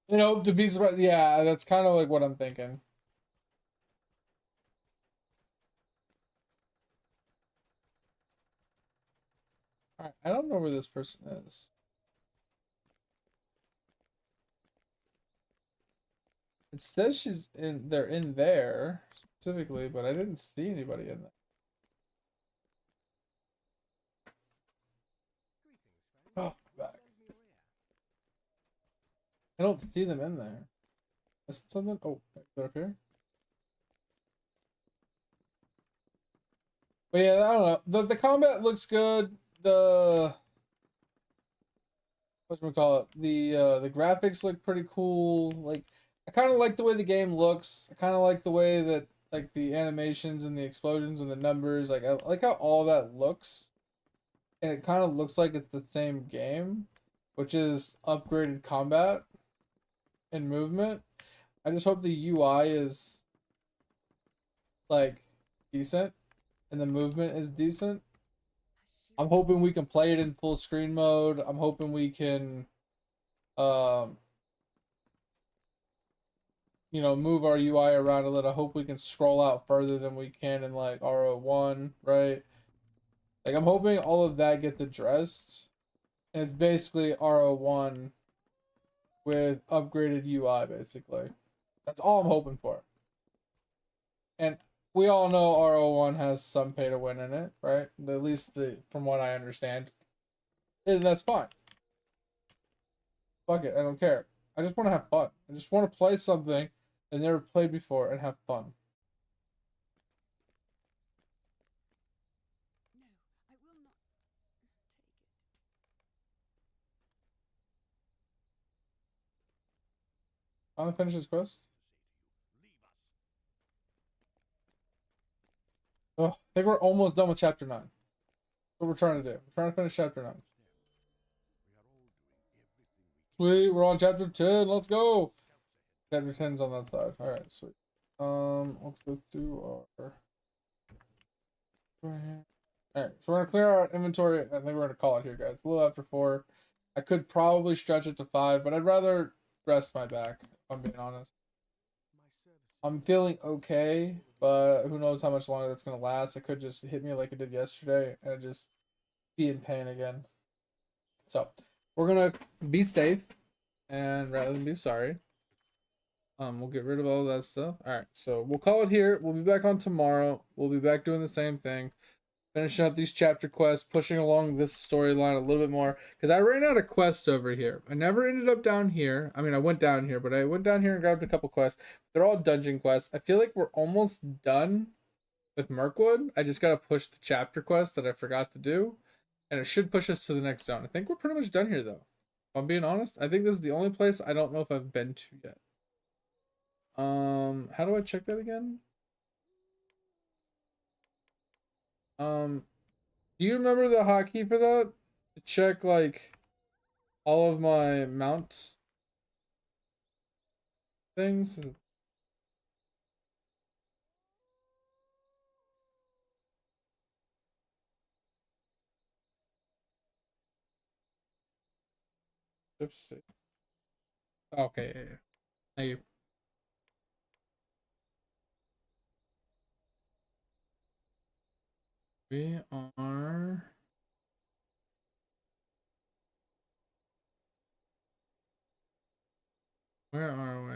To be surprised, yeah, that's kind of like what I'm thinking. All right, I don't know where this person is. It says they're in there specifically, but I didn't see anybody in there. Oh, back. I don't see them in there. Is something? Oh, they're up here. But yeah, I don't know. The combat looks good. Whatchamacallit, the graphics look pretty cool. Like I kind of like the way the game looks. I kind of like the way that like the animations and the explosions and the numbers. Like I like how all that looks, and it kind of looks like it's the same game, which is upgraded combat and movement. I just hope the UI is like decent and the movement is decent. I'm hoping we can play it in full screen mode. I'm hoping we can um move our UI around a little. I hope we can scroll out further than we can in like RO1, right? Like I'm hoping all of that gets addressed. And it's basically RO1 with upgraded UI basically. That's all I'm hoping for. And we all know RO1 has some pay to win in it, right? At least from what I understand. And that's fine. Fuck it, I don't care. I just want to have fun. I just want to play something I never played before and have fun. I'm gonna finish this quest. Oh, I think we're almost done with chapter 9. What we're trying to do. We're trying to finish chapter 9. Sweet, we're on chapter 10. Let's go. Chapter 10's on that side. Alright, sweet. Let's go through our right here. Alright, so we're gonna clear our inventory. I think we're gonna call it here, guys. A little after 4. I could probably stretch it to 5, but I'd rather rest my back, if I'm being honest. I'm feeling okay, but who knows how much longer that's going to last. It could just hit me like it did yesterday and just be in pain again. So, we're going to be safe and rather than be sorry. We'll get rid of all that stuff. Alright, so we'll call it here. We'll be back on tomorrow. We'll be back doing the same thing. Finishing up these chapter quests, pushing along this storyline a little bit more. Because I ran out of quests over here. I never ended up down here. I mean, I went down here, but I went down here and grabbed a couple quests. They're all dungeon quests. I feel like we're almost done with Mirkwood. I just gotta push the chapter quest that I forgot to do. And it should push us to the next zone. I think we're pretty much done here, though. If I'm being honest. I think this is the only place I don't know if I've been to yet. How do I check that again? Do you remember the hotkey for that? To check, like, all of my mount things? Oops. Okay, yeah. Thank you. We are... Where are we?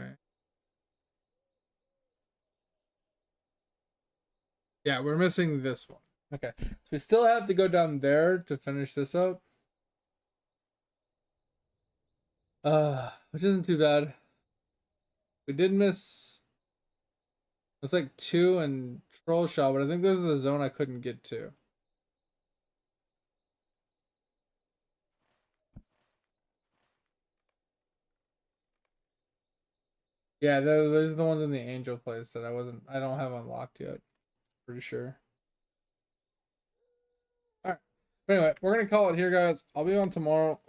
Yeah, we're missing this one. Okay. So we still have to go down there to finish this up. Which isn't too bad. We did miss... It's like 2 and Troll Shot, but I think those are the zone I couldn't get to. Yeah, those are the ones in the Angel place that I don't have unlocked yet. Pretty sure. Alright. But anyway, we're gonna call it here, guys. I'll be on tomorrow.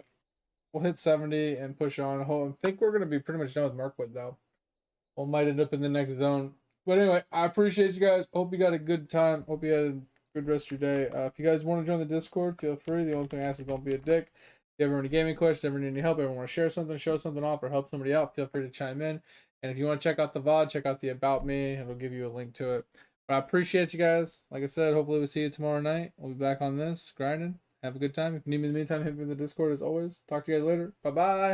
We'll hit 70 and push on. I think we're gonna be pretty much done with Mirkwood though. We might end up in the next zone. But anyway, I appreciate you guys. Hope you got a good time. Hope you had a good rest of your day. If you guys want to join the Discord, feel free. The only thing I ask is don't be a dick. If you ever have any gaming questions, ever need any help, ever want to share something, show something off, or help somebody out, feel free to chime in. And if you want to check out the VOD, check out the About Me. It'll give you a link to it. But I appreciate you guys. Like I said, hopefully we'll see you tomorrow night. We'll be back on this, grinding. Have a good time. If you need me in the meantime, hit me in the Discord as always. Talk to you guys later. Bye-bye.